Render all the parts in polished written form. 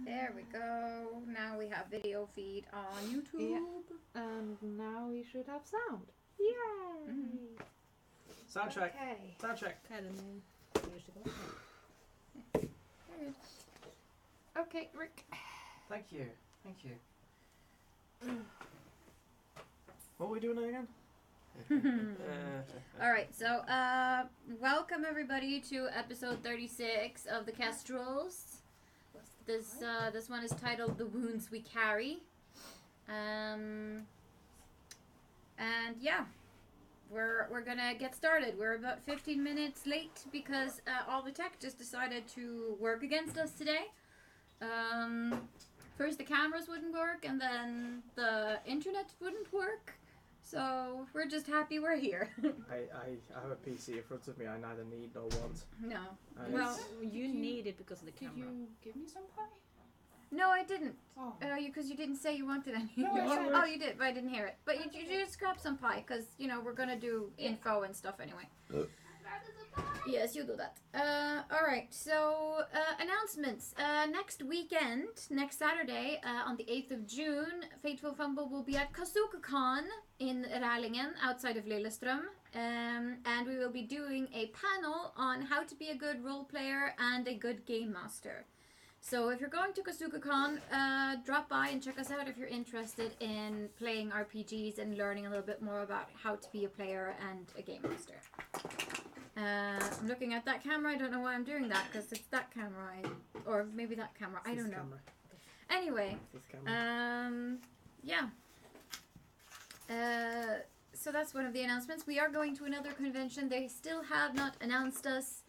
There we go. Now we have video feed on YouTube. Yeah. And now we should have sound. Yay! Soundtrack. Okay. Soundtrack. Good. Okay, Rick. Thank you. Thank you. What are we doing again? Alright, so welcome everybody to episode 36 of the Kestrels. This one is titled The Wounds We Carry. And yeah, we're gonna get started. We're about 15 minutes late because all the tech just decided to work against us today. First the cameras wouldn't work and then the internet wouldn't work. So we're just happy we're here. I have a PC in front of me. I neither need nor want. No. Well, you need it because of the camera. Did you give me some pie? No, I didn't. Oh. Because you didn't say you wanted any. No, I said- Oh, you did, but I didn't hear it. But you just grab some pie, because, you know, we're going to do info and stuff anyway. Yes, you do that. Alright, so announcements. Next weekend, next Saturday, on the 8th of June, Fateful Fumble will be at KazookaCon in Rælingen, outside of Lillestrøm. And we will be doing a panel on how to be a good role player and a good game master. So if you're going to KazookaCon, drop by and check us out if you're interested in playing RPGs and learning a little bit more about how to be a player and a game master. I'm looking at that camera. I don't know why I'm doing that because it's that camera, or maybe that camera. I don't know. Camera. Anyway, This camera. yeah. So that's one of the announcements. We are going to another convention. They still have not announced us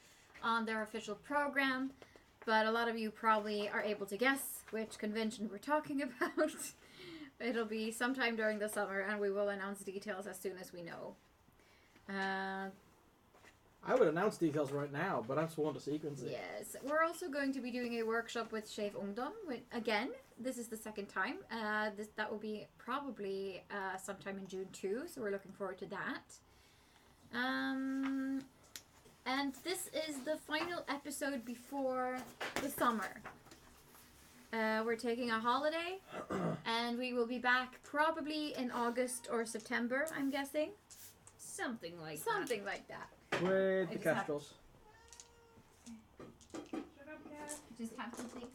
on their official program, but a lot of you probably are able to guess which convention we're talking about. It'll be sometime during the summer, and we will announce details as soon as we know. I would announce details right now, but I'm sworn to secrecy. Yes, we're also going to be doing a workshop with Skeiv Ungdom. Again, this is the second time. That will be probably sometime in June too, so we're looking forward to that. And this is the final episode before the summer. We're taking a holiday, and we will be back probably in August or September, I'm guessing. Something like Something like that. With I the just have- Kestrels. Just have to take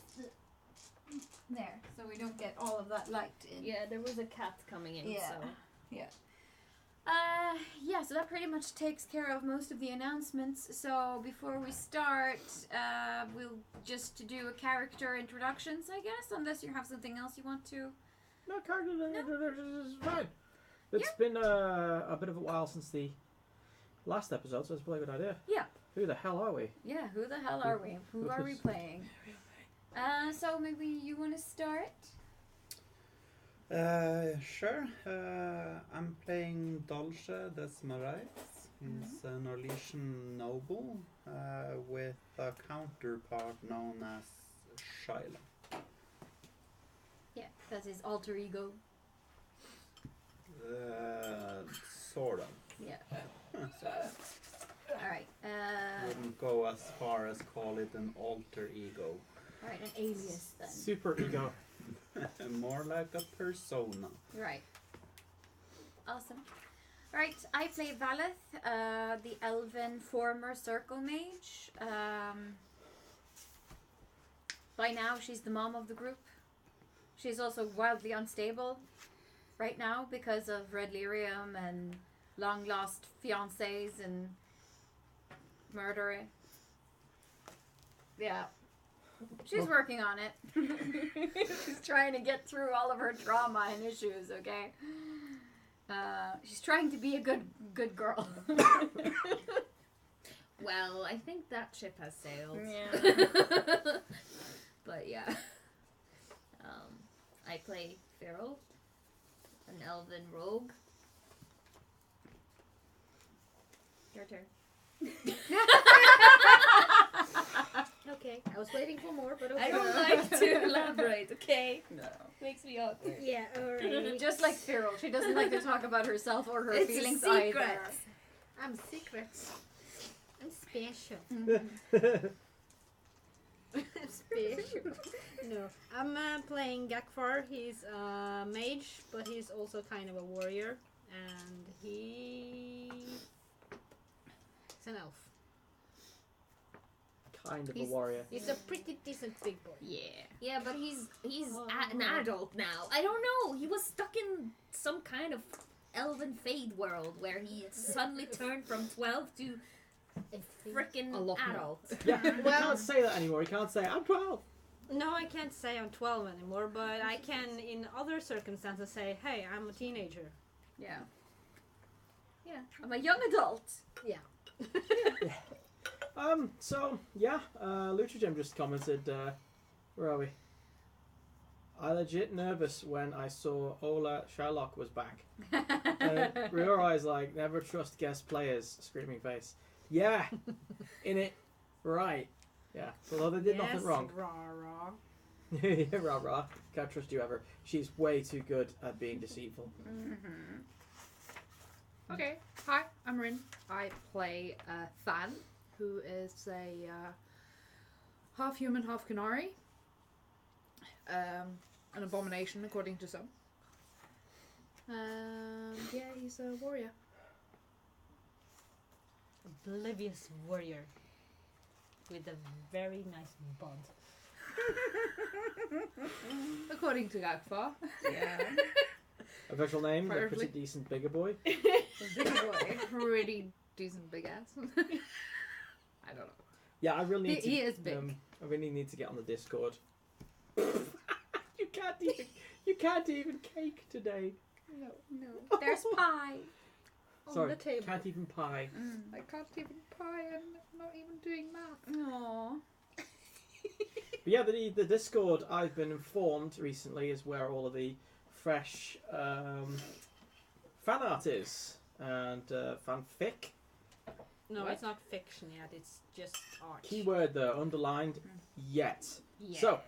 there, so we don't get all of that light in. Yeah, there was a cat coming in, Yeah. so... Yeah, so that pretty much takes care of most of the announcements. So before we start, we'll just do a character introductions, I guess, unless you have something else you want to. No, character is fine. It's been a bit of a while since the last episode, so it's probably a good idea. Yeah. Who the hell are we? Yeah, who the hell are we? Who are we playing? So maybe you want to start? Sure. I'm playing Dolce Desmarais. He's a Norwegian noble with a counterpart known as Shyla. Yeah, that's his alter ego. Sort of. Yeah. Alright. Wouldn't go as far as call it an alter ego. Alright, an alias then. Super ego. More like a persona. Right. Awesome. Right, I play Valeth, the elven former circle mage. By now, she's the mom of the group. She's also wildly unstable right now because of Red Lyrium and long lost fiancés and murder. Yeah. She's working on it. She's trying to get through all of her trauma and issues, okay? She's trying to be a good girl. Well, I think that ship has sailed. Yeah. But yeah. I play Feral, an elven rogue. Your turn. Okay, I was waiting for more, but okay. I don't like to elaborate, okay? No. Makes me awkward. Yeah, alright. Just like Feral, she doesn't like to talk about herself or her It's a feelings secret. either. I'm secret. I'm special. Mhm. I'm special. No, I'm playing Gakfar. He's a mage, but he's also kind of a warrior, and he's an elf. Kind of a warrior. He's a pretty decent big boy. Yeah. But he's an adult now. I don't know. He was stuck in some kind of elven fade world where he suddenly turned from 12 to frickin' A lot more. adult. Yeah, he can't say that anymore. He can't say, I'm 12. No, I can't say I'm 12 anymore, but I can, in other circumstances, say, hey, I'm a teenager. Yeah. I'm a young adult. Lucha Jim just commented, where are we? I legit nervous when I saw Ola Sherlock was back. Real eyes like, never trust guest players, screaming face. Yeah, in it, right. Yeah, although they did nothing wrong. Rah. Yeah, rah. Can't trust you ever. She's way too good at being deceitful. Mm-hmm. Okay, hi, I'm Rin. I play Than, who is a half human, half Canary. An abomination, according to some. Yeah, he's a warrior. Oblivious warrior. With a very nice bond. According to Gagfar. Yeah. Official name, the Preferably. pretty decent bigger boy. Big boy. Pretty decent big ass. I don't know. Yeah, I really need to. He is big. I really need to get on the Discord. You can't even cake today. No. There's pie. On Sorry, the table. can't even pie. I can't even pie and not even doing math. Aww. But yeah, the Discord, I've been informed recently, is where all of the fresh fan art is and fanfic. No, What? it's not fiction yet, it's just art. Keyword there, underlined, yet. Yeah. So,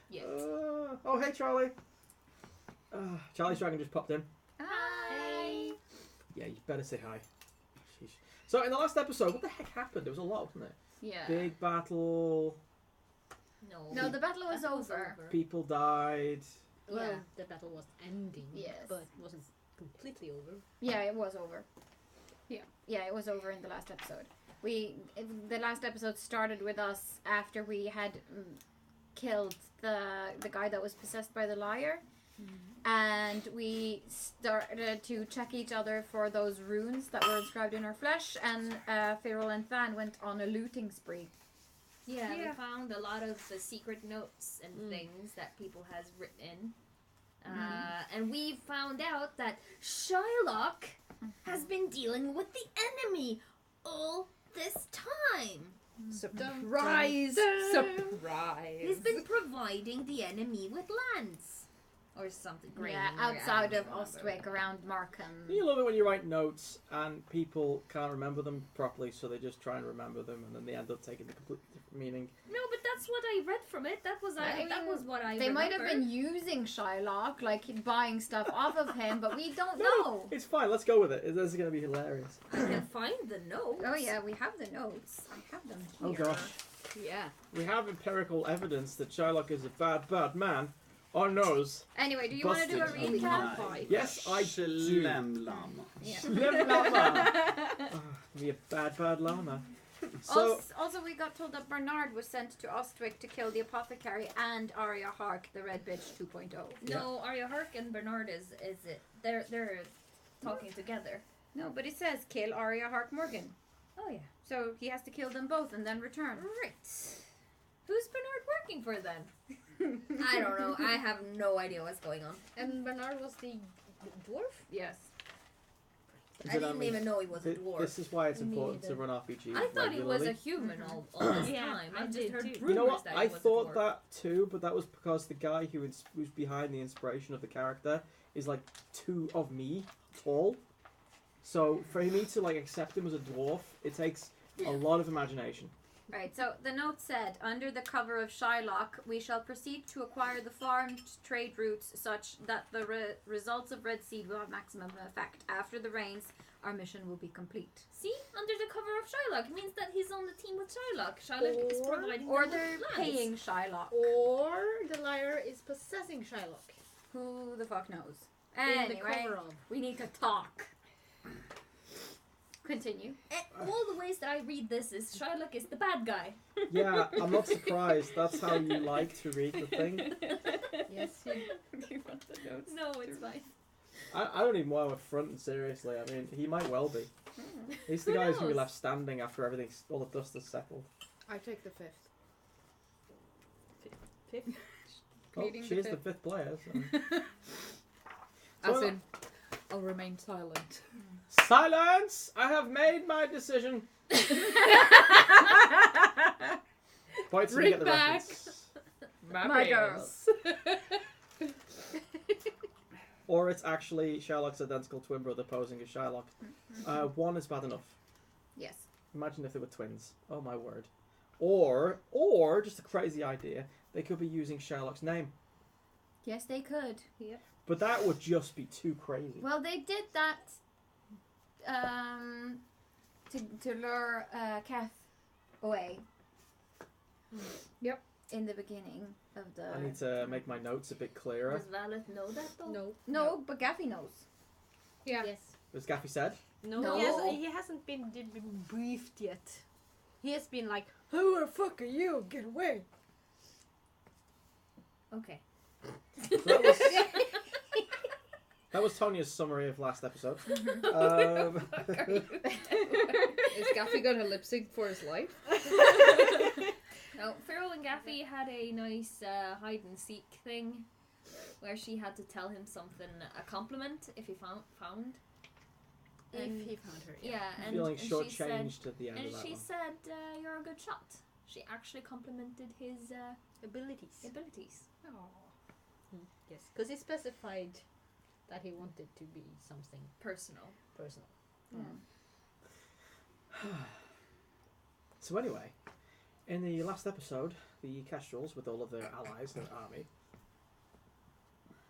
Yet. oh hey Charlie. Charlie's Dragon just popped in. Hi. Yeah, you better say hi. Sheesh. So in the last episode, what the heck happened? There was a lot, wasn't it? Yeah. Big battle, No, the battle was over. people died. Well, Yeah. the battle was ending, Yes. but wasn't completely over. Yeah, it was over. Yeah, it was over in the last episode. The last episode started with us after we had killed the guy that was possessed by the liar, and we started to check each other for those runes that were inscribed in our flesh. And Fateful and Than went on a looting spree. Yeah, we Yeah. found a lot of the secret notes and things that people has written. And we found out that Shylock has been dealing with the enemy all this time. Surprise! Surprise! He's been providing the enemy with lands. Or something. Yeah, grain, or outside I of don't remember. Ostwick, around Markham. You love it when you write notes and people can't remember them properly, so they just try and remember them, and then they end up taking the completely different meaning. No, but that's what I read from it. That was I that mean, was what I They remember. might have been using Shylock, like buying stuff off of him, but we don't No, know. it's fine. Let's go with it. This is going to be hilarious. I can find the notes. Oh yeah, we have the notes. I have them here. Oh gosh, Yeah. we have empirical evidence that Shylock is a bad man. On nose. Anyway, do you want to do a Busted. recap? Yes, I do. Shlem llama. Yeah. Slim llama. Be a bad llama. So Also, we got told that Bernard was sent to Ostwick to kill the apothecary and Arya Hark, the Red Bitch 2.0. No, Arya Hark and Bernard is it? They're talking together. No, but it says kill Arya Hark Morgan. Oh yeah. So he has to kill them both and then return. Right. Who's Bernard working for then? I don't know. I have no idea what's going on. And Bernard was the dwarf? Yes. I didn't even know he was a dwarf. This is why it's Me important to neither. run RPGs I thought he was a regularly. human all this Yeah, time. I I just did heard too. rumors You know what? that I he was thought a dwarf. that too, but that was because the guy who's behind the inspiration of the character is like 2 of me tall. So for me to like accept him as a dwarf, it takes a lot of imagination. Right, so the note said, under the cover of Shylock, we shall proceed to acquire the farmed trade routes such that the results of Red Seed will have maximum effect. After the rains, our mission will be complete. See, under the cover of Shylock, it means that he's on the team with Shylock. Shylock is providing Or them they're with plans. paying Shylock. Or the liar is possessing Shylock. Who the fuck knows? In the Anyway, cover of. we need to talk. Continue. And all the ways that I read this is Shylock is the bad guy. Yeah, I'm not surprised. That's how you like to read the thing. Yes, Do you want the notes? No, it's fine. I don't even want to front seriously. I mean, he might well be. He's the Who guys who we knows? left standing after all the dust has settled. I take the 5th. Fifth. Oh, Reading she the is the 5th player. As So- in, I'll remain silent. Silence! I have made my decision. Quite so you Bring get the back reference. My girls. Or it's actually Shylock's identical twin brother posing as Shylock. One is bad enough. Yes. Imagine if they were twins. Oh my word. Or just a crazy idea, they could be using Shylock's name. Yes, they could. But that would just be too crazy. Well, they did that to lure Kath away. Yep. In the beginning of the... I need to make my notes a bit clearer. Does Valeth know that though? No. No, but Gaffy knows. Yeah. Yes. As Gaffy said. No, No. He hasn't been briefed yet. He has been like, who the fuck are you? Get away. Okay. That was Tonia's summary of last episode. Is Gaffy gonna lip sync for his life? No, Pharaoh and Gaffy had a nice hide and seek thing where she had to tell him something, a compliment if he found. And If he found her. yeah, and, Feeling and she said, shortchanged at the end and of that she one. said, "You're a good shot." She actually complimented his Abilities. abilities. Yes. Because he specified that he wanted to be something Personal. personal. So anyway, in the last episode, the Kestrels, with all of their allies and army,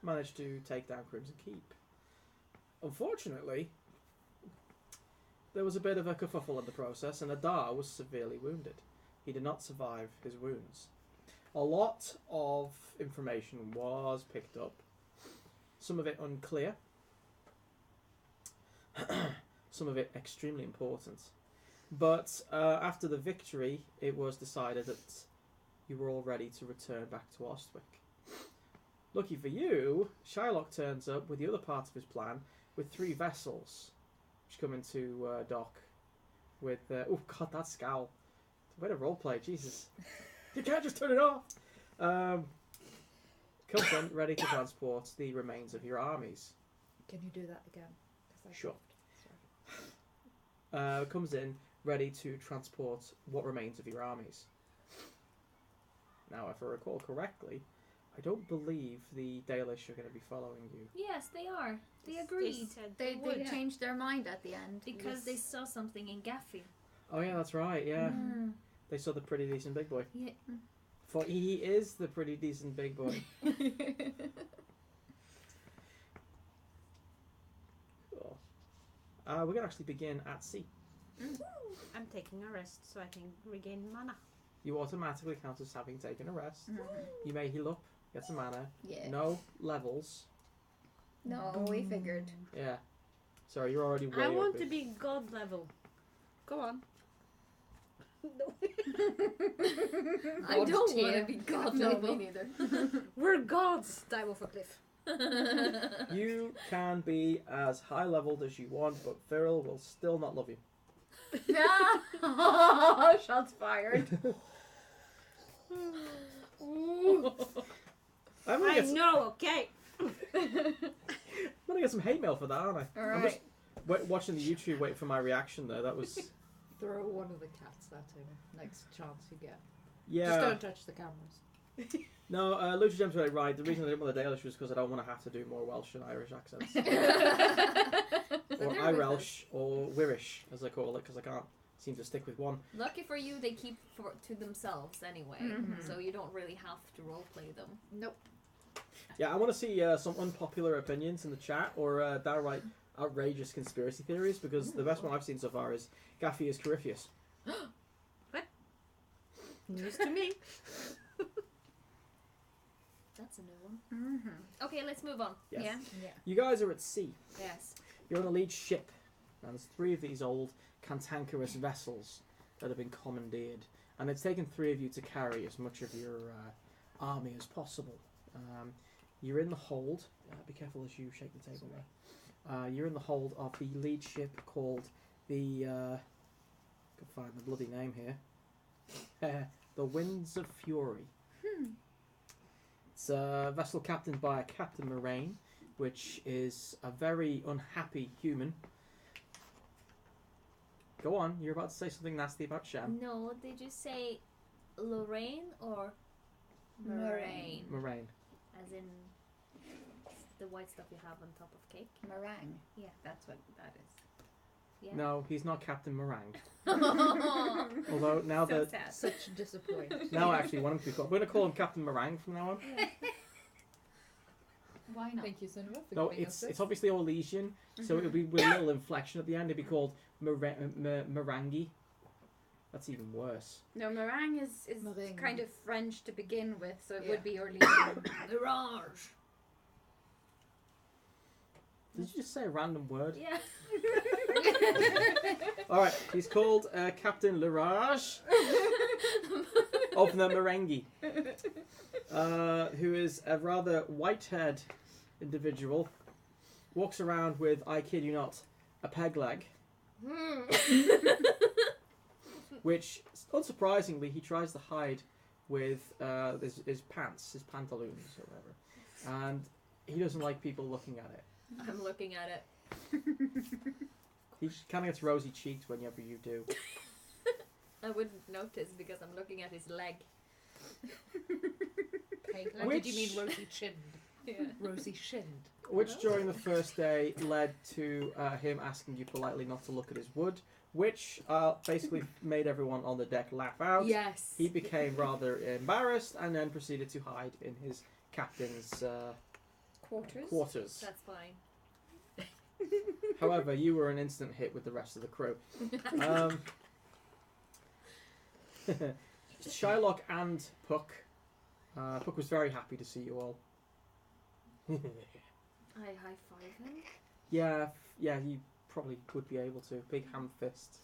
managed to take down Crimson Keep. Unfortunately, there was a bit of a kerfuffle in the process, and Adar was severely wounded. He did not survive his wounds. A lot of information was picked up, some of it unclear, some of it extremely important. But after the victory, it was decided that you were all ready to return back to Ostwick. Lucky for you, Shylock turns up with the other part of his plan, with 3 vessels, which come into dock with... oh god, that scowl. Way to roleplay, Jesus. You can't just turn it off! Comes in, ready to transport the remains of your armies. Can you do that again? 'Cause I Sure. Sorry. Comes in, ready to transport what remains of your armies. Now, if I recall correctly, I don't believe the Dalish are going to be following you. Yes, they are. They agreed said They would. changed their mind at the end. because they saw something in Gaffy. Oh yeah, that's right, yeah. They saw the pretty decent big boy. Yeah. For he is the pretty decent big boy. Cool. We're going to actually begin at sea. I'm taking a rest so I can regain mana. You automatically count as having taken a rest. You may heal up, get some mana. Yeah. No levels. No, we figured. Yeah. Sorry, you're already way I want up to it. be god level. Go on. No. I don't want to be god No, level. me neither. We're gods. Dive off a cliff. You can be as high leveled as you want, but Cyril will still not love you. No! Shots fired. I'm gonna I get know, okay. some hate mail for that, aren't I? All I'm right. just watching the YouTube, waiting for my reaction there. That was Throw one of the cats at him next chance you get. yeah. Just don't touch the cameras. No, Lucia Gem's right. The reason I didn't want the Dalish was because I don't want to have to do more Welsh and Irish accents. Or Irelsh, or Wirish, as I call it, because I can't seem to stick with one. Lucky for you, they keep to themselves anyway, so you don't really have to roleplay them. Nope. Yeah, I want to see some unpopular opinions in the chat, or downright outrageous conspiracy theories because the best one I've seen so far is Gaffy is Corypheus. News to me. That's a new one. Mm-hmm. Okay, let's move on. Yes. Yeah. You guys are at sea. Yes. You're on a lead ship, and there's 3 of these old cantankerous vessels that have been commandeered, and it's taken 3 of you to carry as much of your army as possible. You're in the hold. Be careful as you shake the table there. You're in the hold of the lead ship called the. Could find the bloody name here. The Winds of Fury. It's a vessel captained by a Captain Moraine, which is a very unhappy human. Go on, you're about to say something nasty about Sham. No, did you say Lorraine or Moraine? Moraine. As in the white stuff you have on top of cake? Meringue. Yeah. That's what that is. Yeah. No, he's not Captain Meringue. Oh, Although now So that sad. Such disappointment. now I actually want him to be called. We're going to call him Captain Meringue from now on. Why not? Thank you, Cinema, for No, giving us it's this. obviously Orlesian, so it would be with a little inflection at the end. It'd be called Meringue. That's even worse. No, meringue is Meringue. kind of French to begin with, so it Yeah. would be Orleans. Mirage. Did you just say a random word? Yeah. All right, he's called Captain Larage of the Meringue, who is a rather white-haired individual. Walks around with, I kid you not, a peg leg, which, unsurprisingly, he tries to hide with his pants, his pantaloons, or whatever. And he doesn't like people looking at it. I'm looking at it. He kind of gets rosy cheeks whenever you do. I wouldn't notice because I'm looking at his leg. Or Which- did you mean rosy chinned? Yeah. Rosy shinned. Which during the first day led to him asking you politely not to look at his wood, which basically made everyone on the deck laugh out. Yes. He became rather embarrassed and then proceeded to hide in his captain's quarters. That's fine. However, you were an instant hit with the rest of the crew. Shylock and Puck. Puck was very happy to see you all. I high five him. Yeah, you probably would be able to. Big ham fist.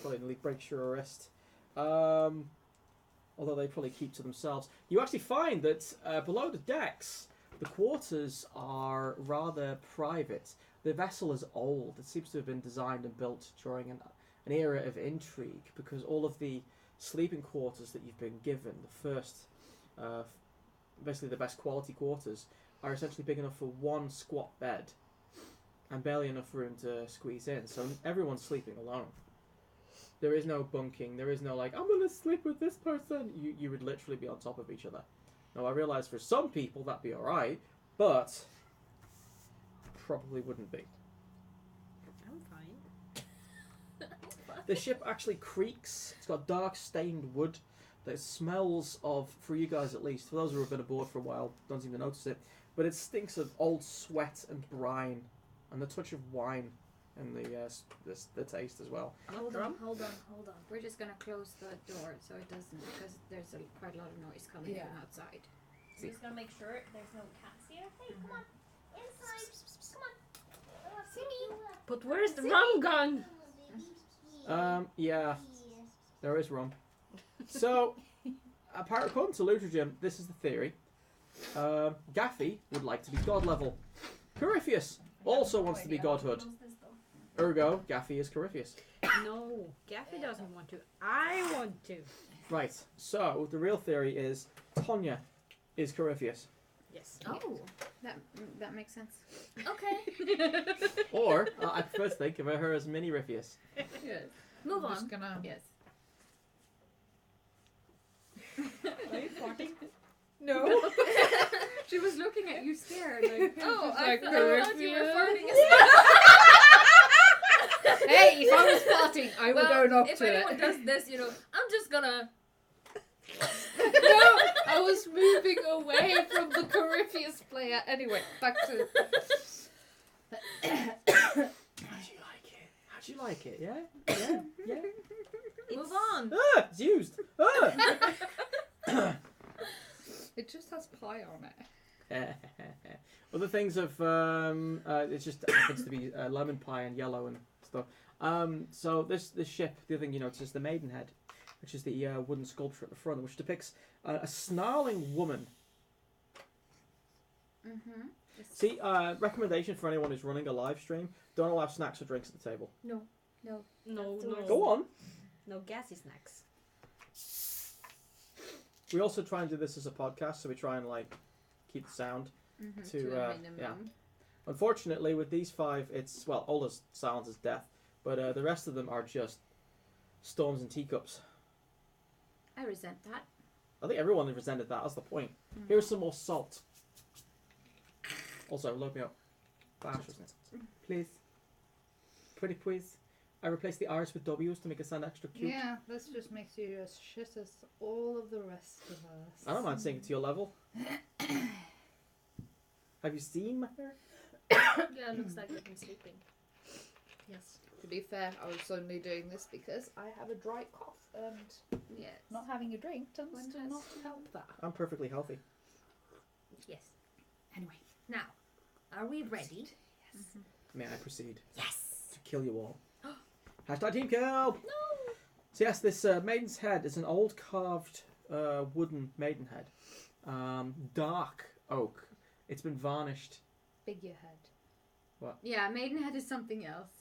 Probably nearly breaks your wrist. Although they probably keep to themselves. You actually find that below the decks, the quarters are rather private. The vessel is old. It seems to have been designed and built during an era of intrigue because all of the sleeping quarters that you've been given, the first, basically the best quality quarters, are essentially big enough for one squat bed and barely enough room to squeeze in. So everyone's sleeping alone. There is no bunking. There is no like, I'm going to sleep with this person. You would literally be on top of each other. Now, I realise for some people that'd be alright, but probably wouldn't be. I'm fine. The ship actually creaks. It's got dark stained wood that smells of, for you guys at least, for those who have been aboard for a while, don't seem to notice it, but it stinks of old sweat and brine and the touch of wine and the taste as well. Hold on. We're just gonna close the door so it doesn't, because there's quite a lot of noise coming from outside. I'm just gonna make sure there's no cats here. Hey, come on. Inside. Come on. See me. But where's the rum gun? Yeah, there is rum. So, according to Lutrigem, this is the theory. Gaffy would like to be god level. Corypheus also wants to be godhood. Ergo, Gaffy is Corypheus. No, Gaffy doesn't want to. I want to. Right, so the real theory is Tonya is Corypheus. Yes. Oh. That makes sense. Okay. Or, I prefer to think of her as Mini Ripheus. Yes. Move I'm on. just gonna... Yes. Are you farting? No. She was looking at you scared. Like, Oh, I like thought you were Corypheus. farting as well. Hey, if I was farting, I would own up if to anyone it. does this, I'm just gonna. No, I was moving away from the Corypheus player. Anyway, back to... Do you like it? Yeah? Yeah? Yeah? Move on. Ah! It's used! Ah! It just has pie on it. Other things of it just happens to be lemon pie and yellow and stuff. So this ship, the other thing you notice is the Maidenhead, which is the wooden sculpture at the front, which depicts a snarling woman. Mm-hmm. See, recommendation for anyone who's running a live stream: don't allow snacks or drinks at the table. No. Afterwards. Go on. No gassy snacks. We also try and do this as a podcast, so we try and like keep the sound to a minimum. yeah. Unfortunately, with these 5, it's Ola's silence is death, but the rest of them are just storms and teacups. I resent that. I think everyone resented that. That's the point. Here's some more salt. Also, load me up. Please. Pretty please. I replaced the R's with W's to make it sound extra cute. Yeah, this just makes you as shit as all of the rest of us. I don't mind saying it to your level. Have you seen my hair? Yeah, it looks like you've been sleeping. Yes. To be fair, I was only doing this because I have a dry cough and Yes. not having a drink tends One to has not to. help that. I'm perfectly healthy. Yes. Anyway. Now, are we ready? May I proceed Yes. to kill you all? Hashtag team kill! No. So yes, this maiden's head is an old carved wooden maidenhead. Dark oak. It's been varnished. Figurehead. Yeah, Maidenhead is something else.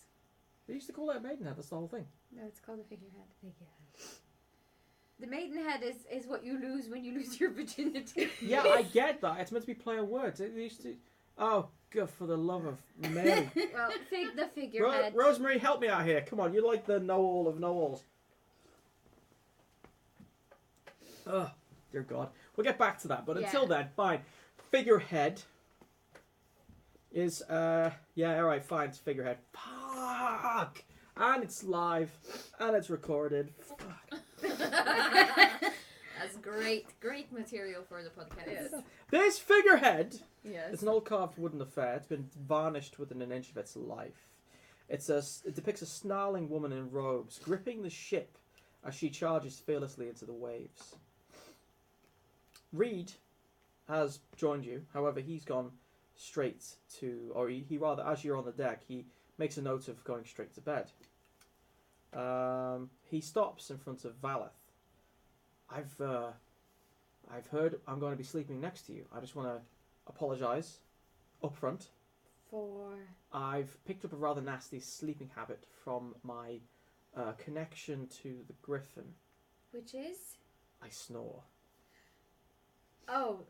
They used to call it a maidenhead, that's the whole thing. No, it's called a figurehead. Figurehead. The Maidenhead is what you lose when you lose your virginity. Yeah, I get that. It's meant to be play on words. They used to... Oh, God, for the love of Mary. Well, the figurehead. Rosemary, help me out here. Come on, you're like the know-all of know-alls. Oh, dear God. We'll get back to that, but until then, fine. Figurehead is, yeah, alright, fine, it's figurehead. Fuck! And it's live, and it's recorded. Fuck. That's great material for the podcast. Yes. This figurehead Yes. is an old carved wooden affair. It's been varnished within an inch of its life. It depicts a snarling woman in robes, gripping the ship as she charges fearlessly into the waves. Reed has joined you. However, he's gone straight to, or he rather, as you're on the deck, he makes a note of going straight to bed. He stops in front of Valeth. I've heard I'm going to be sleeping next to you. I just want to apologise up front. For... I've picked up a rather nasty sleeping habit from my connection to the griffin. Which is? I snore. Oh,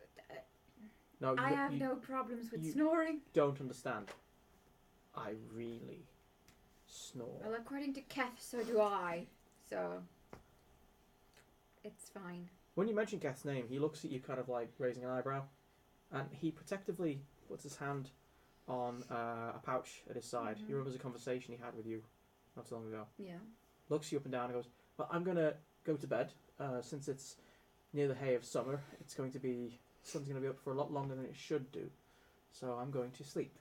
No, I have you no problems with you- snoring. don't understand. I really snore. Well, according to Keth, so do I. So, it's fine. When you mention Geth's name, he looks at you kind of like raising an eyebrow, and he protectively puts his hand on a pouch at his side. He remembers a conversation he had with you not so long ago. Yeah. Looks you up and down and goes, well, I'm going to go to bed. Since it's near the hay of summer, it's going to be, sun's going to be up for a lot longer than it should do. So I'm going to sleep.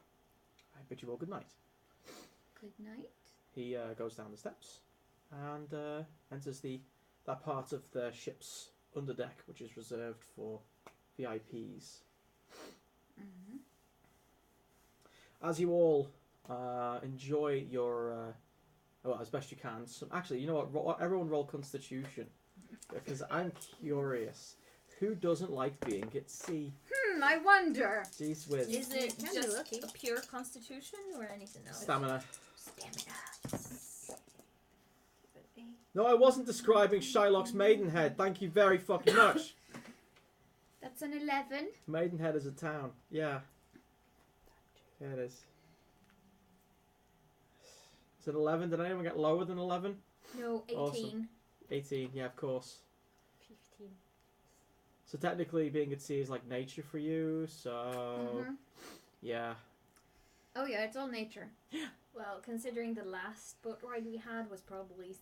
I bid you all good night. Good night. He goes down the steps and enters that part of the ship's underdeck, which is reserved for VIPs. Mm-hmm. As you all enjoy your, well, as best you can. Actually, you know what? Everyone roll Constitution, because I'm curious. Who doesn't like being at sea? I wonder. Jeez whiz. Is it Can be just lucky. a pure constitution or anything else? Stamina. Stamina. No, I wasn't describing Shylock's Maidenhead. Thank you very fucking much. That's an 11. Maidenhead is a town. Yeah. Yeah, it is. Is it 11? Did anyone get lower than 11? No, 18. Awesome. 18, yeah, of course. 15. So technically being at sea is like nature for you, so... Mm-hmm. Yeah. Oh yeah, it's all nature. Well, considering the last boat ride we had was probably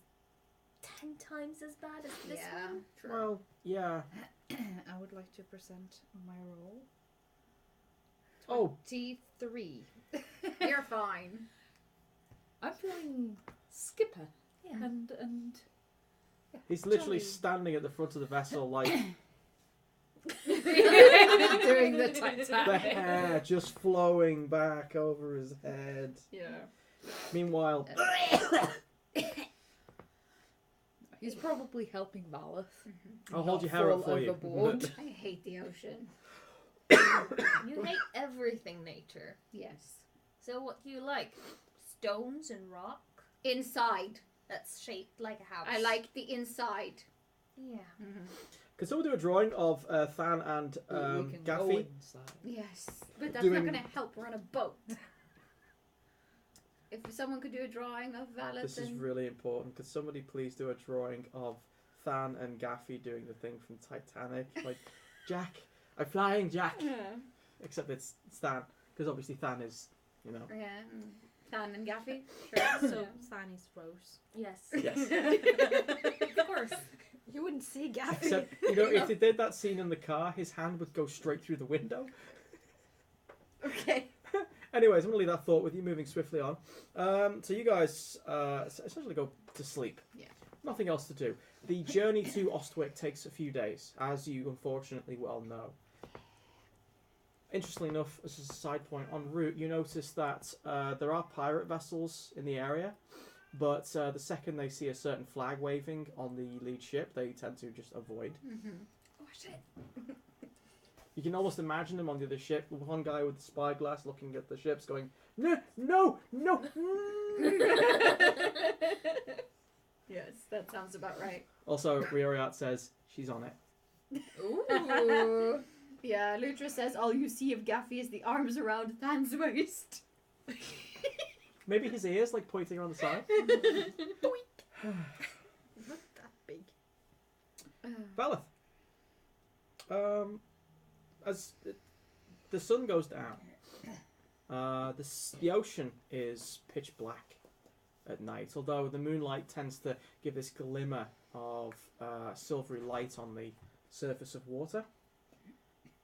10 times as bad as this one. True. Well, yeah. I would like to present my roll. Oh, T3. You're fine. I'm feeling skipper. Yeah. And He's literally Jolly. standing at the front of the vessel, like doing the the Titanic. hair just flowing back over his head. Yeah. Meanwhile, He's probably helping Valeth. I'll hold not your hair up fall for you. overboard. I hate the ocean. You hate everything nature. Yes. So what do you like? Stones and rock? Inside. That's shaped like a house. I like the inside. Yeah. Can someone do a drawing of Than and We can go Gaffy? inside. Yes. But that's Doing- not going to help. We're on a boat. If someone could do a drawing of Valet, This is then... really important. Could somebody please do a drawing of Than and Gaffy doing the thing from Titanic? Like, Jack, I'm flying, Jack. Except it's Than, because obviously Than is, you know. Yeah. Than and Gaffy. Sure. So Than is Rose. Yes. Yes. Of course. You wouldn't see Gaffy. Except, you know, if they did that scene in the car, his hand would go straight through the window. Okay. Anyways, I'm going to leave that thought with you, moving swiftly on. So you guys essentially go to sleep. Yeah. Nothing else to do. The journey to Ostwick takes a few days, as you unfortunately well know. Interestingly enough, as a side point, en route, you notice that there are pirate vessels in the area, but the second they see a certain flag waving on the lead ship, they tend to just avoid. Oh, shit. You can almost imagine them on the other ship, one guy with the spyglass looking at the ships going, no, no, no. Yes, that sounds about right. Also, Rioriat says, she's on it. Ooh. Yeah, Lutra says all you see of Gaffy is the arms around Than's waist. Maybe his ears, like, pointing around the side. Not that big. Valeth. As the sun goes down, the ocean is pitch black at night, although the moonlight tends to give this glimmer of silvery light on the surface of water.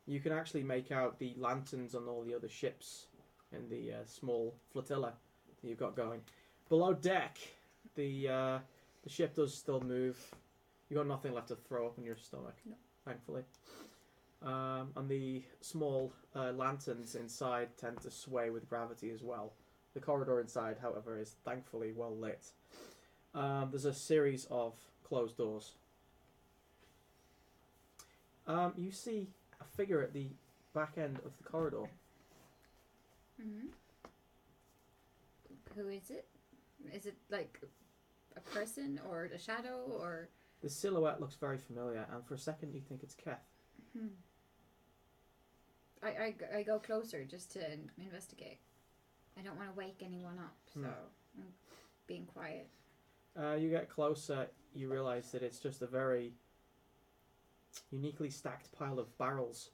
You can actually make out the lanterns on all the other ships in the small flotilla that you've got going. Below deck, the ship does still move. You've got nothing left to throw up in your stomach, No. thankfully. And the small lanterns inside tend to sway with gravity as well. The corridor inside, however, is thankfully well lit. There's a series of closed doors. You see a figure at the back end of the corridor. Mm-hmm. Who is it? Is it like a person or a shadow or? The silhouette looks very familiar, and for a second you think it's Keth. I go closer just to investigate. I don't want to wake anyone up, so I'm being quiet. You get closer, you realise that it's just a very uniquely stacked pile of barrels.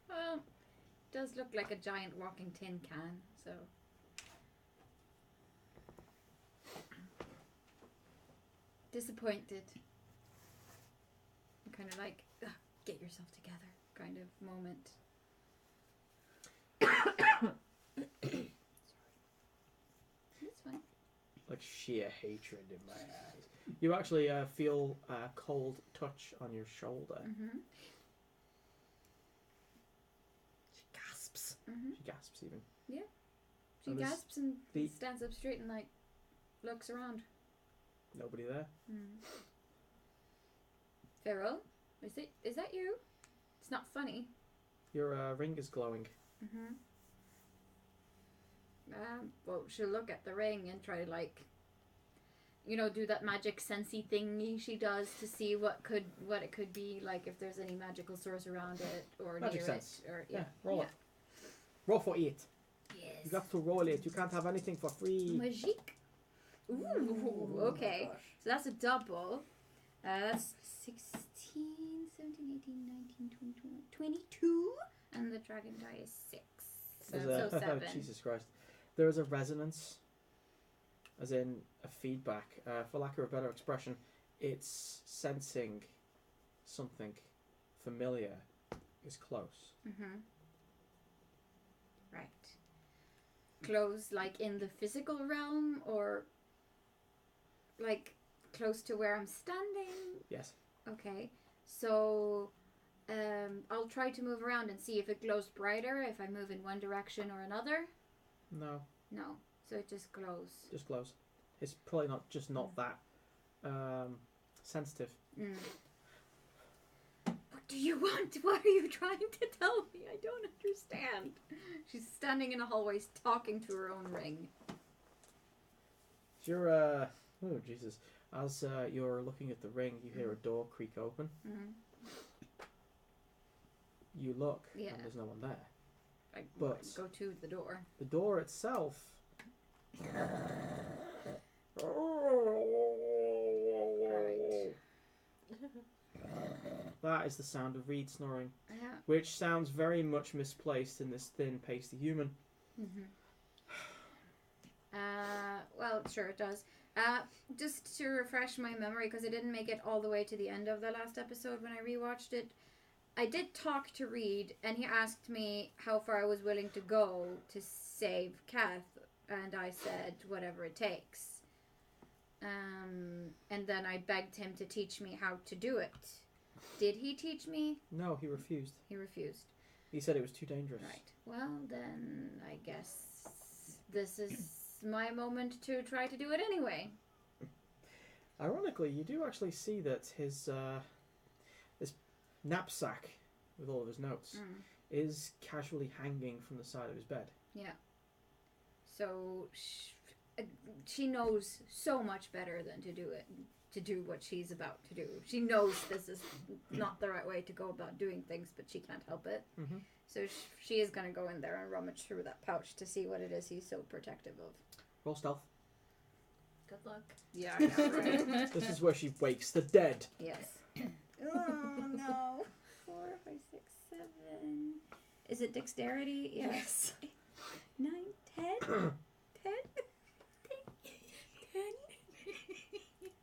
Well, does look like a giant walking tin can, so. Disappointed. Kind of like, "Ugh, get yourself together kind of moment. That's fine. Like sheer hatred in my eyes. You actually feel a cold touch on your shoulder. Mm-hmm. She gasps. Mm-hmm. She gasps even. She And there's gasps and the- stands up straight and like looks around. Nobody there. Farrell, is that you? It's not funny. Your ring is glowing. Mm-hmm. Well, she'll look at the ring and try to like, do that magic sensey thingy she does to see what it could be, like if there's any magical source around it or Magic near sense. it, or Yeah, roll it. Roll for it. Yes. You got to roll it. You can't have anything for free. Magic. Ooh, okay. So that's a double. That's 16, 17, 18, 19, 20, 22. And the dragon die is 6. So 7. Jesus Christ. There is a resonance, as in a feedback. For lack of a better expression, it's sensing something familiar is close. Mm-hmm. Right. close, like, in the physical realm, or, like, close to where I'm standing? Yes. Okay. So, I'll try to move around and see if it glows brighter if I move in one direction or another. No. No. So it just glows. Just glows. It's probably not that sensitive. Mm. What do you want? What are you trying to tell me? I don't understand. She's standing in a hallway talking to her own ring. You're, oh Jesus. As you're looking at the ring, you hear a door creak open. Mm-hmm. You look, Yeah. and there's no one there. I But go to the door. the door itself... That is the sound of Reed snoring, Yeah. which sounds very much misplaced in this thin, pasty human. Mm-hmm. Well, sure it does. Just to refresh my memory, because I didn't make it all the way to the end of the last episode when I rewatched it, I did talk to Reed, and he asked me how far I was willing to go to save Kath, and I said whatever it takes. And then I begged him to teach me how to do it. Did he teach me? No, he refused. He refused. He said it was too dangerous. Right. Well, then I guess this is my moment to try to do it anyway. Ironically, you do actually see that his this knapsack with all of his notes is casually hanging from the side of his bed. Yeah. So she knows so much better than to do what she's about to do. She knows this is not the right way to go about doing things, but she can't help it. Mm-hmm. So she is going to go in there and rummage through that pouch to see what it is he's so protective of. Roll stealth. Good luck. Yeah, I know, right? This is where she wakes the dead. Yes. Oh, no. 4, 5, 6, 7. Is it dexterity? Yes. 9, 10? 10? 10?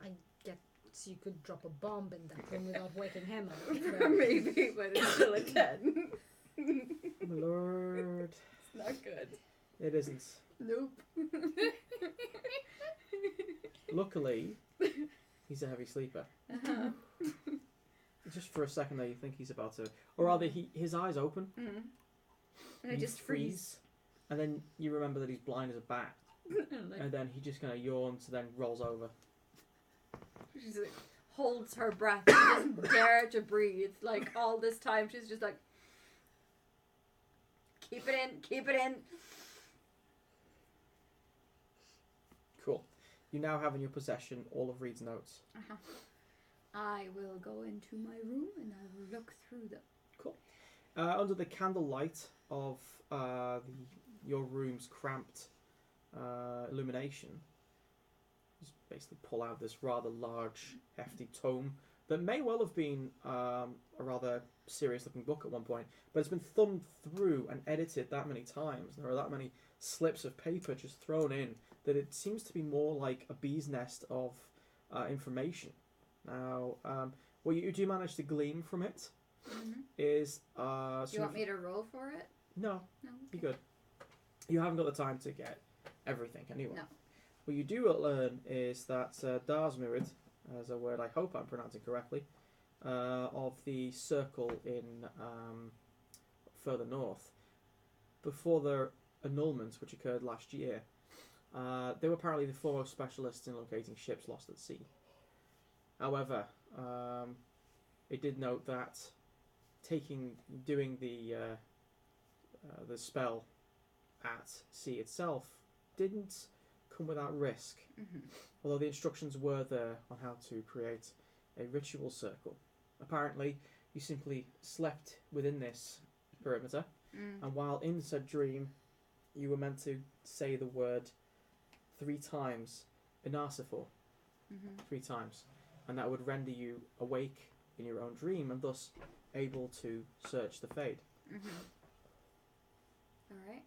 I guess you could drop a bomb in that room without waking him up. Maybe, but it's still a 10. My lord. It's not good. It isn't. Nope. Luckily, he's a heavy sleeper. Uh-huh. Just for a second there, you think he's about to... Or rather, his eyes open. Mm. And I you just freeze. And then you remember that he's blind as a bat. And then he just kind of yawns and then rolls over. She's like, holds her breath. She doesn't dare to breathe. Like, all this time, she's just like, keep it in, keep it in. Cool. You now have in your possession all of Reed's notes. Uh-huh. I will go into my room and I will look through them. Cool. Under the candlelight of your room's cramped illumination, just basically pull out this rather large, hefty tome that may well have been a rather serious-looking book at one point, but it's been thumbed through and edited that many times. There are that many slips of paper just thrown in that it seems to be more like a bee's nest of information. Now, what you do manage to glean from it is... Do you want me to roll for it? No, No. be good. You haven't got the time to get everything anyway. No. What you do learn is that Darsmurid, as a word I hope I'm pronouncing correctly, of the circle in further north, before their annulment, which occurred last year, they were apparently the foremost specialists in locating ships lost at sea. However, it did note that doing the spell at sea itself didn't come without risk. Although the instructions were there on how to create a ritual circle. Apparently, you simply slept within this perimeter, and while in said dream, you were meant to say the word 3 times, Inarsifor, 3 times, and that would render you awake in your own dream and thus able to search the Fade. Alright.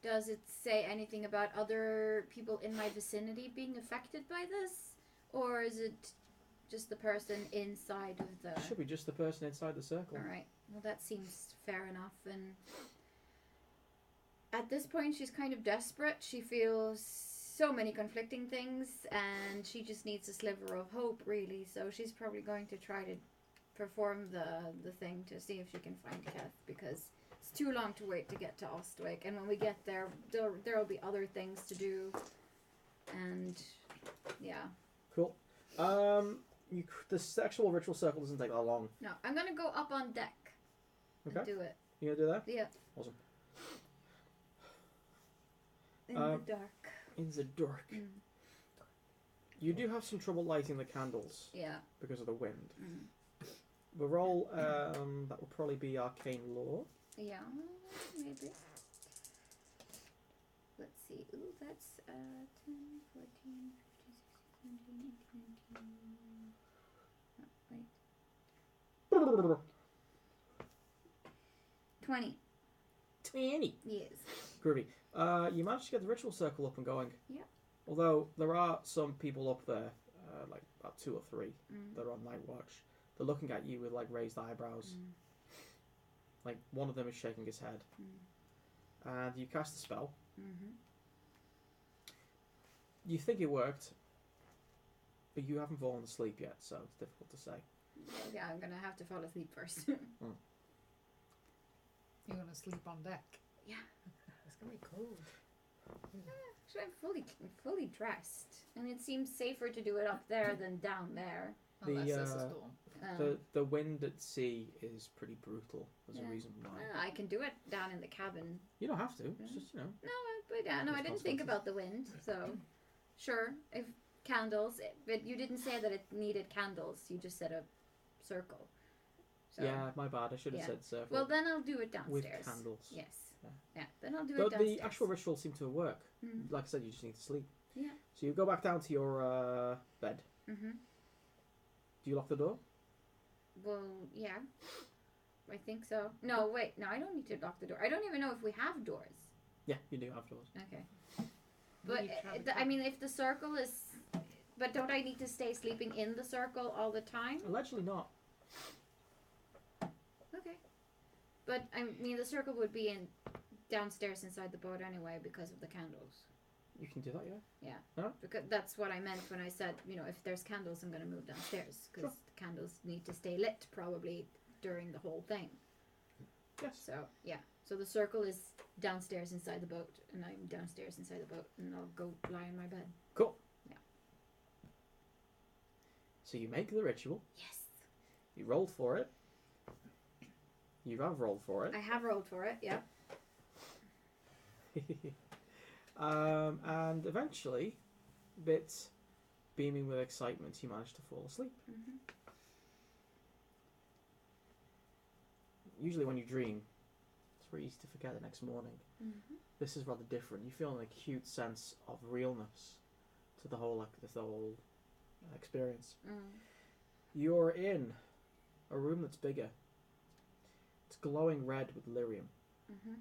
Does it say anything about other people in my vicinity being affected by this? Or is it just the person inside of the... It should be just the person inside the circle. Alright. Well, that seems fair enough. And at this point, she's kind of desperate. She feels so many conflicting things, and she just needs a sliver of hope, really. So she's probably going to try to perform the thing to see if she can find Keth, because it's too long to wait to get to Ostwick, and when we get there, there'll be other things to do, and yeah. Cool. The sexual ritual circle doesn't take that long. No, I'm gonna go up on deck and Okay. do it. You gonna do that? Yeah. Awesome. In the dark. In the dark. Mm. You do have some trouble lighting the candles Yeah. because of the wind. Mm. The roll, that will probably be arcane lore. Yeah, maybe. Let's see. Ooh, that's 10, 14, 15, 16, 17, 18, 19. Oh, wait. 20. 20. Yes. Groovy. You managed to get the ritual circle up and going. Yeah. Although there are some people up there, like about 2 or 3, Mm. that are on night watch. They're looking at you with like raised eyebrows. Mm. Like one of them is shaking his head. And you cast the spell. Mm-hmm. You think it worked, but you haven't fallen asleep yet, so it's difficult to say. Yeah, I'm gonna have to fall asleep first. You're gonna sleep on deck. Yeah. It's gonna be cold. So I'm fully dressed, and it seems safer to do it up there than down there. Unless there's a storm. The wind at sea is pretty brutal. There's a reason why. I can do it down in the cabin. You don't have to. It's just, No, but yeah, no, I didn't think about the wind, so sure. If candles, but you didn't say that it needed candles. You just said a circle. So, Yeah, my bad. I should have said circle. Well, then I'll do it with downstairs. candles. Yes. Yeah. Then I'll do it But downstairs. the actual ritual seemed to work. Mhm. Like I said, you just need to sleep. Yeah. So you go back down to your bed. Mm-hmm. Do you lock the door? Well, yeah. I think so. No, wait. No, I don't need to lock the door. I don't even know if we have doors. Yeah, you do have doors. Okay. But, I mean, if the circle is... But don't I need to stay sleeping in the circle all the time? Allegedly not. Okay. But, I mean, the circle would be in downstairs inside the boat anyway because of the candles. You can do that, yeah. Yeah. Huh? Because that's what I meant when I said, if there's candles, I'm going to move downstairs. Because the candles need to stay lit probably during the whole thing. Yes. So, yeah. So the circle is downstairs inside the boat, and I'm downstairs inside the boat, and I'll go lie in my bed. Cool. Yeah. So you make the ritual. Yes. You rolled for it. You have rolled for it. I have rolled for it, yeah. And eventually, a bit beaming with excitement, you manage to fall asleep. Mm-hmm. Usually when you dream, it's very easy to forget the next morning. Mm-hmm. This is rather different. You feel an acute sense of realness to the whole experience. Mm. You're in a room that's bigger. It's glowing red with lyrium. Mm-hmm.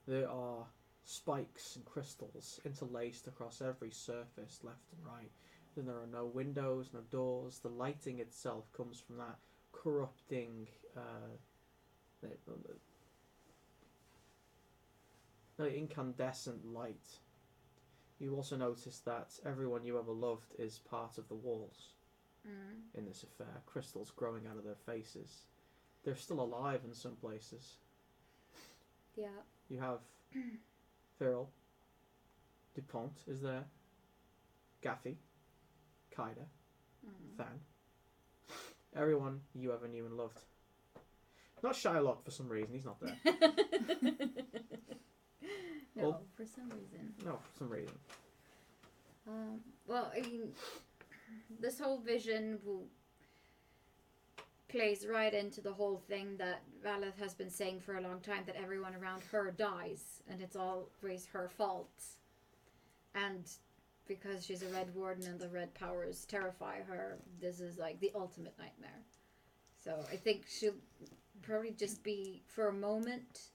There are spikes and crystals interlaced across every surface, left and right. Then there are no windows, no doors. The lighting itself comes from that corrupting, incandescent light. You also notice that everyone you ever loved is part of the walls in this affair. Crystals growing out of their faces. They're still alive in some places. Yeah. You have Cyril, DuPont is there, Gaffy, Kaida, Than. Everyone you ever knew and loved. Not Shylock for some reason, he's not there. No, Well, for some reason. No, for some reason. Well, I mean, this whole vision plays right into the whole thing that Valeth has been saying for a long time, that everyone around her dies, and it's always her fault. And because she's a Red Warden and the Red powers terrify her, this is like the ultimate nightmare. So I think she'll probably just be, for a moment,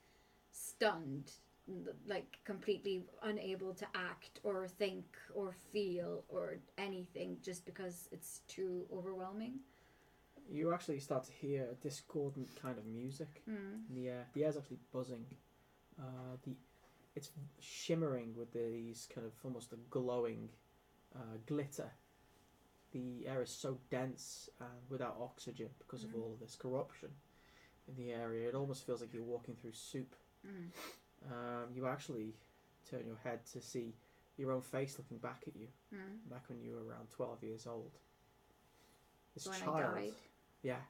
stunned, like completely unable to act or think or feel or anything, just because it's too overwhelming. You actually start to hear a discordant kind of music in the air. The air's actually buzzing. The it's shimmering with these kind of almost a glowing glitter. The air is so dense and without oxygen because of all of this corruption in the area. It almost feels like you're walking through soup. You actually turn your head to see your own face looking back at you, back when you were around 12 years old. This When child, I died. yeah,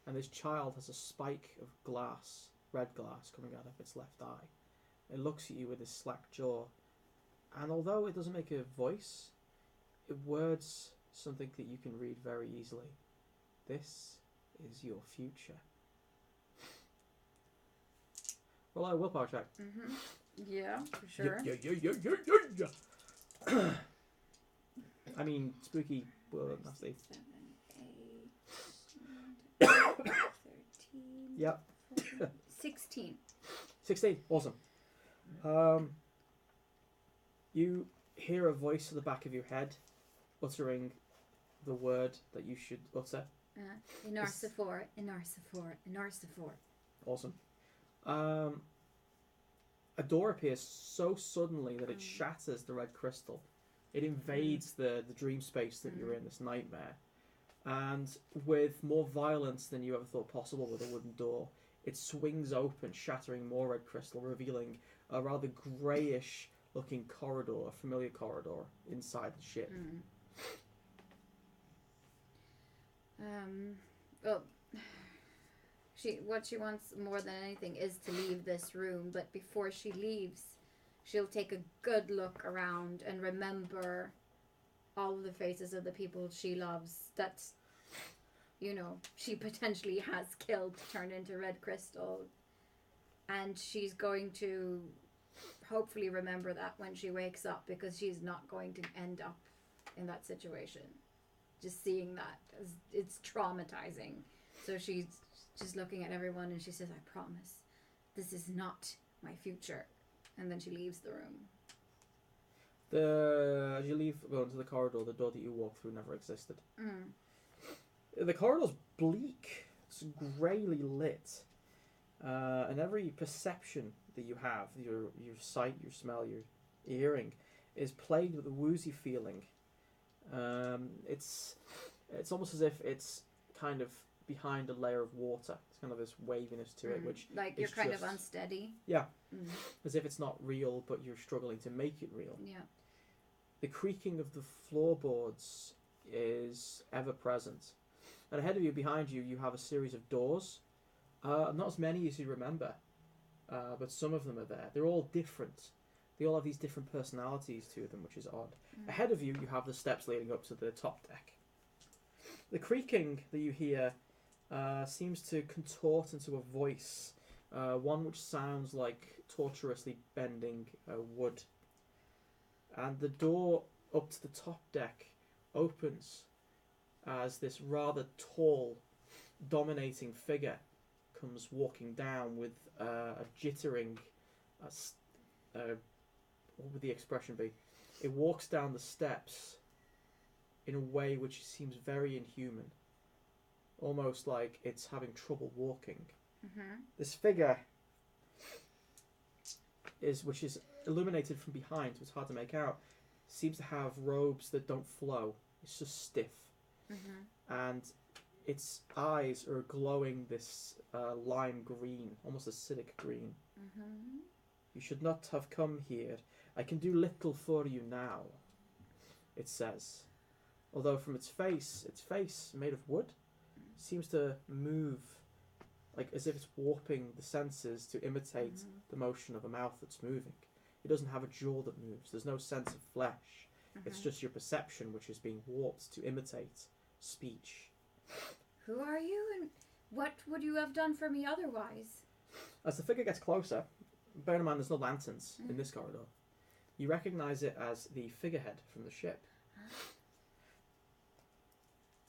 and this child has a spike of glass, red glass, coming out of its left eye. It looks at you with its slack jaw, and although it doesn't make a voice, it words something that you can read very easily. This is your future. Roll a willpower check. Yeah, for sure. Yeah. I mean, spooky. Well, that's the 7, 8, 9, 13. Yep. 16. 16. Awesome. You hear a voice at the back of your head uttering the word that you should utter. Inarsifor, Inarsifor, Inarsifor. Awesome. A door appears so suddenly that it shatters the red crystal. It invades the dream space that you're in, this nightmare. And with more violence than you ever thought possible with a wooden door, it swings open, shattering more red crystal, revealing a rather greyish looking corridor, a familiar corridor inside the ship. Well, what she wants more than anything is to leave this room, but before she leaves, she'll take a good look around and remember all of the faces of the people she loves that, she potentially has killed, turned into red crystal. And she's going to hopefully remember that when she wakes up, because she's not going to end up in that situation. Just seeing that, it's traumatizing. So she's just looking at everyone and she says, I promise, this is not my future. And then she leaves the room. As you leave, go into the corridor, the door that you walk through never existed. The corridor's bleak. It's greyly lit. And every perception that you have, your sight, your smell, your hearing, is plagued with a woozy feeling. It's almost as if it's kind of behind a layer of water. It's kind of this waviness to it, which like you're kind of unsteady. Yeah, as if it's not real, but you're struggling to make it real. Yeah. The creaking of the floorboards is ever present, and ahead of you, behind you, you have a series of doors. Not as many as you remember, but some of them are there. They're all different. They all have these different personalities to them, which is odd. Ahead of you, you have the steps leading up to the top deck. The creaking that you hear seems to contort into a voice, one which sounds like tortuously bending wood. And the door up to the top deck opens as this rather tall, dominating figure comes walking down with a jittering, what would the expression be? It walks down the steps in a way which seems very inhuman, almost like it's having trouble walking. This figure which is illuminated from behind, so it's hard to make out, seems to have robes that don't flow. It's just stiff. And its eyes are glowing this lime green, almost acidic green. You should not have come here. I can do little for you now, it says. Although from its face made of wood, seems to move like as if it's warping the senses to imitate the motion of a mouth that's moving. It doesn't have a jaw that moves. There's no sense of flesh. It's just your perception which is being warped to imitate speech. Who are you, and what would you have done for me otherwise? As the figure gets closer, bear in mind there's no lanterns in this corridor. You recognise it as the figurehead from the ship.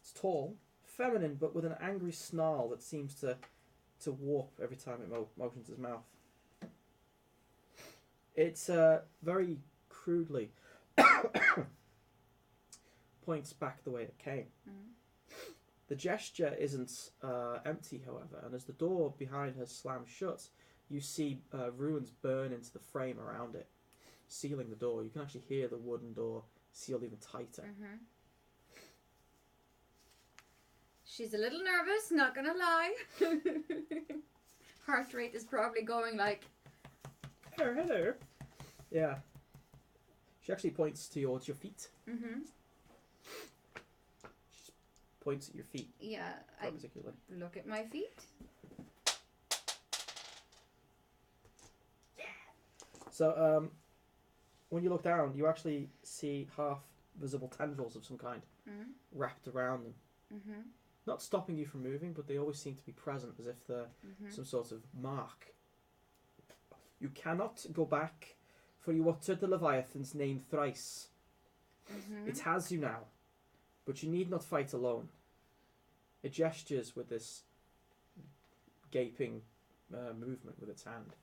It's tall, feminine, but with an angry snarl that seems to warp every time it motions its mouth. It's very crudely points back the way it came. The gesture isn't empty, however, and as the door behind her slams shut, you see ruins burn into the frame around it, sealing the door. You can actually hear the wooden door sealed even tighter. Mm-hmm. She's a little nervous, not gonna lie. Heart rate is probably going like... Hello. Yeah. She actually points towards your feet. Mm-hmm. She points at your feet. Yeah, I particularly. look at my feet. So, when you look down, you actually see half visible tendrils of some kind Mm-hmm. wrapped around them. Mm-hmm. Not stopping you from moving, but they always seem to be present as if they're Mm-hmm. some sort of mark. You cannot go back, for you uttered the Leviathan's name thrice. Mm-hmm. It has you now, but you need not fight alone. It gestures with this gaping movement with its hand,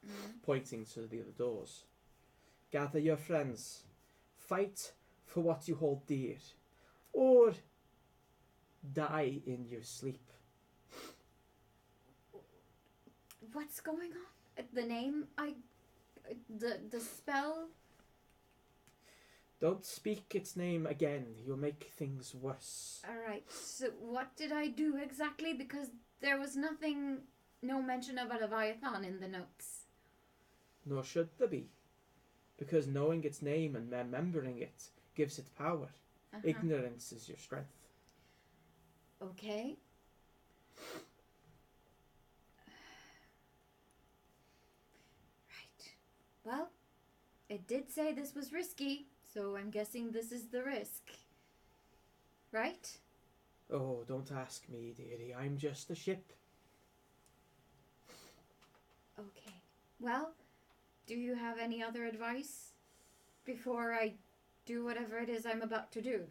Mm-hmm. pointing to the other doors. Gather your friends. Fight for what you hold dear, or die in your sleep. What's going on? The name? The spell? Don't speak its name again. You'll make things worse. Alright, so what did I do exactly? Because there was nothing, no mention of a Leviathan in the notes. Nor should there be, because knowing its name and remembering it gives it power. Uh-huh. Ignorance is your strength. Okay. Right. Well, it did say this was risky, so I'm guessing this is the risk. Right? Oh, don't ask me, dearie. I'm just a ship. Okay. Well, do you have any other advice before I do whatever it is I'm about to do?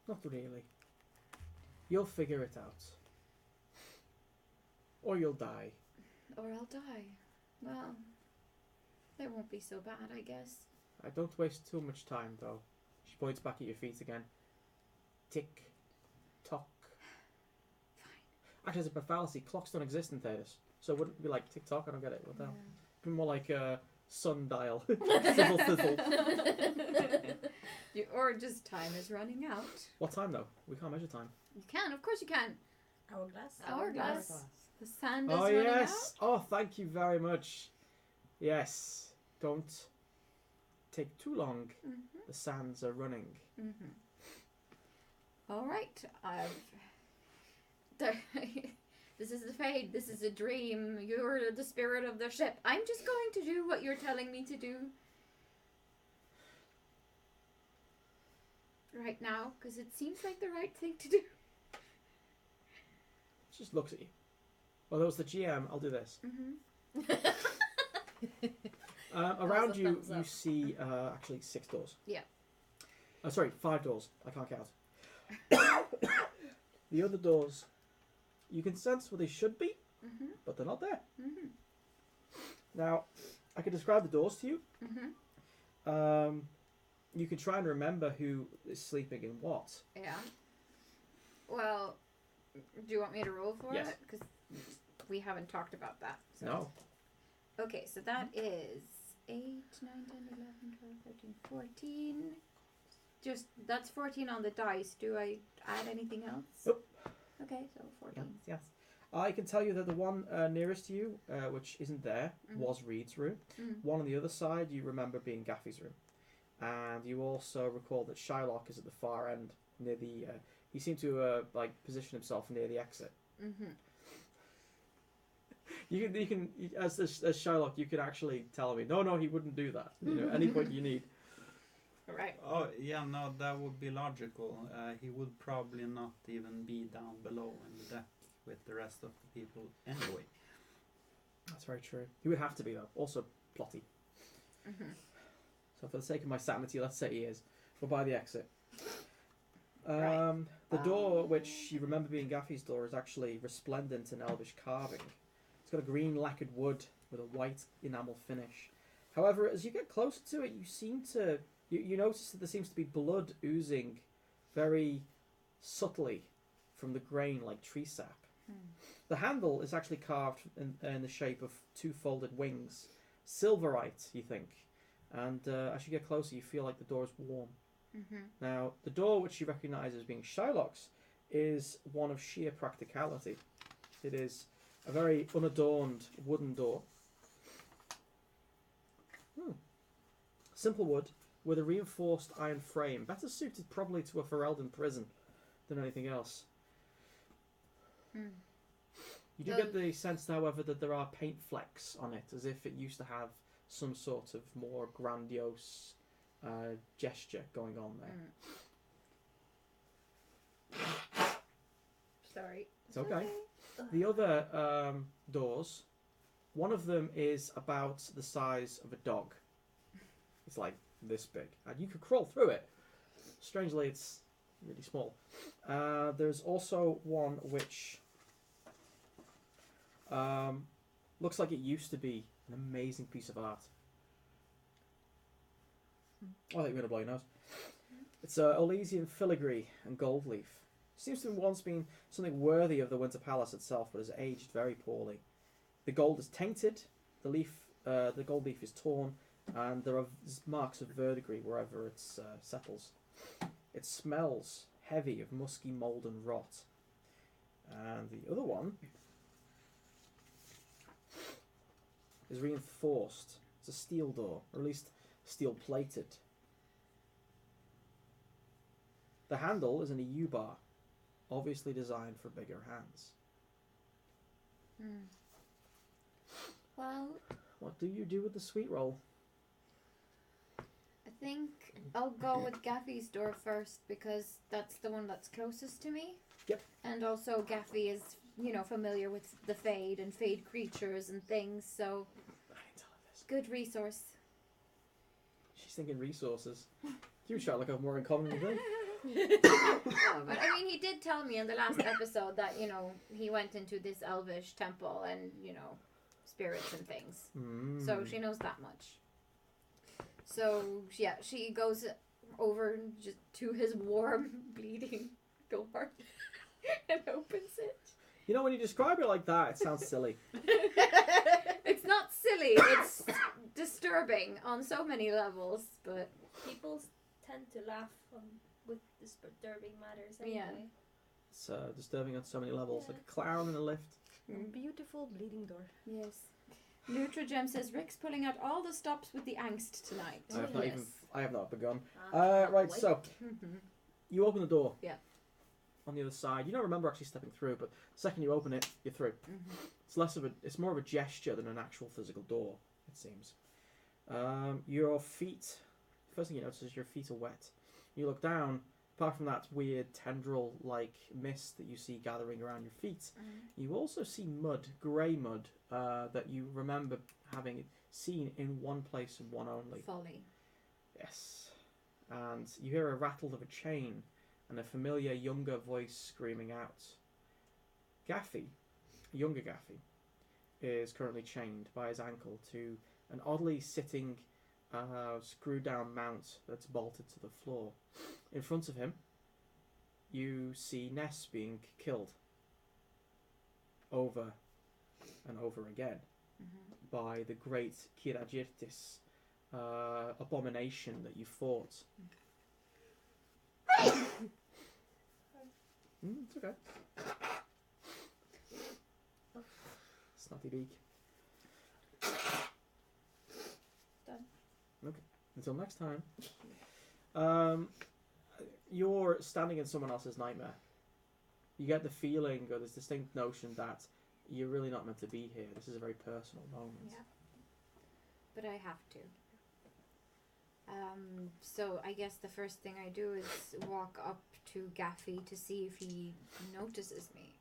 Not really. You'll figure it out. Or you'll die. Or I'll die. Well, that won't be so bad, I guess. I don't waste too much time, though. She points back at your feet again. Tick. Tock. Fine. Actually, it's a fallacy. Clocks don't exist in Thetis. So it wouldn't be like tick tock. I don't get it. What the hell? Yeah. It'd be more like a sundial. Fizzle, fizzle. Or just time is running out. What time, though? We can't measure time. You can, of course you can. Hourglass. Hourglass. The sand is Oh, running yes. Oh, thank you very much. Yes. Don't take too long. out. The sands are running. Mm-hmm. All right. This is the fate. This is a dream. You're the spirit of the ship. I'm just going to do what you're telling me to do. Right now, because it seems like the right thing to do. Just looks at you. Well, that was the GM. I'll do this. Mm-hmm. Around Also you, thumbs you up. see actually 6 doors. Yeah. Sorry, 5 doors. I can't count. The other doors, you can sense where they should be, Mm-hmm. but they're not there. Mm-hmm. Now, I can describe the doors to you. Mm-hmm. You can try and remember who is sleeping in what. Yeah. Well, do you want me to roll for Yes. it? Because we haven't talked about that. So. No. Okay, so that is 8, 9, 10, 11, 12, 13, 14. Just, that's 14 on the dice. Do I add anything else? Nope. Okay, so 14. Yes. I can tell you that the one nearest to you, which isn't there, Mhm. was Reed's room. Mm. One on the other side, you remember being Gaffy's room. And you also recall that Shylock is at the far end, near the... he seemed to position himself near the exit. Mm-hmm. You can as Shylock, you can actually tell me, no, he wouldn't do that. You know, any point you need. Right. Oh, yeah, no, that would be logical. He would probably not even be down below in the deck with the rest of the people anyway. That's very true. He would have to be, though. Also, plotty. Mm-hmm. So for the sake of my sanity, let's say he is. We're by the exit. Right. The door, which you remember being Gaffy's door, is actually resplendent in elvish carving. It's got a green lacquered wood with a white enamel finish. However, as you get closer to it, you seem to... You notice that there seems to be blood oozing very subtly from the grain like tree sap. The handle is actually carved in the shape of two folded wings. Silverite, you think. And as you get closer, you feel like the door is warm. Now, the door, which you recognise as being Shylock's, is one of sheer practicality. It is a very unadorned wooden door. Simple wood with a reinforced iron frame, better suited probably to a Ferelden prison than anything else. You do get the sense, however, that there are paint flecks on it, as if it used to have some sort of more grandiose gesture going on there. Sorry. It's okay. The other doors, one of them is about the size of a dog. It's like this big, and you could crawl through it. Strangely, it's really small. There's also one which looks like it used to be an amazing piece of art. I think we're going to blow your nose. It's Elysian filigree and gold leaf. Seems to have once been something worthy of the Winter Palace itself, but has aged very poorly. The gold is tainted, the gold leaf is torn, and there are marks of verdigris wherever it settles. It smells heavy of musky mould and rot. And the other one is reinforced. It's a steel door, or at least steel plated. The handle is in a U-bar, obviously designed for bigger hands. Well, what do you do with the sweet roll? I think I'll go with Gaffy's door first because that's the one that's closest to me. Yep. And also Gaffy is, familiar with the Fade and Fade creatures and things, so I didn't tell her this. good resource. She's thinking resources. You and Sherlock have more in common than you think. No, but I mean, he did tell me in the last episode that, he went into this elvish temple and, spirits and things. So she knows that much. So, yeah, she goes over just to his warm, bleeding door and opens it. When you describe it like that, it sounds silly. It's not silly, it's disturbing on so many levels, but... People tend to laugh with disturbing matters anyway. Yeah. It's disturbing on so many levels, like a clown in a lift. Beautiful bleeding door. Yes. Nutrigem says Rick's pulling out all the stops with the angst tonight. I have not begun. Right, wait. so you open the door. Yeah. On the other side, you don't remember actually stepping through, but the second you open it, you're through. It's more of a gesture than an actual physical door, it seems. Your feet. First thing you notice is your feet are wet. You look down. Apart from that weird tendril-like mist that you see gathering around your feet, you also see mud, grey mud, that you remember having seen in one place and one only. Folly. Yes. And you hear a rattle of a chain and a familiar younger voice screaming out. Gaffy, younger Gaffy, is currently chained by his ankle to an oddly sitting screw-down mount that's bolted to the floor. In front of him, you see Ness being killed over and over again by the great Kiragirtis abomination that you fought. It's okay. Snotty beak. Done. Okay. Until next time. You're standing in someone else's nightmare. You get the feeling, or this distinct notion that you're really not meant to be here. This is a very personal moment. Yeah. But I have to. So I guess the first thing I do is walk up to Gaffy to see if he notices me.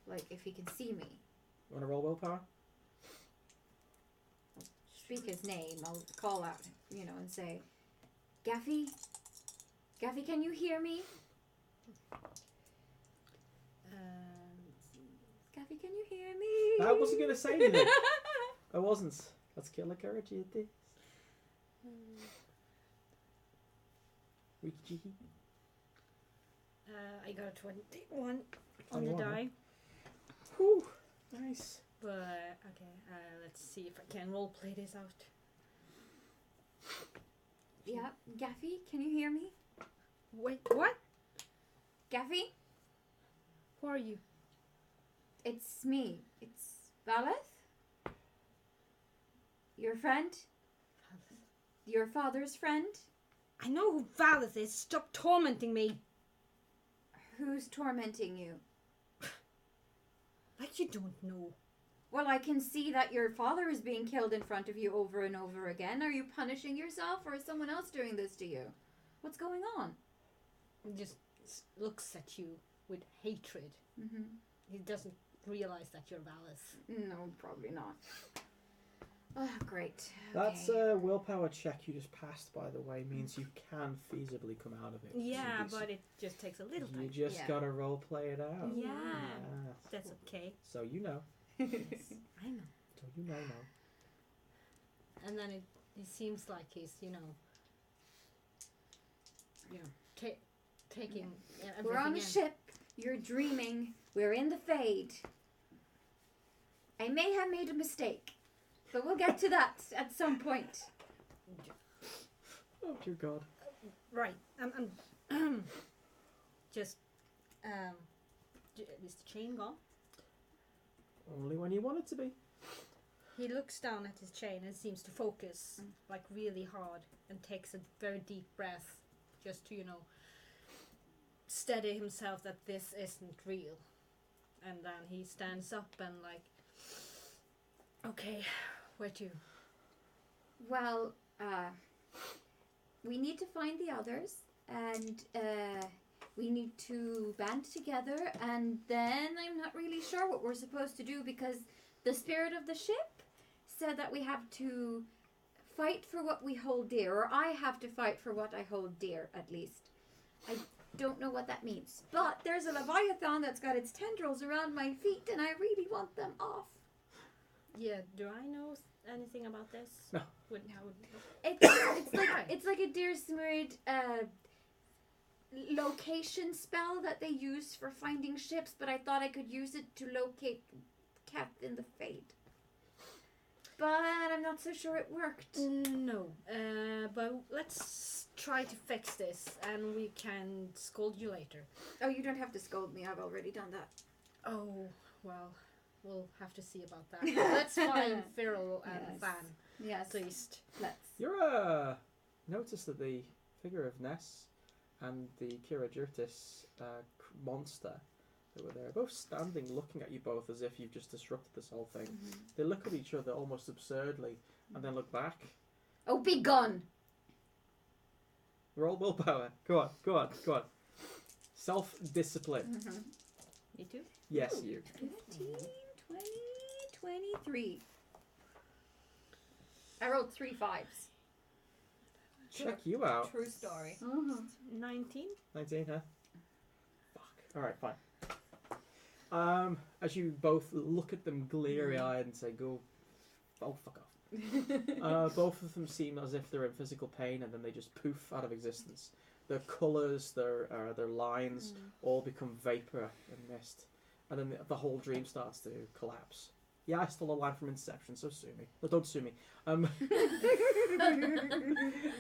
Like, if he can see me. You want to roll willpower? Speak his name. I'll call out, and say, Gaffy? Gaffy, can you hear me? Gaffy, can you hear me? I wasn't going to say anything. I wasn't. Let's kill a courage at this. Wiki cheeky. I got a 21 on the 21, die. Whew. Nice. But okay, let's see if I can roleplay this out. Yeah, Gaffy, can you hear me? Wait, what? Gaffy, Who are you? it's me. It's Valeth. Your friend? Your father's friend? I know who Valeth is. Stop tormenting me. Who's tormenting you? Like you don't know. Well, I can see that your father is being killed in front of you over and over again. Are you punishing yourself, or is someone else doing this to you? What's going on? He just looks at you with hatred. Mm-hmm. He doesn't realize that you're Valeth. No, probably not. Oh, great. That's Okay. a willpower check you just passed, by the way, means you can feasibly come out of it. Yeah, So but it just takes a little you time. just Yeah. gotta role play it out. Yeah. Yes. That's okay. So you know. I know. So you know now. And then it seems like he's, taking everything We're on a in. ship. You're dreaming. We're in the Fade. I may have made a mistake, but we'll get to that at some point. Oh dear God. Right. Just, is the chain gone? Only when you want it to be. He looks down at his chain and seems to focus like really hard and takes a very deep breath just to, steady himself that this isn't real. And then he stands up and like, okay, where to? Well, we need to find the others, and we need to band together, and then I'm not really sure what we're supposed to do, because the spirit of the ship said that we have to fight for what we hold dear, or I have to fight for what I hold dear, at least. I don't know what that means, but there's a Leviathan that's got its tendrils around my feet, and I really want them off. Yeah, do I know anything about this? No. It's like a Dear Smurrid location spell that they use for finding ships, but I thought I could use it to locate Keth in the Fade. But I'm not so sure it worked. No, but let's try to fix this, and we can scold you later. Oh, you don't have to scold me. I've already done that. Oh, well, we'll have to see about that. Let's find Feral and Yes. Fan, Yes. at least. Let's. You're notice that the figure of Ness and the Kira Jurtis monster that were there, both standing looking at you both as if you've just disrupted this whole thing. Mm-hmm. They look at each other almost absurdly and then look back. Oh, be gone! Roll willpower. Go on, go on, go on. Self-discipline. Mm-hmm. Me too? Yes, Ooh. you. 15, 20, 23. I rolled 3 5s. Check you out. True story. 19? 19, huh? Fuck. Alright, fine. As you both look at them bleary-eyed and say, go... Oh, fuck off. Both of them seem as if they're in physical pain, and then they just poof out of existence. Their colours, their lines, all become vapour and mist. And then the whole dream starts to collapse. Yeah, I stole a line from Inception, so sue me. No, don't sue me.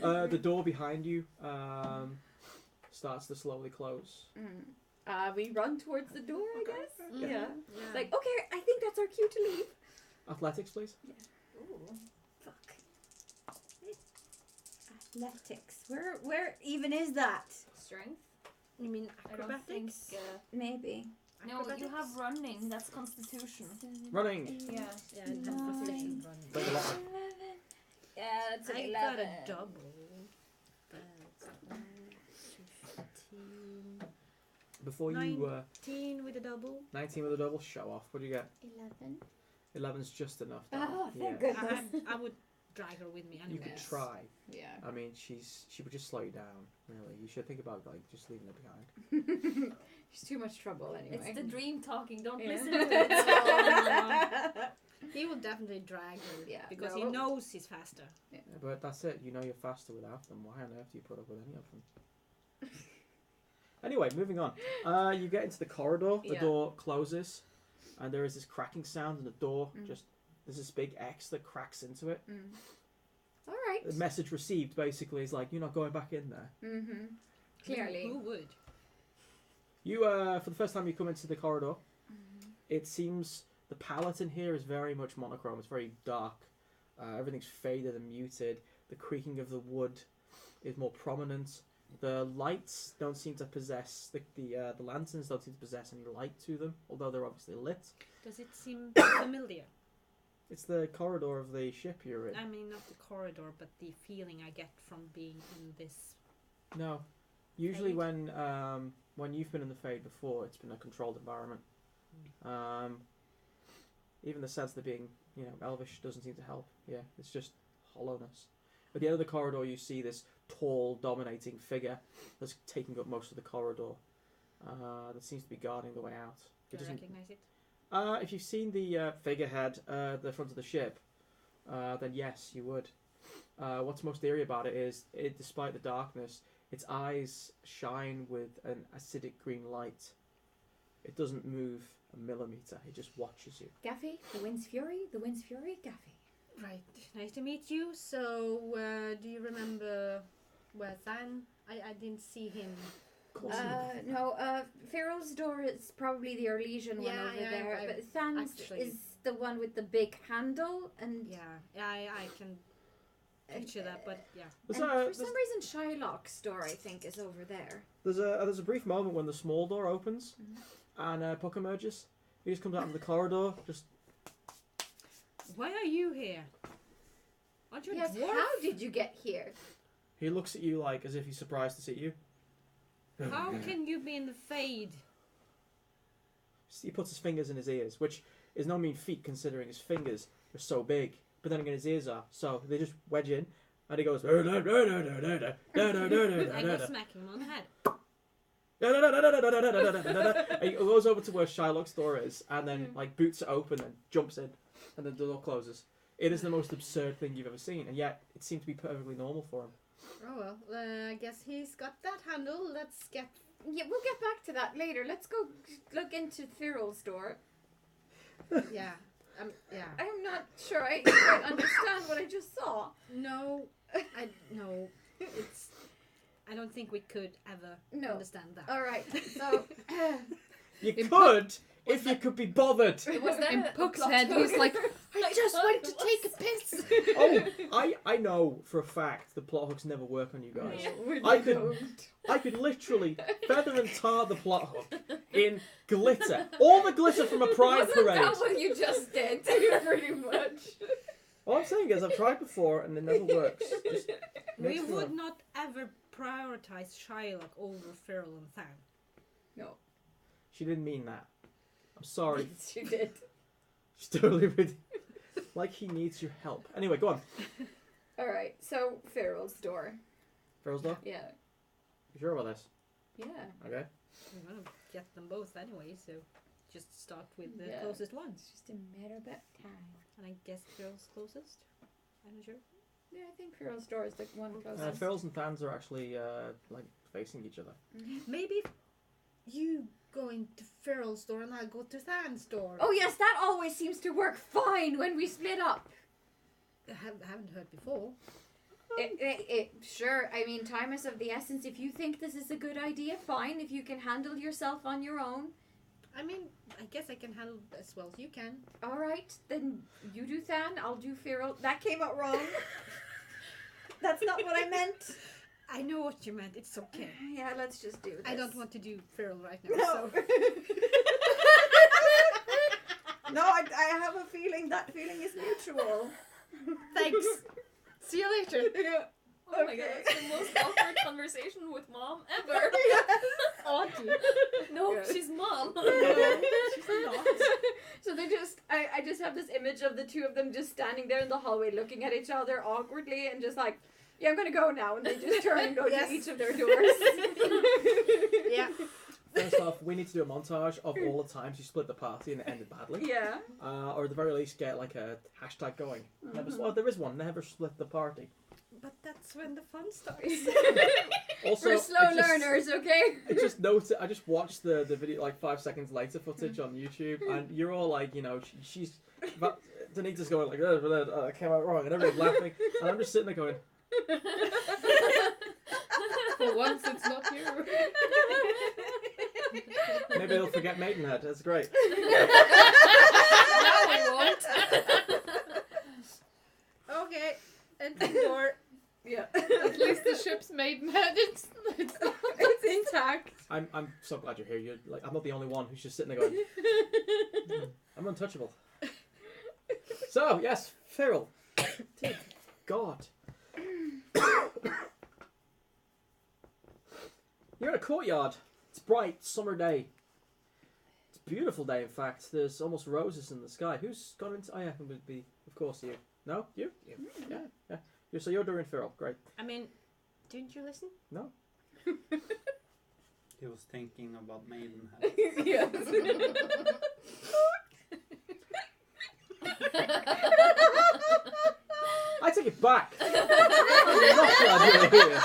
The door behind you starts to slowly close. We run towards the door, I guess. Yeah. Yeah. It's like, okay, I think that's our cue to leave. Athletics, please. Ooh, fuck. Athletics. Where even is that? Strength? You mean I don't think. acrobatics? Maybe. No, you have running. That's Constitution. Running. Yeah. Yeah, it has proficiency running. Take a lot. 11. Yeah, that's an I 11. got a double. That's 15. Before you 19 with a double. 19 with a double, show off. What do you get? 11. 11's just enough. Oh, thank yeah. goodness. I would drag her with me anyway. You could try. Yeah. I mean, she would just slow you down. Really, you should think about just leaving her behind. She's too much trouble anyway. It's the dream talking. Don't Yeah. listen to it. He will definitely drag her. Yeah, Because no. he knows he's faster. Yeah, but that's it. You know you're faster without them. Why on earth do you put up with any of them? Anyway, moving on. You get into the corridor. The Yeah. door closes. and there is this cracking sound in the door. Just there's this big X that cracks into it. All right. The message received basically is like, you're not going back in there. Clearly. Who would? You for the first time you come into the corridor, it seems the palette in here is very much monochrome. It's very dark. Everything's faded and muted. The creaking of the wood is more prominent. The lights don't seem to possess the lanterns don't seem to possess any light to them, although they're obviously lit. Does it seem familiar? It's the corridor of the ship you're in. I mean, not the corridor, but the feeling I get from being in this. No, usually Fade? when you've been in the Fade before, it's been a controlled environment. Even the sense of being, elvish doesn't seem to help. Yeah, it's just hollowness. At the end of the corridor, you see this tall, dominating figure that's taking up most of the corridor. That seems to be guarding the way out. Do I recognize it? If you've seen the figurehead at the front of the ship, then yes, you would. What's most eerie about it is, despite the darkness, its eyes shine with an acidic green light. It doesn't move a millimeter. It just watches you. Gaffy, the wind's fury, Gaffy. Right. Nice to meet you. So, do you remember where Than? I didn't see him. No, Farrell's door is probably the Arlesian one over there, but Than's is the one with the big handle, and I can picture that, but yeah. For some reason, Shylock's door, I think, is over there. There's a brief moment when the small door opens, and Puck emerges. He just comes out of the corridor, just... Why are you here? Aren't you a Yes, dwarf? how did you get here? He looks at you like as if he's surprised to see you. How can you be in the Fade? He puts his fingers in his ears, which is no mean feat considering his fingers are so big. But then again, his ears are, so they just wedge in, and he goes... I go smacking him on the head. He goes over to where Shylock's door is, and then boots it open and jumps in, and then the door closes. It is the most absurd thing you've ever seen, and yet it seems to be perfectly normal for him. Oh well, I guess he's got that handle. Let's get... Yeah, we'll get back to that later. Let's go look into Farrell's door. Yeah. Yeah. I'm not sure I quite understand what I just saw. No, it's... I don't think we could ever understand that. All right, so... You could, if you could be bothered. Was that In Puck's head, he's like, I just went to take a piss. Oh, I know for a fact the plot hooks never work on you guys. No, I could literally feather and tar the plot hook in glitter. All the glitter from a pride parade. That's what you just did, pretty much. All I'm saying is I've tried before and it never works. Just We would not ever prioritize Shylock over Farrell and Than. No. She didn't mean that. I'm sorry. She did. She's totally with like he needs your help. Anyway, go on. Alright, so Farrell's door. Farrell's door? Yeah. You sure about this? Yeah. Okay. We're gonna get them both anyway, so just start with the Yeah. closest ones. It's just a matter of time. And I guess Farrell's closest? I'm not sure. Yeah, I think Farrell's door is the one closest. Farrell's and Thans are actually facing each other. Maybe if you go into Farrell's door and I'll go to Than's door. Oh yes, that always seems to work fine when we split up. I haven't heard before. Sure, I mean, time is of the essence. If you think this is a good idea, fine. If you can handle yourself on your own. I mean, I guess I can handle as well as you can. Alright, then you do Than, I'll do Farrell. That came out wrong. That's not what I meant. I know what you meant. It's okay. Yeah, let's just do this. I don't want to do Farrell right now. No. So. No, I have a feeling that feeling is mutual. Thanks. See you later. Yeah. Oh my god, that's the most awkward conversation with mom ever. Auntie. No, Yeah. she's mom. She's not. So they just, I just have this image of the two of them just standing there in the hallway looking at each other awkwardly and just like, yeah, I'm gonna go now. And they just turn and go Yes. to each of their doors. Yeah. First off, we need to do a montage of all the times you split the party and it ended badly. Yeah. Or at the very least get like a hashtag going. Well, there is one. Never split the party. But that's when the fun starts. Also, We're slow learners, okay? I just watched the video like 5 seconds later footage on YouTube, and you're all like, you know, she's. But Danita's going like, I came out wrong, and everybody's laughing, and I'm just sitting there going. For once, it's not you. Maybe they'll forget Maidenhead. That's great. No, we won't. Okay, and the door. Yeah. At least the ship's Maidenhead. It's intact. I'm so glad you're here. You're like, I'm not the only one who's just sitting there going. I'm untouchable. So yes, Feral. Dear God. You're in a courtyard. It's bright summer day. It's a beautiful day, in fact. There's almost roses in the sky. Who's gone into? Oh yeah, it would be, of course, you. No, you. Yeah. So you're doing Feral. Great. I mean, didn't you listen? No. He was thinking about Maidenhead. yes. I take it back. I'm not glad you're here.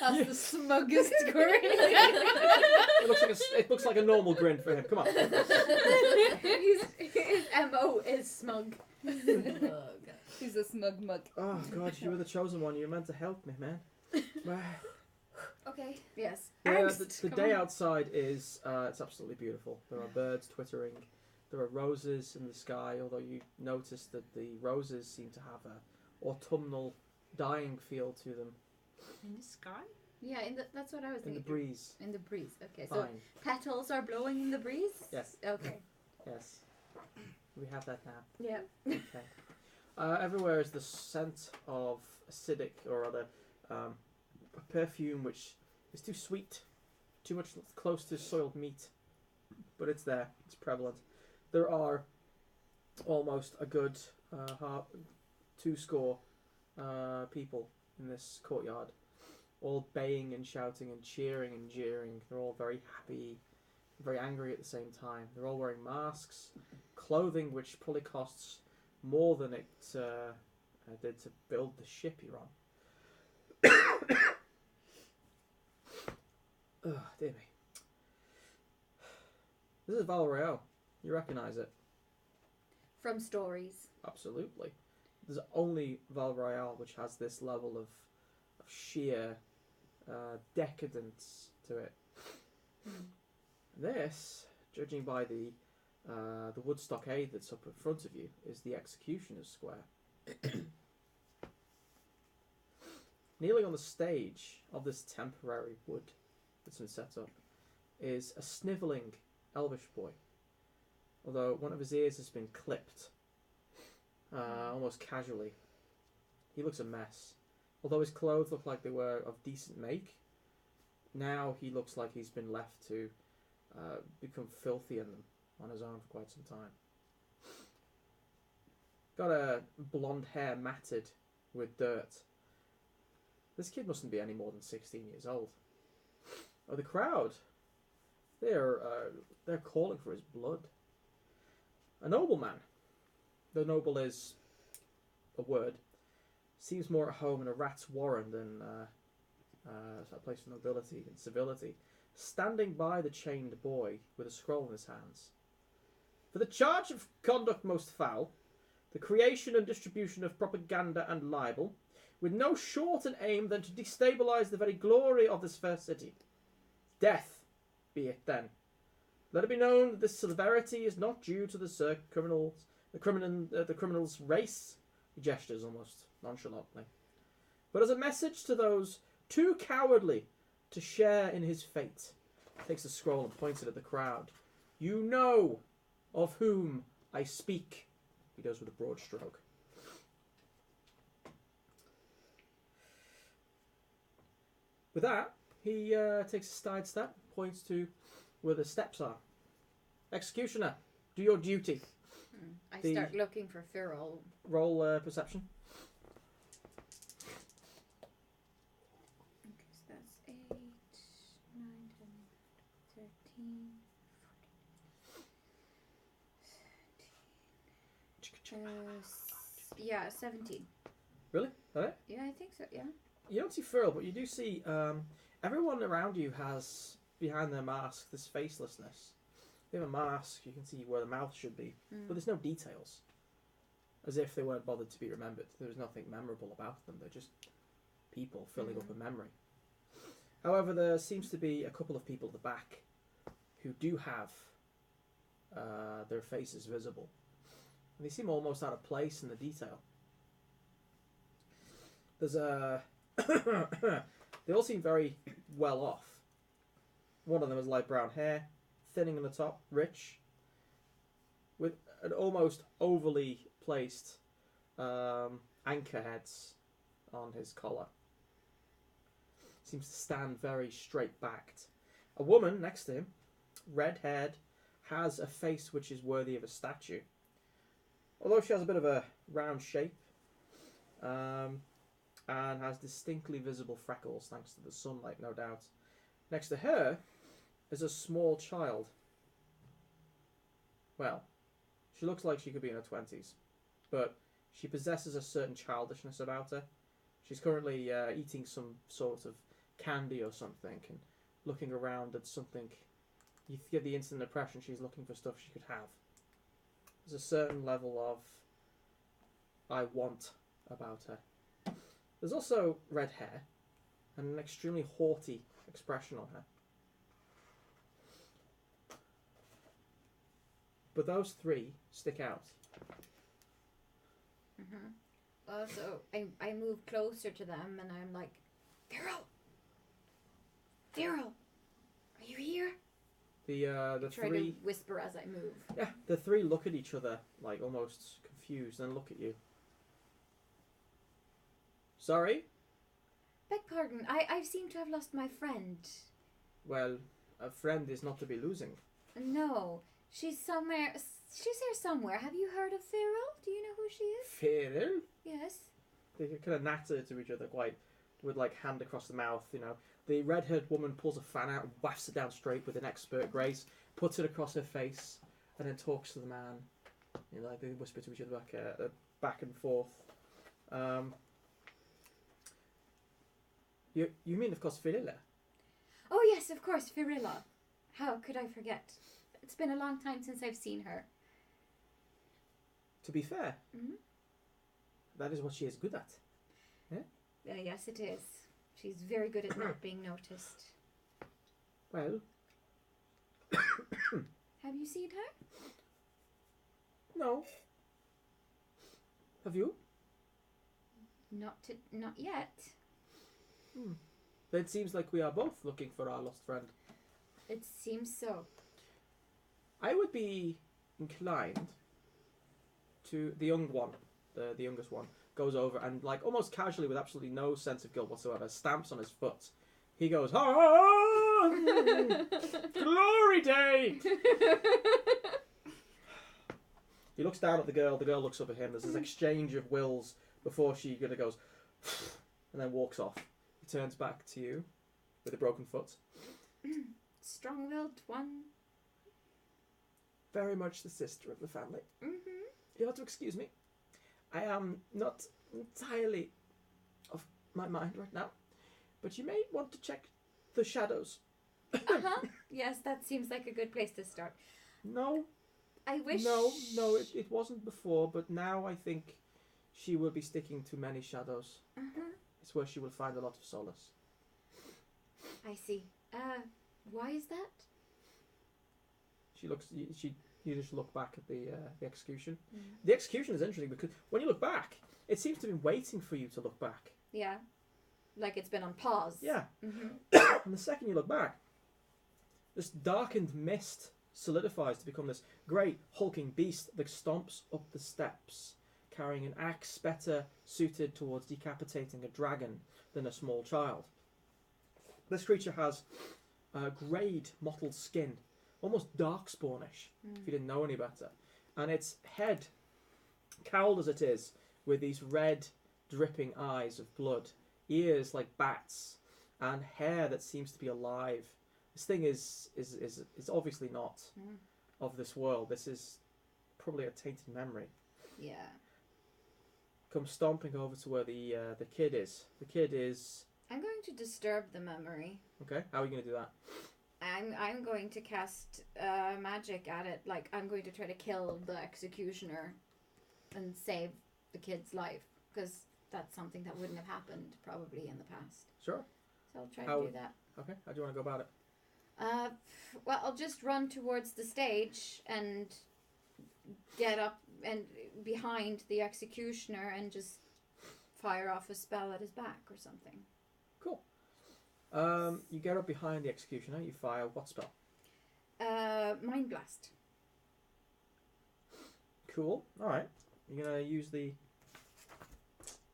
That's the smuggest grin. It looks like a normal grin for him. Come on. His MO is smug. He's a smug mug. Oh God, you were the chosen one. You were meant to help me, man. Okay. Yes. Yeah, Angst. the Come day on. outside is it's absolutely beautiful. There are birds twittering. There are roses in the sky. Although you notice that the roses seem to have a autumnal, dying feel to them. In the sky? Yeah, that's what I was In the thinking. breeze. In the breeze. Okay, so Fine. petals are blowing in the breeze? Yes. Okay. Yes. We have that now. Yeah. Okay. Everywhere is the scent of acidic or other a perfume which is too sweet, too much close to soiled meat, but it's there. It's prevalent. There are almost a good 200 people in this courtyard, all baying and shouting and cheering and jeering. They're all very happy, very angry at the same time. They're all wearing masks, clothing which probably costs more than it did to build the ship you're on. Oh, dear me. This is Val Royale. You recognise it? From stories. Absolutely. There's only Val Royale which has this level of sheer decadence to it. This, judging by the wood stockade that's up in front of you, is the Executioner's Square. Kneeling on the stage of this temporary wood that's been set up is a snivelling elvish boy, although one of his ears has been clipped almost casually. He looks a mess. Although his clothes look like they were of decent make, now he looks like he's been left to become filthy in them on his own for quite some time. Got a blonde hair matted with dirt. This kid mustn't be any more than 16 years old. Oh, the crowd. They're calling for his blood. A nobleman. The noble is a word. Seems more at home in a rat's warren than a place of nobility and civility. Standing by the chained boy with a scroll in his hands. For the charge of conduct most foul, the creation and distribution of propaganda and libel, with no shorter aim than to destabilise the very glory of this fair city. Death be it then. Let it be known that this severity is not due to the criminal's race. He gestures almost nonchalantly, but as a message to those too cowardly to share in his fate. Takes the scroll and points it at the crowd. You know of whom I speak. He does with a broad stroke. With that, he takes a side step, points to where the steps are. Executioner, do your duty. I start looking for Feral. Roll perception. Okay, so that's 8, 9, 10, 13, 14, 17. 17. Really? Alright. Yeah, I think so, yeah. You don't see Furl, but you do see everyone around you has behind their mask this facelessness. They have a mask. You can see where the mouth should be, but there's no details. As if they weren't bothered to be remembered. There was nothing memorable about them. They're just people filling up a memory. However, there seems to be a couple of people at the back who do have their faces visible. And they seem almost out of place in the detail. There's a... They all seem very well off. One of them has light brown hair, thinning on the top, rich, with an almost overly placed anchor heads on his collar. Seems to stand very straight-backed. A woman next to him, red-haired, has a face which is worthy of a statue. Although she has a bit of a round shape, and has distinctly visible freckles thanks to the sunlight, no doubt. Next to her is a small child. Well, she looks like she could be in her 20s, but she possesses a certain childishness about her. She's currently eating some sort of candy or something and looking around at something. You get the instant impression she's looking for stuff she could have. There's a certain level of I want about her. There's also red hair and an extremely haughty expression on her. But those three stick out. So I move closer to them and I'm like, Viral, are you here? The try three to whisper as I move. Yeah, the three look at each other like almost confused and look at you. Sorry? Beg pardon, I seem to have lost my friend. Well, a friend is not to be losing. No, she's somewhere. She's here somewhere. Have you heard of Viral? Do you know who she is? Feral? Yes. They kind of natter to each other quite with like hand across the mouth, you know. The red-haired woman pulls a fan out and wafts it down straight with an expert grace, puts it across her face, and then talks to the man. You know, like they whisper to each other back and forth. You mean, of course, Firilla? Oh yes, of course, Firilla. How could I forget? It's been a long time since I've seen her. To be fair, that is what she is good at. Yeah? Yes, it is. She's very good at not being noticed. Well... Have you seen her? No. Have you? Not yet. Then it seems like we are both looking for our lost friend. It seems so. I would be inclined to... The young one, the youngest one, goes over and, like, almost casually, with absolutely no sense of guilt whatsoever, stamps on his foot. He goes, "Ah, glory day!" He looks down at the girl looks up at him. There's this exchange of wills before she kind of goes, and then walks off. He turns back to you with a broken foot. Strong-willed one. Very much the sister of the family. You have to excuse me. I am not entirely of my mind right now, but you may want to check the shadows. Yes, that seems like a good place to start. No. I wish... No, it wasn't before, but now I think she will be sticking to many shadows. It's where she will find a lot of solace. I see. Why is that? You just look back at the execution. The execution is interesting because when you look back, it seems to have been waiting for you to look back. Yeah. Like it's been on pause. Yeah. And the second you look back, this darkened mist solidifies to become this great hulking beast that stomps up the steps, carrying an axe better suited towards decapitating a dragon than a small child. This creature has greyed, mottled skin, almost darkspawnish, if you didn't know any better. And its head, cowled as it is, with these red, dripping eyes of blood, ears like bats, and hair that seems to be alive. This thing is obviously not of this world. This is probably a tainted memory. Yeah. come stomping over to where the kid is. The kid is... I'm going to disturb the memory. Okay, how are you going to do that? I'm going to cast magic at it. Like, I'm going to try to kill the executioner and save the kid's life. Because that's something that wouldn't have happened probably in the past. Sure. So I'll try to do that. Okay, how do you want to go about it? Well, I'll just run towards the stage and get up and behind the executioner and just fire off a spell at his back or something. Cool. You get up behind the executioner, you fire what spell? Mind Blast. Cool. Alright. You're going to use the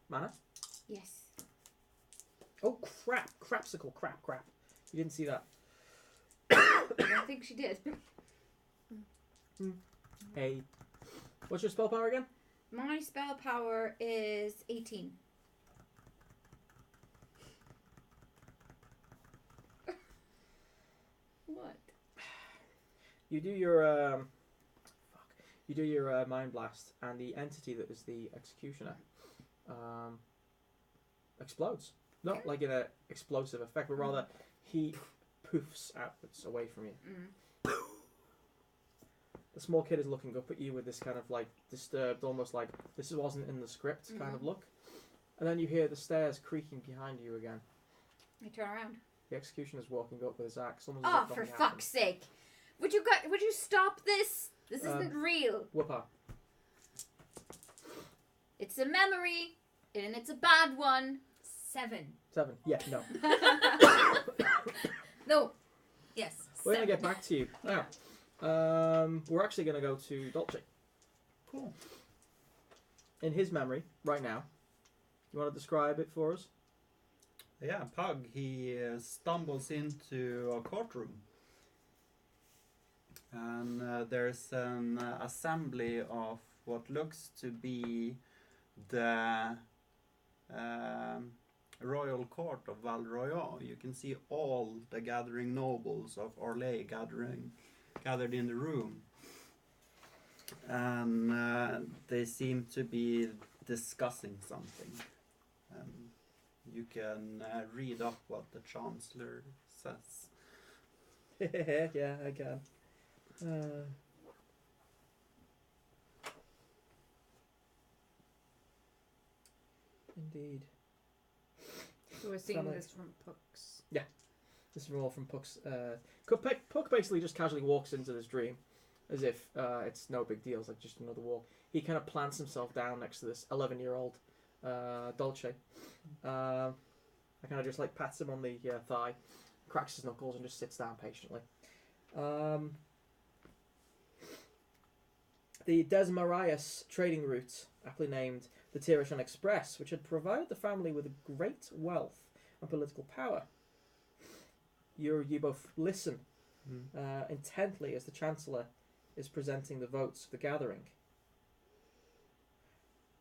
mana? Yes. Oh, crap. Crapsicle. Crap. You didn't see that. I don't think she did. Hey. What's your spell power again? My spell power is 18. What? You do your You do your mind blast, and the entity that is the executioner explodes. Not like in an explosive effect, but rather he poofs outwards away from you. Mm. The small kid is looking up at you with this kind of like disturbed, almost like this wasn't in the script kind of look. And then you hear the stairs creaking behind you again. I turn around. The executioner's walking up with his axe. Oh, for fuck's sake! Would you stop this? This isn't real. Whoop-a. It's a memory, and it's a bad one. 7. 7. Yeah, no. No. Yes. We're going to get back to you. Now, we're actually going to go to Dolce. Cool. In his memory, right now. You want to describe it for us? Yeah, Pug, he stumbles into a courtroom. And there's an assembly of what looks to be the royal court of Val Royal. You can see all the gathering nobles of Orlais gathered in the room. And they seem to be discussing something. You can read up what the Chancellor says. Yeah, I can. Indeed. So we're seeing this from Puck's. Yeah. This is all from Puck's. Puck basically just casually walks into this dream as if it's no big deal. It's like just another walk. He kind of plants himself down next to this 11-year-old Dolce. I kind of just like pats him on the thigh, cracks his knuckles, and just sits down patiently. The Desmarias trading route, aptly named the Tirashan Express, which had provided the family with great wealth and political power. You both listen intently as the Chancellor is presenting the votes of the gathering.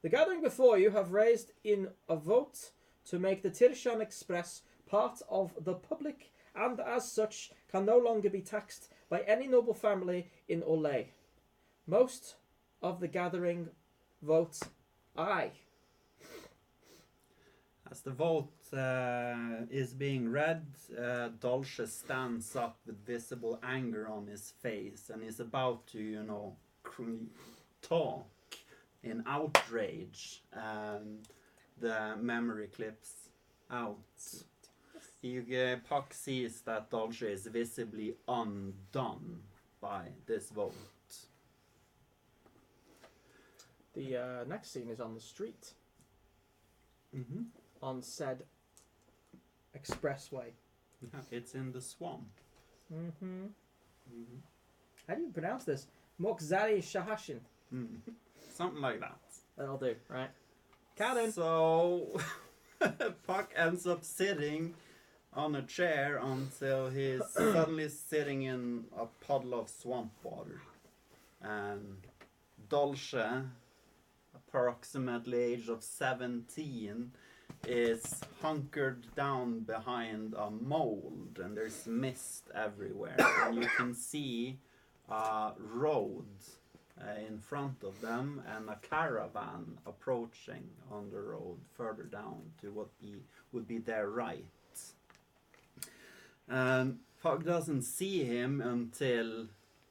The gathering before you have raised in a vote to make the Tirashan Express part of the public and as such can no longer be taxed by any noble family in Orlais. Most of the gathering vote aye. As the vote is being read, Dolce stands up with visible anger on his face and is about to, talk in outrage. The memory clips out. Puck sees that Dolce is visibly undone by this vote. The next scene is on the street. Mm-hmm. On said expressway. It's in the swamp. Mm-hmm. Mm-hmm. How do you pronounce this? Mokzari Shahashin. Something like that. That'll do, right? Calvin. So Puck ends up sitting on a chair until he's suddenly sitting in a puddle of swamp water. And Dolce, approximately age of 17, is hunkered down behind a mold, and there's mist everywhere. And you can see a road in front of them and a caravan approaching on the road further down to what would be their right. And Puck doesn't see him until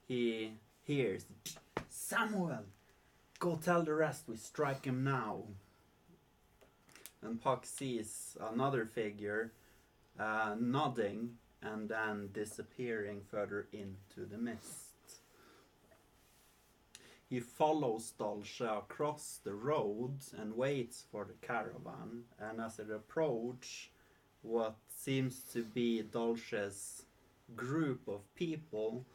he hears, "Samuel, go tell the rest we strike him now." And Puck sees another figure nodding and then disappearing further into the mist. He follows Dolce across the road and waits for the caravan, and as it approaches what seems to be Dolce's group of people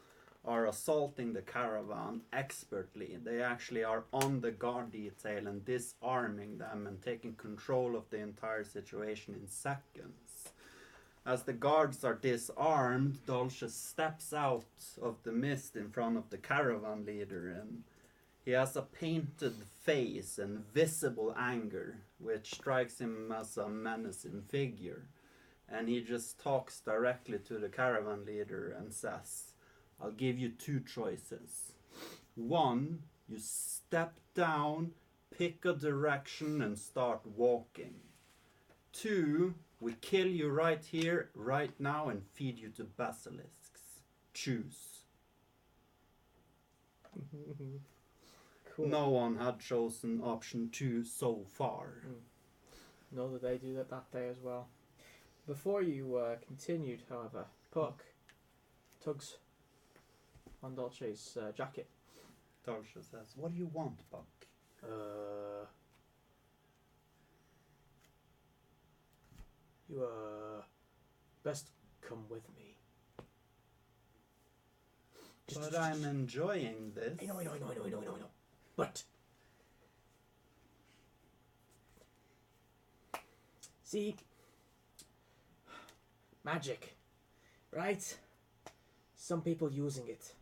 are assaulting the caravan expertly. They actually are on the guard detail and disarming them and taking control of the entire situation in seconds. As the guards are disarmed, Dolce steps out of the mist in front of the caravan leader, and he has a painted face and visible anger, which strikes him as a menacing figure. And he just talks directly to the caravan leader and says, "I'll give you two choices. One, you step down, pick a direction and start walking. Two, we kill you right here, right now and feed you to basilisks. Choose." Cool. No one had chosen option 2 so far. Know that they do that day as well. Before you continued, however, Puck tugs on Dolce's jacket. Dolce says, "What do you want, Puck?" You best come with me. But I'm enjoying this. I know. But see, magic, right? Some people using it.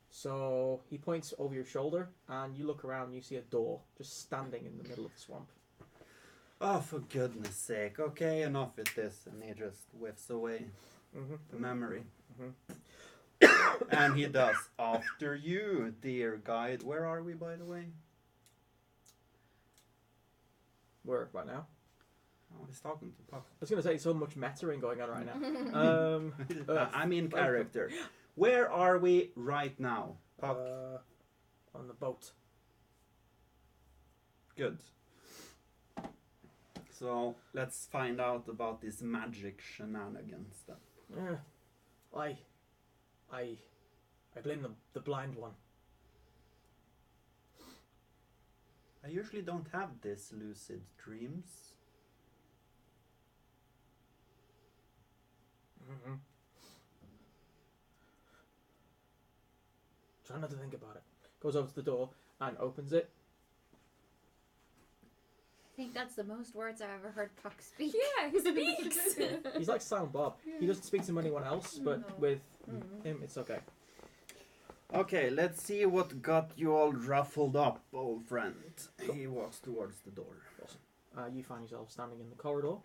So he points over your shoulder, and you look around and you see a door just standing in the middle of the swamp. "Oh, for goodness sake. Okay, enough with this." And he just whiffs away the memory. And he does. "After you, dear guide." Where are we, by the way? Where right now? Oh, he's talking to Puck. I was going to say so much metaing going on right now. I'm in character. Where are we right now, Puck? On the boat. Good. So let's find out about this magic shenanigans then. I blame the blind one. I usually don't have this lucid dreams. Try not to think about it. Goes over to the door and opens it. I think that's the most words I've ever heard Puck speak. Yeah, he speaks. He's like Silent Bob. He doesn't speak to anyone else, but with him, it's okay. Okay, let's see what got you all ruffled up, old friend. He walks towards the door. Awesome. You find yourself standing in the corridor.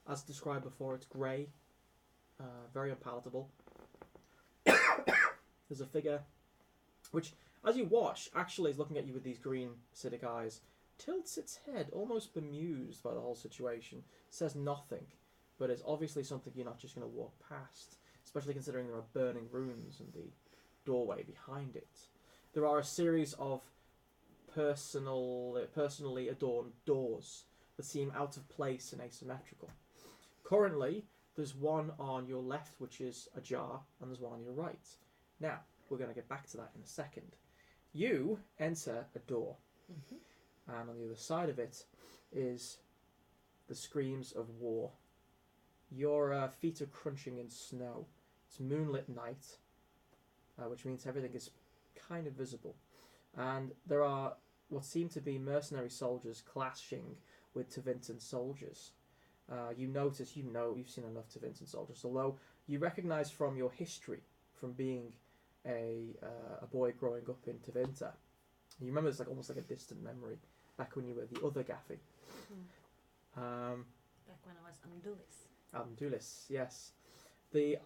As described before, it's grey, very unpalatable. There's a figure which, as you watch, actually is looking at you with these green acidic eyes, tilts its head, almost bemused by the whole situation, says nothing, but it's obviously something you're not just going to walk past, especially considering there are burning runes in the doorway behind it. There are a series of personally adorned doors that seem out of place and asymmetrical. Currently, there's one on your left which is ajar, and there's one on your right. Now, we're going to get back to that in a second. You enter a door, and on the other side of it is the screams of war. Your feet are crunching in snow. It's moonlit night, which means everything is kind of visible. And there are what seem to be mercenary soldiers clashing with Tevinton soldiers. You notice, you've seen enough Tevinton soldiers, although you recognise from your history, from being a boy growing up in Tevinter, you remember it's like almost like a distant memory, back when you were the other Gaffy. Back when I was Amdulis. Amdulis, yes. The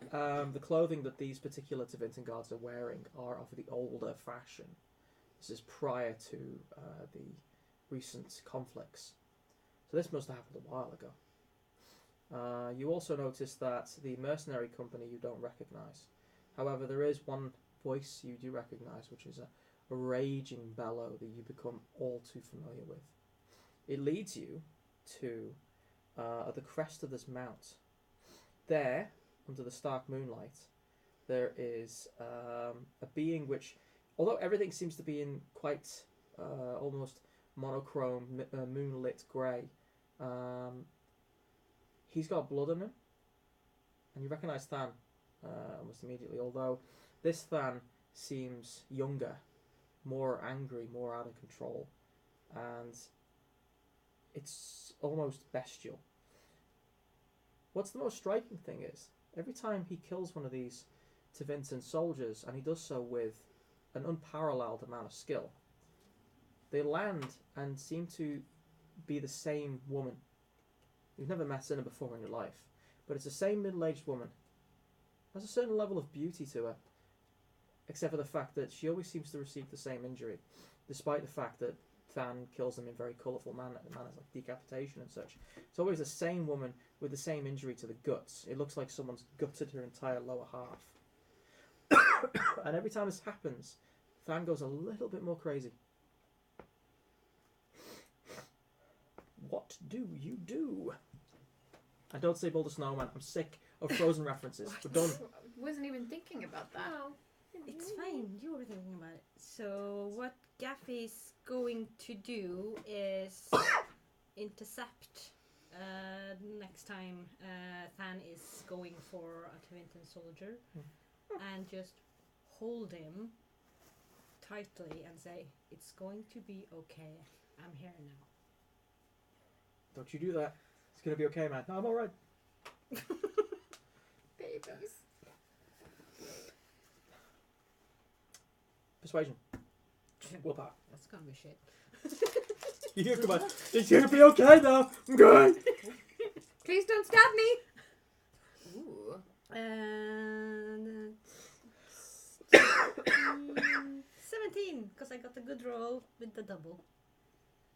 clothing that these particular Tevinter guards are wearing are of the older fashion. This is prior to the recent conflicts. So this must have happened a while ago. You also notice that the mercenary company you don't recognise. However, there is one voice you do recognise, which is a raging bellow that you become all too familiar with. It leads you to the crest of this mount. There, under the stark moonlight, there is a being which, although everything seems to be in quite almost monochrome, moonlit grey, he's got blood on him, and you recognise Than almost immediately, although this Than seems younger, more angry, more out of control, and it's almost bestial. What's the most striking thing is, every time he kills one of these Tevinter soldiers, and he does so with an unparalleled amount of skill, they land and seem to be the same woman. You've never met her before in your life, but it's the same middle-aged woman. Has a certain level of beauty to her, except for the fact that she always seems to receive the same injury, despite the fact that Than kills them in very colourful manners like decapitation and such. It's always the same woman with the same injury to the guts. It looks like someone's gutted her entire lower half. And every time this happens, Than goes a little bit more crazy. What do you do? I don't say Boulder Snowman. I'm sick of Frozen references. We're done. Wasn't even thinking about that. No. It's fine. You were thinking about it. So what Gaffy's going to do is intercept next time Than is going for a Tevinter soldier and just hold him tightly and say, "It's going to be okay. I'm here now." Don't you do that. It's going to be okay, man. No, I'm alright. Babies. Persuasion. Willpower. That's gonna be shit. You come on. It's going to be okay now. I'm good. Please don't stab me. Ooh. And 17, because I got a good roll with the double.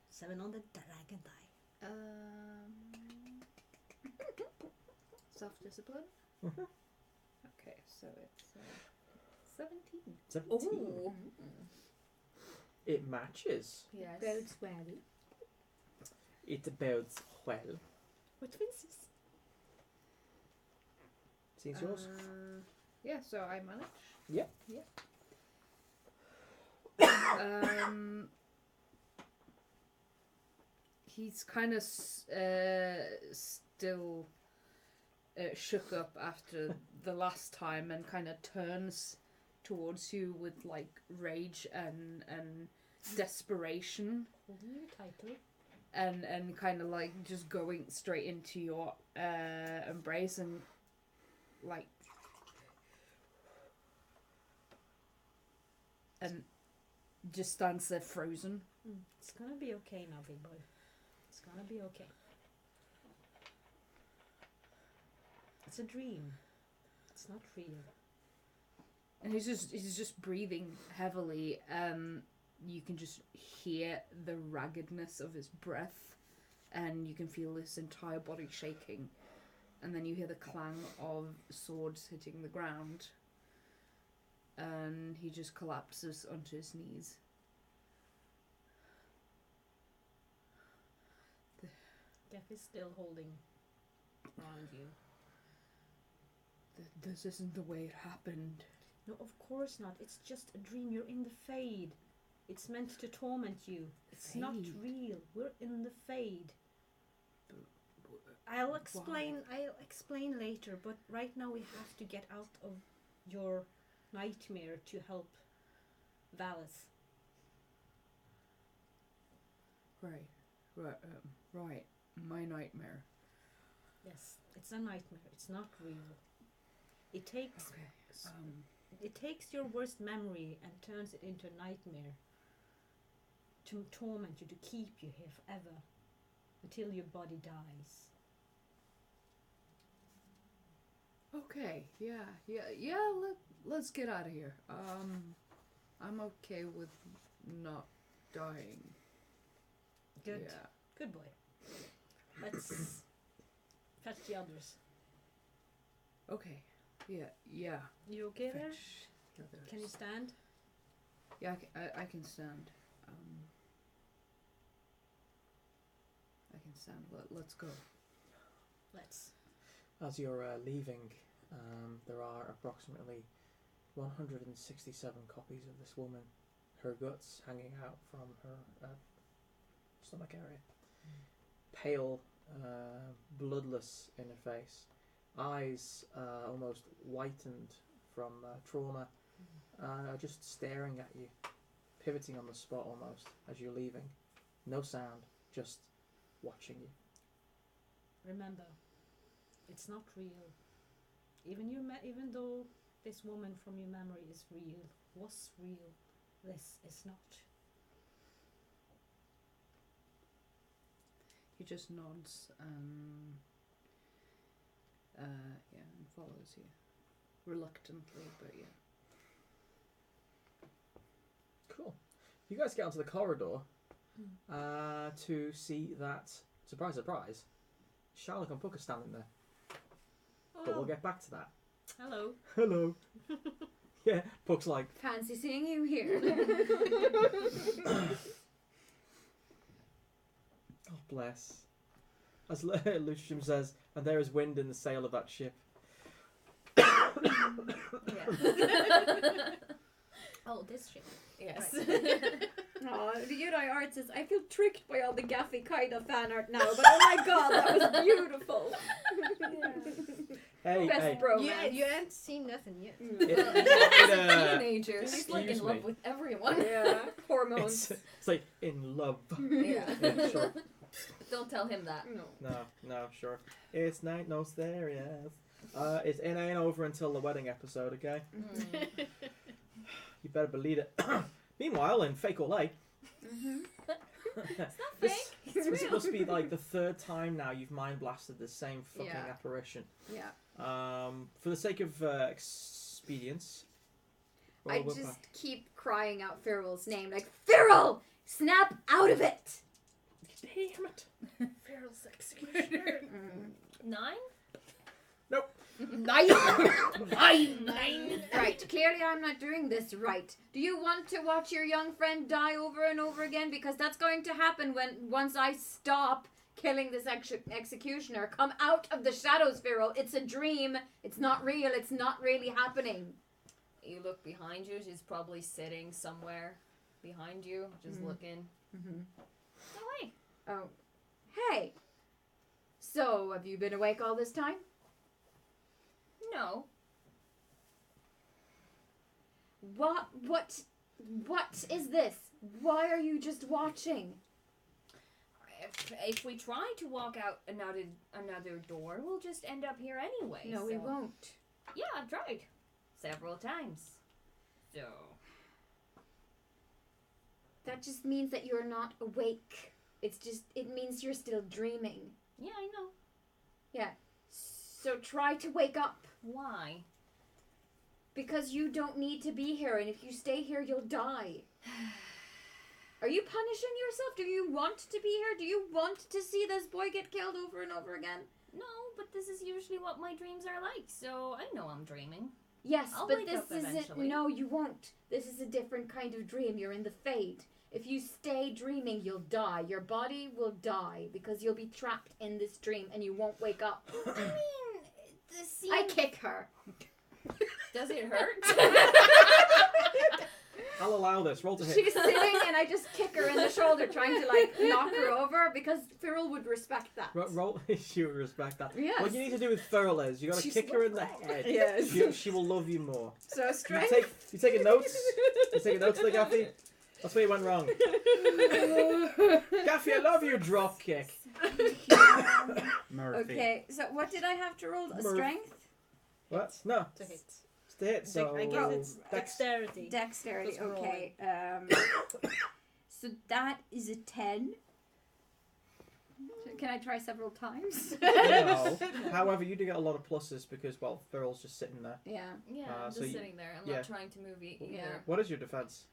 7 on the dragon die. Self-discipline? Mhm. Okay, so it's 17. 17. Ooh. It matches. Yes. Bodes well. It bodes well. What wins this? Seems yours. Yeah, so I manage. Yep. He's kind of still shook up after the last time and kind of turns towards you with like rage and desperation Holding your title. and kind of like just going straight into your embrace and like and just stands there frozen. It's gonna be okay now, big boy. It's gonna be okay. It's a dream. It's not real. And he's just breathing heavily. You can just hear the raggedness of his breath, and you can feel his entire body shaking. And then you hear the clang of swords hitting the ground, and he just collapses onto his knees. Jeff is still holding around you. This isn't the way it happened. No, of course not. It's just a dream. You're in the Fade. It's meant to torment you. It's not Fade? real. We're in the Fade. I'll explain. I'll explain later. But right now we have to get out of your nightmare to help Valis. Right. My nightmare. Yes, it's a nightmare. It's not real. It takes it takes your worst memory and turns it into a nightmare to torment you, to keep you here forever until your body dies. Okay, yeah. Let's get out of here. I'm okay with not dying. Good. Yeah. Good boy. Let's fetch the others. Okay. Yeah. You okay there? Fetch the others. Can you stand? Yeah, I can stand. I can stand. Let's go. Let's. As you're leaving, there are approximately 167 copies of this woman, her guts hanging out from her stomach area. Pale, bloodless in her face, eyes almost whitened from trauma, just staring at you, pivoting on the spot almost as you're leaving. No sound, just watching you. Remember, it's not real. Even though this woman from your memory is real, was real, this is not. He just nods and follows you. Reluctantly, but yeah. Cool. You guys get onto the corridor to see that, surprise, surprise, Charlotte and Puck are standing there. But we'll get back to that. Hello. Hello. Yeah, Puck's like, Fancy seeing you here. oh, bless. As Lucian says, and there is wind in the sail of that ship. Oh, this ship. Yes. Oh, the Yudai art says, I feel tricked by all the Gaffy kind of fan art now, but oh my god, that was beautiful. Hey, Best hey. bromance. You ain't seen nothing yet. Teenagers. He's like in excuse love me. with everyone. Yeah, hormones. It's like in love. Yeah. Yeah, sure. Don't tell him that. No. No, sure. It's night, no serious. It ain't over until the wedding episode, okay? You better believe it. Meanwhile, in Fake or Like, It's not this, fake. It's this real. must be like the third time now you've mind blasted the same fucking Yeah. apparition. Yeah. For the sake of expedience, I we're just back. keep crying out Firrell's name, like, Firrell! Snap out of it! Damn it. Feral's executioner. 9? Nope. 9! 9. Right, clearly I'm not doing this right. Do you want to watch your young friend die over and over again? Because that's going to happen once I stop killing this executioner. Come out of the shadows, Firrell. It's a dream. It's not real. It's not really happening. You look behind you. She's probably sitting somewhere behind you, just looking. Mm-hmm. No way. Oh, hey. So, have you been awake all this time? No. What is this? Why are you just watching? If we try to walk out another door, we'll just end up here anyway. No, we so- won't. Yeah, I've tried several times. So That just means that you're not awake. It means you're still dreaming. yeah, I know. Yeah. So try to wake up. Why? Because you don't need to be here, and if you stay here, you'll die. Are you punishing yourself? Do you want to be here? Do you want to see this boy get killed over and over again? No, but this is usually what my dreams are like, so I know I'm dreaming. Yes, I'll but wake this up isn't. eventually. No, you won't. This is a different kind of dream. You're in the Fade. If you stay dreaming, you'll die. Your body will die because you'll be trapped in this dream and you won't wake up. I mean, the scene... I kick her. Does it hurt? I'll allow this. Roll to hit. She's sitting and I just kick her in the shoulder trying to like knock her over because Firrell would respect that. Roll. She would respect that. Yes. What you need to do with Ferrell is you got to She's kick her in the head. Yes. She will love you more. So You strength. take a note. You take a note to the Gaffy. That's where you went wrong. Gaffy, I love your drop kick. Murphy. Okay, so what did I have to roll? Murph. Strength? What? No, To hit. it's the hit. So I guess it's Dex. dexterity. Dexterity, Plus okay. So that is a 10. Can I try several times? No. However, you do get a lot of pluses because, well, Feral's just sitting there. Yeah. Yeah, I'm so just you- sitting there. I'm yeah. not trying to move either. Yeah. What is your defense?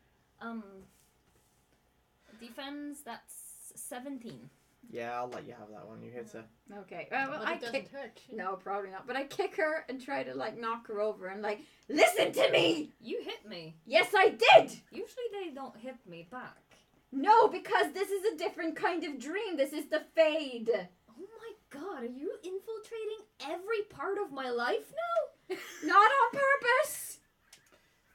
Defense, that's 17. Yeah, I'll let you have that one. You hit her. Okay. Well, But I it doesn't kick. hurt. No, probably not. But I kick her and try to like knock her over and like, listen to me. You hit me. Yes, I did. Usually they don't hit me back. No, because this is a different kind of dream. This is the fade. Oh my god, are you infiltrating every part of my life now? Not on purpose.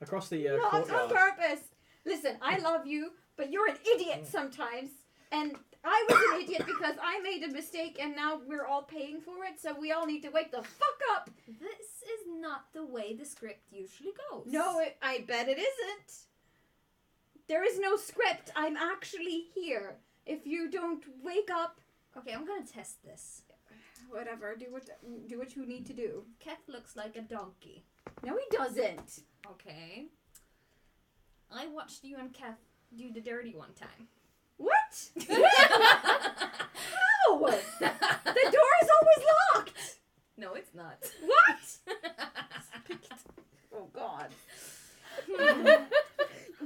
Across the Not on courtyard. purpose. Listen, I love you, but you're an idiot sometimes. And I was an idiot because I made a mistake and now we're all paying for it, so we all need to wake the fuck up. This is not the way the script usually goes. No, I bet it isn't. There is no script. I'm actually here. If you don't wake up, Okay, I'm gonna test this. whatever, do what you need to do. Keth looks like a donkey. No, he doesn't. Okay. I watched you and Keth do the dirty one time. What? How? The door is always locked. No, it's not. What? Oh God.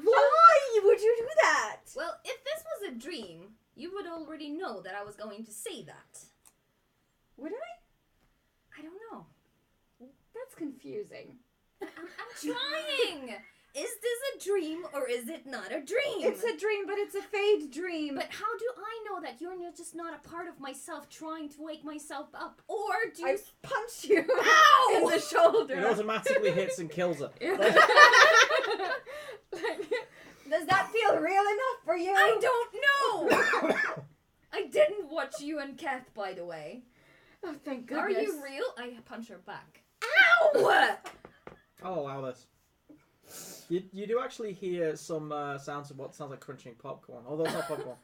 Why would you do that? Well, if this was a dream, you would already know that I was going to say that. Would I? I don't know. That's confusing. I'm trying! Is this a dream or is it not a dream? It's a dream, but it's a fade dream. But how do I know that you're just not a part of myself trying to wake myself up? Or do I you... punched you Ow! in the shoulder. It automatically hits and kills her. Does that feel real enough for you? I don't know! I didn't watch you and Kath, by the way. Oh, thank goodness. Are you real? I punch her back. Ow! I'll allow this. You do actually hear some sounds of what sounds like crunching popcorn, although it's not popcorn,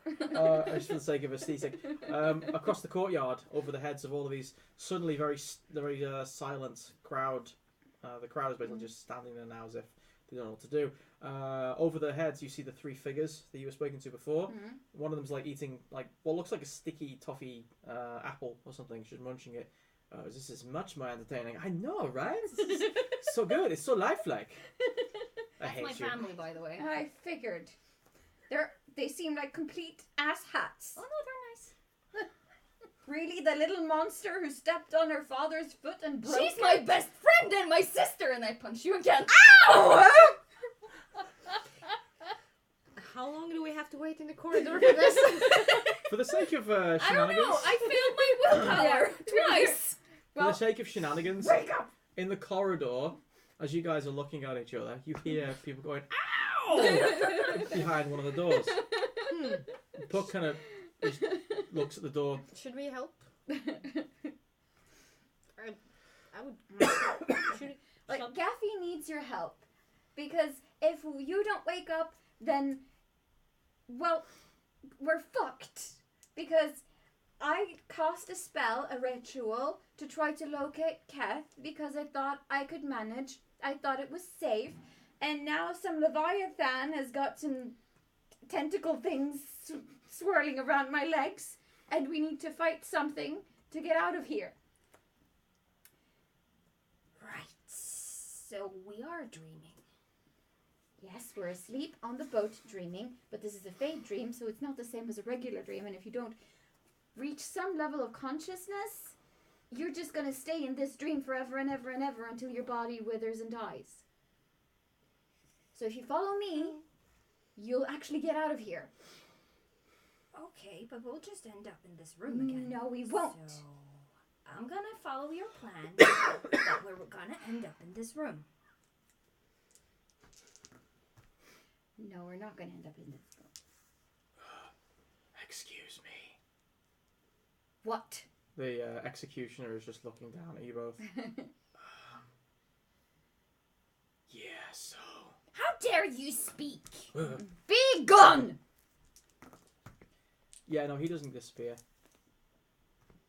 just for the sake of aesthetic. Across the courtyard, over the heads of all of these suddenly very silent crowd. The crowd is basically just standing there now as if they don't know what to do. Over their heads, you see the three figures that you were speaking to before. Mhm. One of them's like eating like what looks like a sticky toffee apple or something. She's munching it. This is much more entertaining. I know, right? It's so good. It's so lifelike. I That's hate my you. family, by the way. I figured. They seem like complete ass hats. Oh no, they're nice. Really, the little monster who stepped on her father's foot and broke She's it? my best friend and my sister, and I punch you again. Ow! How long do we have to wait in the corridor for this? For the sake of I don't shenanigans, know. I failed my willpower twice. for the sake of shenanigans, Wake up! in the corridor, as you guys are looking at each other, you hear people going "Ow!" behind one of the doors. Puck kind of just looks at the door. Should we help? I would. Should Like, shall- Gaffy needs your help. Because if you don't wake up, then, well, we're fucked. Because I cast a spell, a ritual, to try to locate Keth because I thought I could manage. I thought it was safe. And now some Leviathan has got some tentacle things swirling around my legs. And we need to fight something to get out of here. Right. So we are dreaming. Yes, we're asleep on the boat dreaming, but this is a fade dream, so it's not the same as a regular dream. And if you don't reach some level of consciousness, you're just going to stay in this dream forever and ever and ever until your body withers and dies. So if you follow me, you'll actually get out of here. Okay, but we'll just end up in this room again. No, we won't. So I'm gonna follow your plan, but we're gonna end up in this room. No, we're not going to end up in this room. Excuse me. What? The executioner is just looking down at you both. Yeah, so. How dare you speak? Be gone! Yeah, no, he doesn't disappear.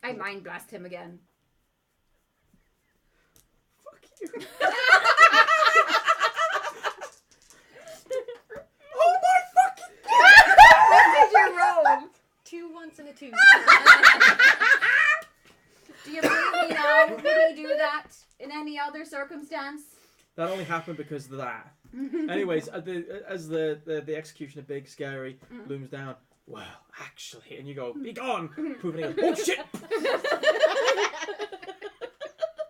I mind blast him again. Fuck you. Oh my fucking god! What did you roll? 2 1s and a 2. That only happened because of that. Anyways, as the executioner, big scary, looms down. Well, actually, and you go, be gone. Pooping again. Oh shit!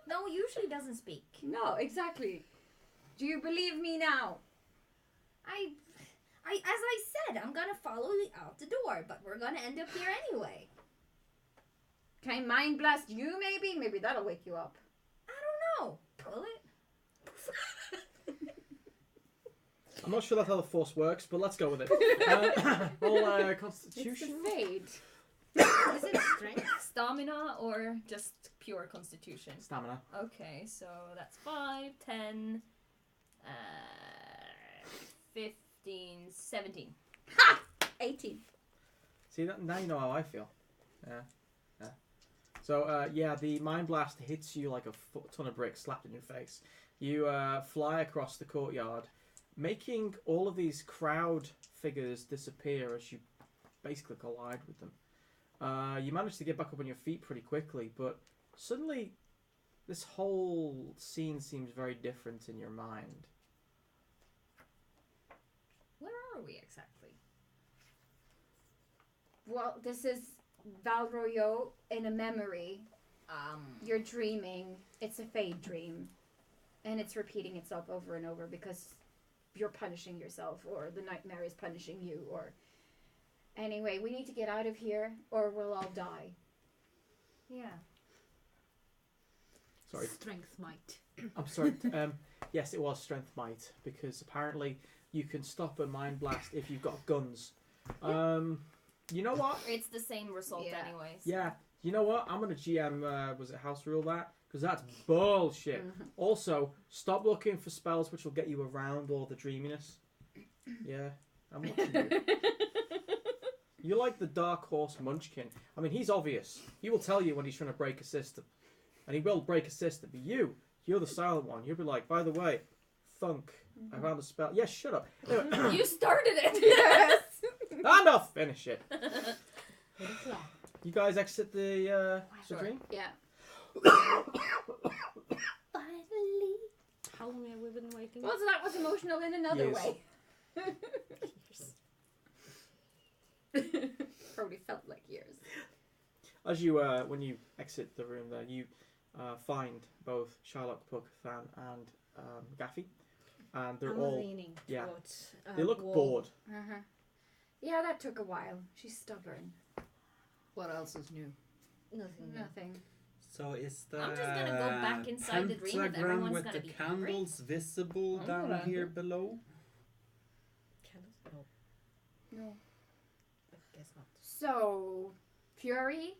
No, usually doesn't speak. No, exactly. Do you believe me now? As I said, I'm gonna follow you out the door, but we're gonna end up here anyway. Can I mind blast you? Maybe that'll wake you up. I don't know. Will it? I'm not sure that's how the force works, but let's go with it. Roll Constitution. It's the fade. Is it strength? Stamina or just pure constitution? Stamina. Okay, so that's 5, 10, 15, 17. Ha! 18. See that now you know how I feel. Yeah. So the mind blast hits you like a ton of bricks slapped in your face. You fly across the courtyard, making all of these crowd figures disappear as you basically collide with them. You manage to get back up on your feet pretty quickly, but suddenly this whole scene seems very different in your mind. Where are we exactly? Well, this is Valroyo in a memory. You're dreaming. It's a fade dream. And it's repeating itself over and over because you're punishing yourself or the nightmare is punishing you or... Anyway, we need to get out of here or we'll all die. Yeah. Sorry. Strength might. I'm sorry. Yes, it was strength might because apparently you can stop a mind blast if you've got guns. You know what? It's the same result Yeah. anyways. Yeah. You know what? I'm gonna GM. Was it house rule that? Because that's bullshit. Also, stop looking for spells which will get you around all the dreaminess. Yeah, I'm watching you. You're like the Dark Horse Munchkin. I mean, he's obvious. He will tell you when he's trying to break a system. And he will break a system. But you're the silent one. You'll be like, by the way, Thunk, I found a spell. Yes, shut up. Anyway, You started it! Yes! and I'll finish it. You guys exit the Sure. dream? Yeah. Finally. How long have we been waiting? Well, so that was emotional in another Yes. way. Probably felt like years. As you, when you exit the room there, you find both Shylock, Puck, Than, and Gaffy. And they're I'm all... leaning yeah. towards They look wall. bored. Uh-huh. Yeah, that took a while. She's stubborn. What else is new? Nothing. Nothing. So is the I'm just gonna go back inside the dream if pentagram everyone's with gonna the be hungry. candles visible I'm down gonna- here below? Candles? No, No. I guess not. So, Fury?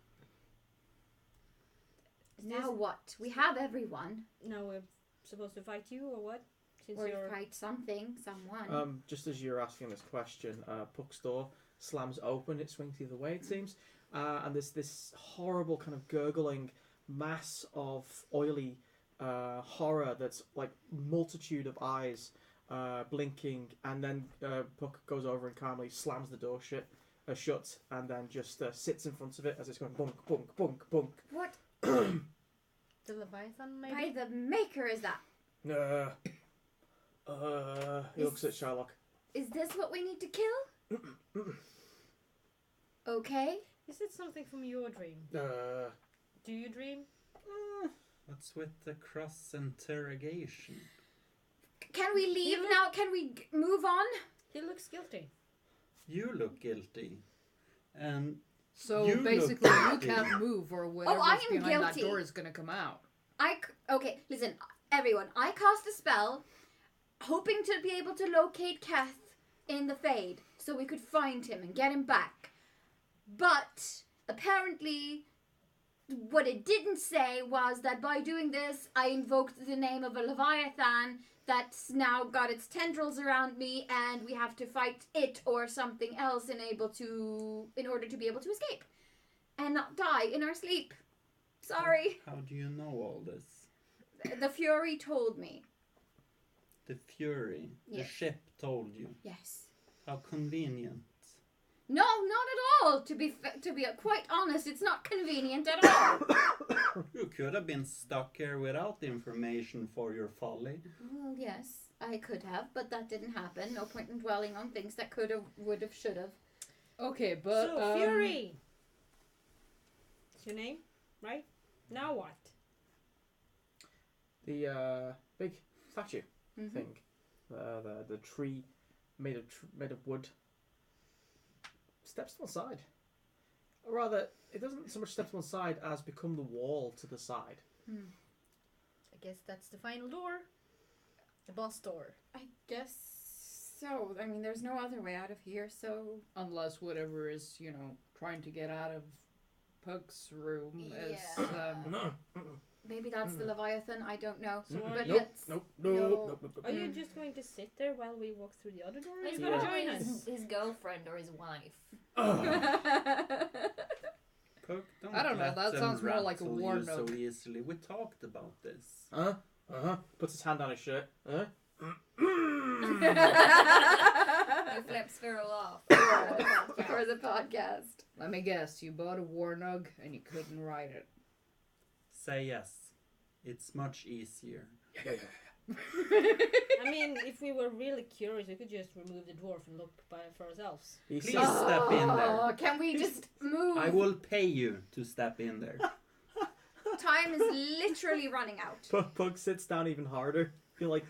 Now what? We have everyone. Now we're supposed to fight you or what? Since Or you're... fight something, someone. Just as you're asking this question, Puck's door slams open. It swings the other way, it seems. And there's this horrible kind of gurgling mass of oily horror that's like multitude of eyes blinking. And then Puck goes over and calmly slams the door shut and then just sits in front of it as it's going bunk, bunk, bunk, bunk. What The Leviathan, by maybe? the maker is that? He looks at Shylock. Is this what we need to kill? Okay. Is it something from your dream? Do you dream? What's with the cross interrogation? Can we leave now? Can we move on? He looks guilty. You look guilty. And So You look basically, you guilty. can't move, or whatever's I am behind guilty. that door is gonna come out. Okay, listen, everyone. I cast a spell, hoping to be able to locate Keth in the Fade, so we could find him and get him back. But apparently, what it didn't say was that by doing this, I invoked the name of a Leviathan that's now got its tendrils around me, and we have to fight it or something else in order to be able to escape and not die in our sleep. Sorry. how do you know all this? The Fury told me. The Fury. The Yes. ship told you. Yes. How convenient. No, not at all. To be quite honest, it's not convenient at all. You could have been stuck here without information for your folly. Well, yes, I could have, but that didn't happen. No point in dwelling on things that could have, would have, should have. Okay, but So, Fury! It's your name, right? Now what? The big statue thing, the tree made of wood, steps to one side. Or rather, it doesn't so much step to one side as become the wall to the side. I guess that's the final door. The boss door. I guess so. I mean, there's no other way out of here, so... unless whatever is, trying to get out of Pug's room is... Maybe that's the Leviathan, I don't know. So But Nope. Are you just going to sit there while we walk through the other door? Or are He's you gonna going to join join us? his girlfriend or his wife. Puck, don't I don't know, let that them sounds more like a rattle war you so note. easily. We talked about this. Puts his hand on his shirt. He flips Feral off. For the podcast. Let me guess, you bought a warnog and you couldn't ride it. Say yes. It's much easier. I mean, if we were really curious, we could just remove the dwarf and look for ourselves. Please step in there. Oh, can we just move? I will pay you to step in there. Time is literally running out. Pug sits down even harder. Feel like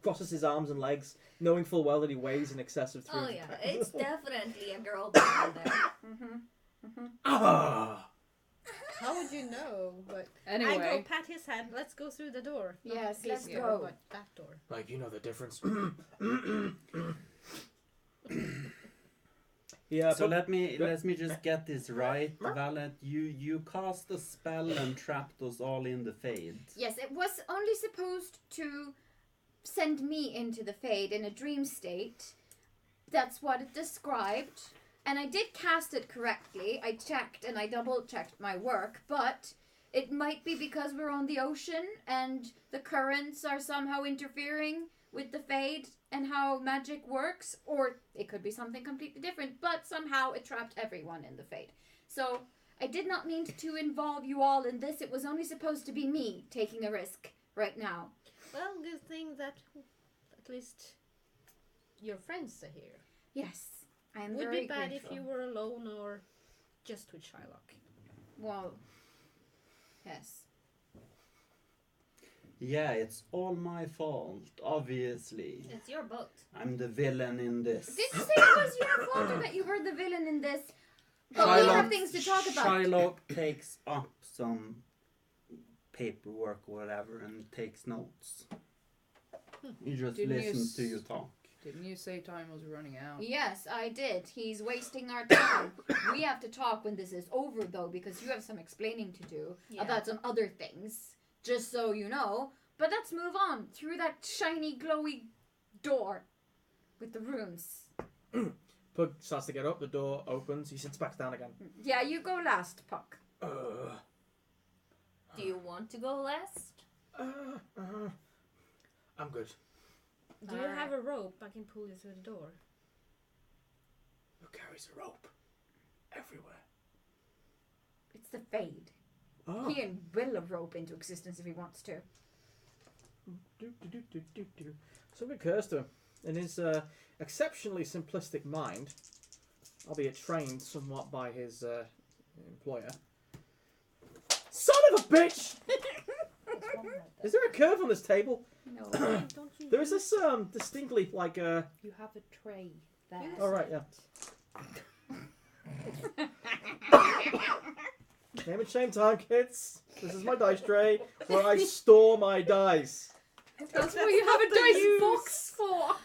crosses his arms and legs, knowing full well that he weighs in excess of 300 Oh yeah, pounds. it's definitely a girl down there. How would you know? But Anyway. I go pat his head. Let's go through the door. Not Yes, this let's door, go. But that door. Like, you know the difference. Yeah, So let me just get this right, Valet. You cast a spell and trapped us all in the Fade. Yes, it was only supposed to send me into the Fade in a dream state. That's what it described. And I did cast it correctly. I checked and I double-checked my work, but it might be because we're on the ocean and the currents are somehow interfering with the Fade and how magic works, or it could be something completely different, but somehow it trapped everyone in the Fade. So I did not mean to involve you all in this. It was only supposed to be me taking a risk right now. Well, good thing that at least your friends are here. Yes, I am Would very be bad grateful. if you were alone or just with Shylock. Well, yes. Yeah, it's all my fault, obviously. It's your boat. I'm the villain in this. Did you say it was your fault or that you heard the villain in this? But we have things to talk about. Shylock takes up some paperwork or whatever and takes notes. He just Didn't you listens to you talk. Didn't you say time was running out? Yes, I did. He's wasting our time. We have to talk when this is over, though, because you have some explaining to do about some other things. Just so you know. But let's move on through that shiny, glowy door with the runes. Pug starts to get up, the door opens, he sits back down again. Yeah, you go last, Puck. Do you want to go last? I'm good. Do you have a rope? I can pull you through the door. Who carries a rope? Everywhere. It's the Fade. Oh. He can will a rope into existence if he wants to. Something occurs to him. In his exceptionally simplistic mind, albeit trained somewhat by his employer. Son of a bitch! Is there a curve on this table? No. Don't you There is this distinctly like You have a tray there. Oh right, yeah. Name and shame time, kids. This is my dice tray where I store my dice. That's what you have a dice box for.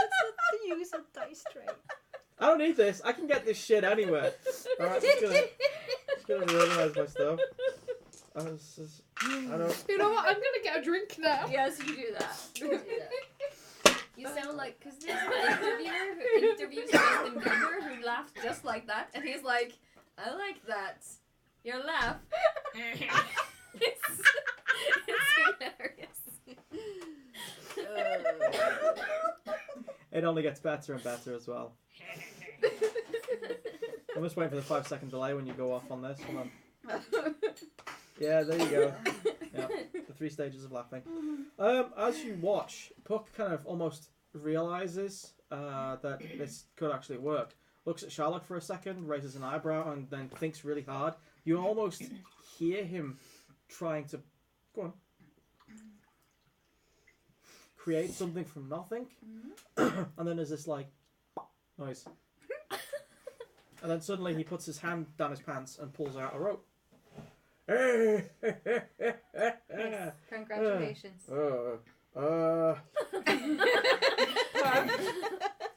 That's not the use of dice tray. I don't need this. I can get this shit anywhere. Alright, just gonna reorganize my stuff. I don't. You know what? I'm gonna get a drink now. Yes, you do that. You sound like, because there's an interviewer who interviews Justin Bieber who laughed just like that, and he's like, I like that. Your laugh. it's hilarious. It only gets better and better as well. I'm just waiting for the 5-second delay when you go off on this. Hold on. Yeah, there you go. Yeah, the 3 stages of laughing. As you watch, Puck kind of almost realizes that this could actually work. Looks at Sherlock for a second, raises an eyebrow, and then thinks really hard. You almost hear him trying to go on, create something from nothing, and then there's this like noise, and then suddenly he puts his hand down his pants and pulls out a rope. Yes. Congratulations.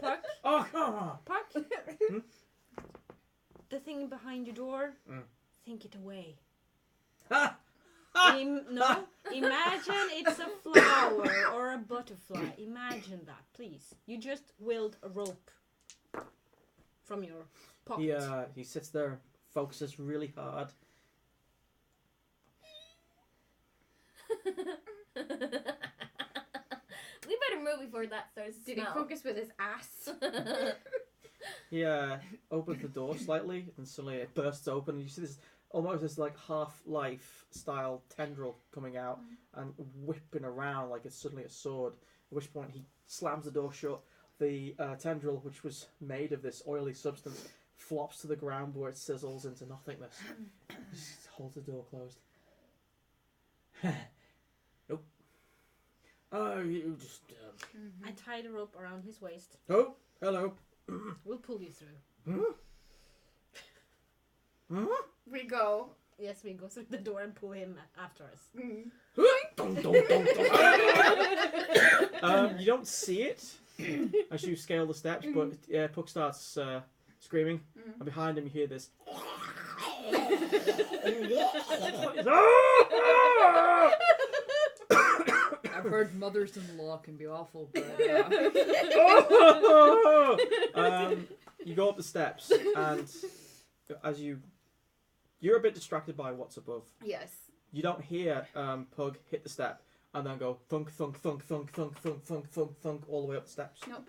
Puck, Oh, come on! Puck. The thing behind your door. Think it away. Ha! No, imagine it's a flower or a butterfly. Imagine that, please. You just willed a rope from your pocket. He sits there, focuses really hard. We better move before that starts to Did he smell. focus with his ass? He opens the door slightly, and suddenly it bursts open, and you see this almost this like Half-Life style tendril coming out and whipping around like it's suddenly a sword. At which point he slams the door shut. The tendril, which was made of this oily substance, flops to the ground where it sizzles into nothingness. Just holds the door closed. Nope. Oh, you just. I tied a rope around his waist. Oh, hello. We'll pull you through. We go. Yes, we go through the door and pull him after us. You don't see it as you scale the steps, but Puck starts screaming, and behind him you hear this. I've heard mothers-in-law can be awful, but you go up the steps, and as you're a bit distracted by what's above. Yes. You don't hear Pug hit the step and then go thunk, thunk, thunk, thunk, thunk, thunk, thunk, thunk, thunk all the way up the steps. Nope.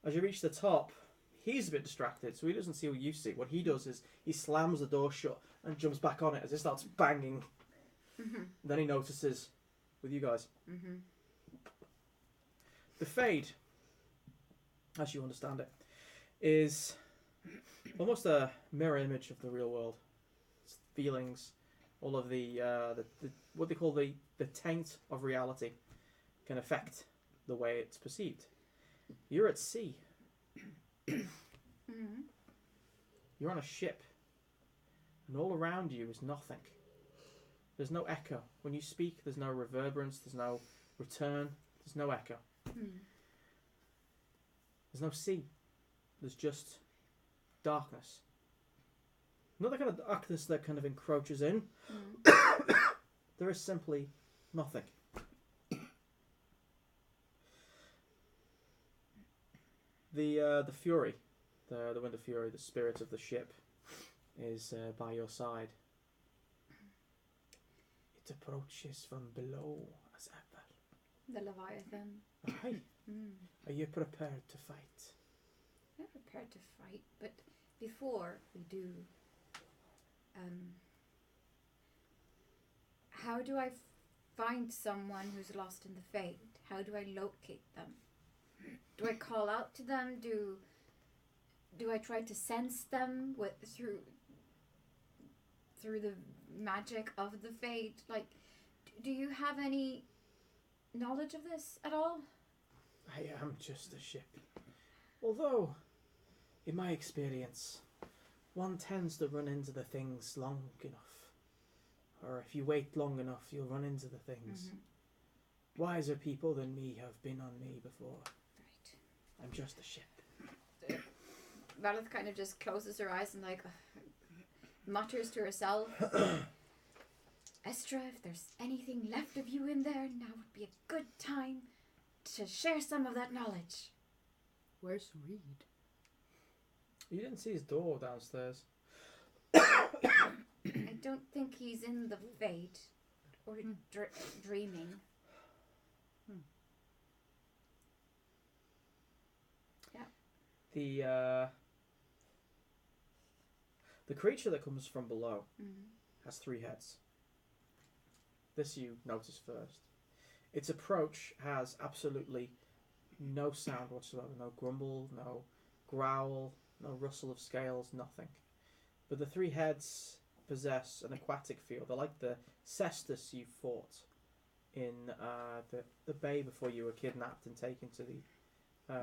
As you reach the top, he's a bit distracted, so he doesn't see what you see. What he does is he slams the door shut and jumps back on it as it starts banging. Then he notices with you guys. The Fade, as you understand it, is almost a mirror image of the real world. It's feelings, all of the what they call the taint of reality can affect the way it's perceived. You're at sea. You're on a ship, and all around you is nothing. There's no echo. When you speak, there's no reverberance, there's no return, there's no echo. There's no sea. There's just darkness. Not the kind of darkness that kind of encroaches in. There is simply nothing. The Fury, the Wind of Fury, the spirit of the ship, is by your side. It approaches from below as ever. The Leviathan. Aye. Are you prepared to fight? I'm prepared to fight, but before we do, how do I find someone who's lost in the Fade? How do I locate them? Do I call out to them? Do I try to sense them through the magic of the Fade? Like, do you have any knowledge of this at all? I am just a ship. Although, in my experience, one tends to run into the things long enough. Or if you wait long enough, you'll run into the things. Wiser people than me have been on me before. Right. I'm just a ship. Valeth kind of just closes her eyes and like mutters to herself. Estra, if there's anything left of you in there, now would be a good time to share some of that knowledge. where's Reed? You didn't see his door downstairs. I don't think he's in the Fade or dreaming. Yeah. The creature that comes from below has 3 heads. This you notice first. Its approach has absolutely no sound whatsoever. No grumble, no growl, no rustle of scales, nothing. But the 3 heads possess an aquatic feel. They're like the cestus you fought in the bay before you were kidnapped and taken to the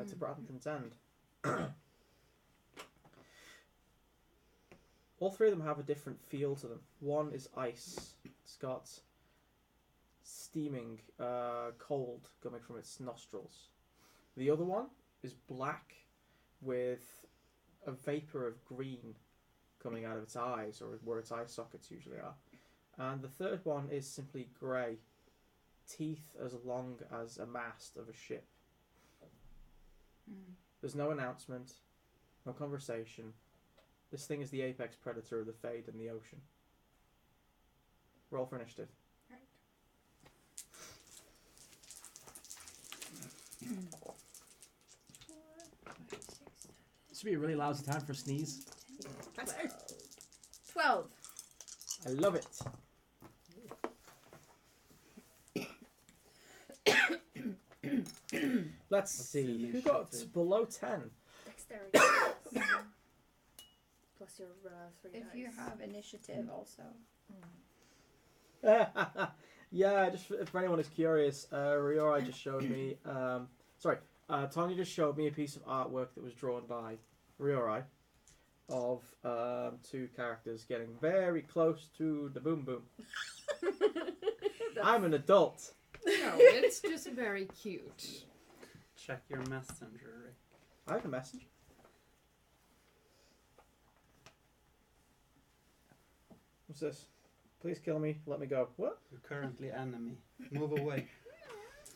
to Brandon's End. All 3 of them have a different feel to them. One is ice. It's got steaming cold coming from its nostrils. The other one is black with a vapor of green coming out of its eyes, or where its eye sockets usually are. And the third one is simply grey, teeth as long as a mast of a ship. There's no announcement, no conversation. This thing is the apex predator of the Fade and the ocean. Roll for initiative. This would be a really lousy time for a sneeze. 12. I love it. Let's see. Who got below 10? Dexterity. Plus your 3 If dice. you have initiative also. Yeah, just for anyone who's curious, Riora just showed me. Tanya just showed me a piece of artwork that was drawn by Riora of 2 characters getting very close to the boom boom. I'm an adult. No, it's just very cute. Check your messenger, Rick. I have a message. What's this? Please kill me. Let me go. What? You're currently enemy. Move away.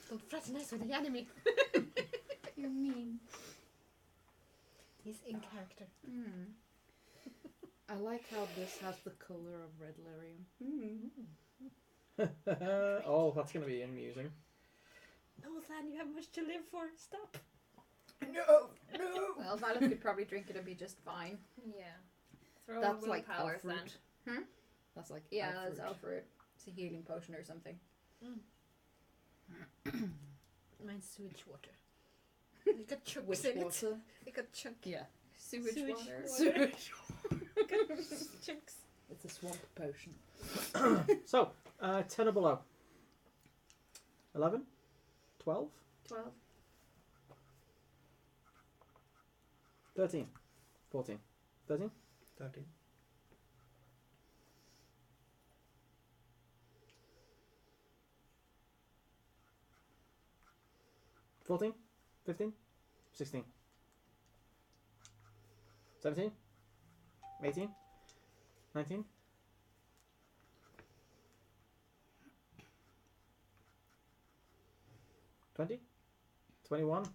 Don't fraternize with the enemy. You're mean. He's in character. I like how this has the colour of red lyrium. Oh, that's going to be amusing. No, Than, you have much to live for. Stop. No! Well, Violet could probably drink it and be just fine. Yeah. Throw That's a like willpower elf fruit. then. That's like Yeah, elf that's fruit. elf fruit. It's a healing potion or something. Mine's sewage water. It got chunks Which in water? it. It got chunk. Yeah. Sewage, Sewage water. water. Sewage. Chunks. It's a swamp potion. So, 10 or below. 11? 12? 12. 13? 14? 13? 13. 14? 15? 16? 17? 18? 19? 20? 21?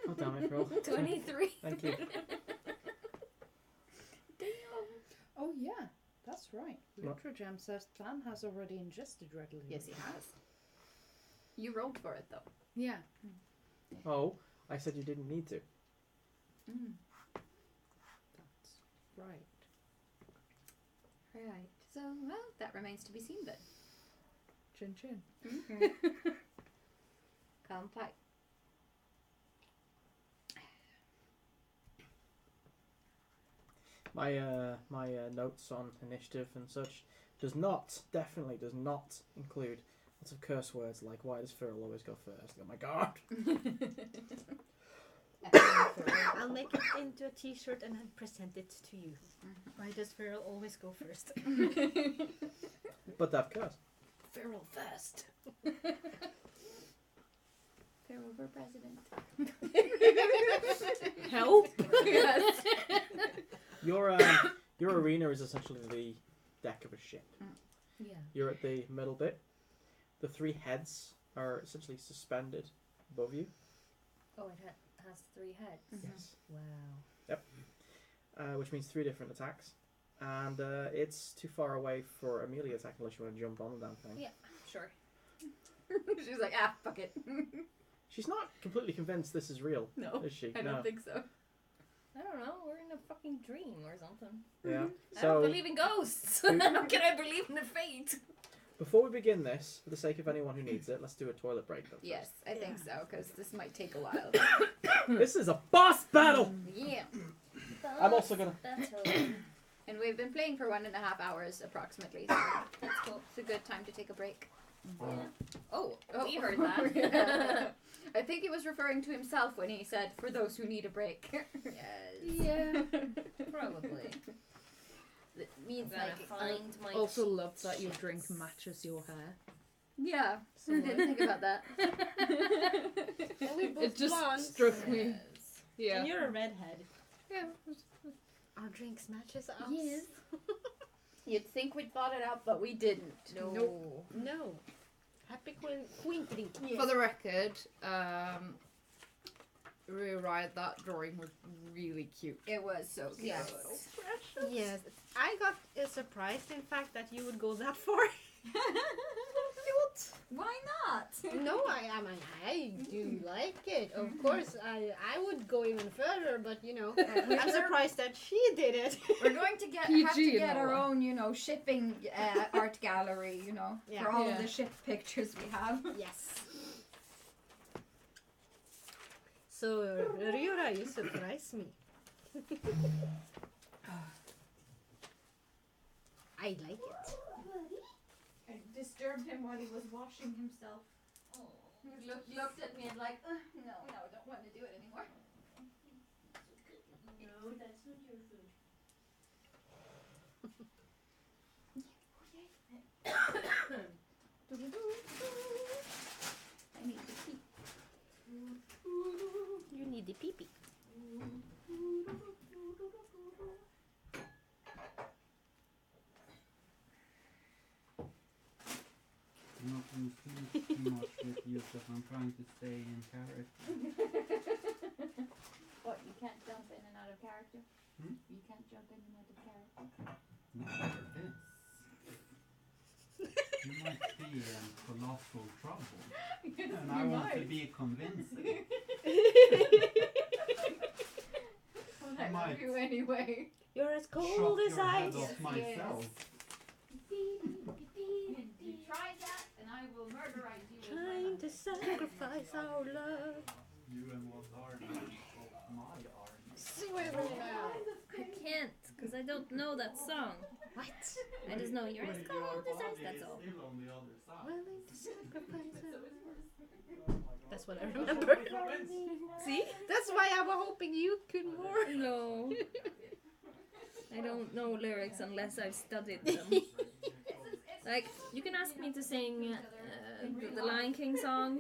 Oh, damn it, roll. 23. Thank you. Oh yeah, that's right. What? Litrogem says Than has already ingested red lyrium. Yes, he has. You rolled for it though. Yeah. Oh, I said you didn't need to. That's right. Right. So, well, that remains to be seen then. Chin chin. Come play. My notes on initiative and such definitely does not include lots of curse words like why does Feral always go first? Oh my god. I'll make it into a t-shirt and then present it to you. Why does Feral always go first? But that curse. Feral first. Feral for president. Help. Yes. Your arena is essentially the deck of a ship. Yeah. You're at the middle bit. The 3 heads are essentially suspended above you. Oh, it has 3 heads. Yes. Wow. Which means 3 different attacks. And it's too far away for a melee attack unless you want to jump on the damn thing. Yeah, sure. She's like, fuck it. She's not completely convinced this is real, No, is she? I don't think so. I don't know. We're in a fucking dream or something. Yeah. I don't So believe in ghosts. How can I believe in the fate? before we begin this, for the sake of anyone who needs it, let's do a toilet break. Though, Yes, I think so, because this might take a while. this is a boss battle. Yeah. I'm also gonna. And we've been playing for 1.5 hours approximately, so That's cool. it's a good time to take a break. Yeah. Oh, Oh. we heard that. I think he was referring to himself when he said, for those who need a break. Yeah, probably. It means I'm gonna like, find my. Also love that your cheeks. drink matches your hair. yeah, I didn't think about that. And we're both It just blonde. struck me. Yes. Yeah. And you're a redhead. Yeah. Our drinks matches us. Yes. You'd think we'd thought it out, but we didn't. No. No. Happy queen drink. For the record, rewrite that drawing was really cute. It was so cute. Yes. Yes. I got surprised, in fact, that you would go that far. Why not? No, I do like it. Of course, I would go even further, but you know, I'm surprised that she did it. We're going to have to PG get and our all. own, shipping art gallery, Yeah. for all of Yeah. the ship pictures we have. Yes. So, Ryura, you surprised me. I like it. I disturbed him while he was washing himself. He looked at me and like, no, I don't want to do it anymore. No, that's not your food. I need to pee. You need the pee-pee. I'm not going to finish too much with you because I'm trying to stay in character. What, you can't jump in and out of character? Hmm? You can't jump in and out of character? Not like this. You might be in colossal trouble. And I want to be convincing. I might. love you anyway. You're as Chop cold as your head ice. off myself. You try that, and I will murderize you. Trying to sacrifice our love. You and what are you of my army? I can't, because I don't know that song. What? I just know you're as cold as ice, that's all. Still on the other side. Willing to sacrifice our love. That's what I remember. See? That's why I was hoping you could more. No. I don't know lyrics unless I've studied them. Like, you can ask me to sing the Lion King song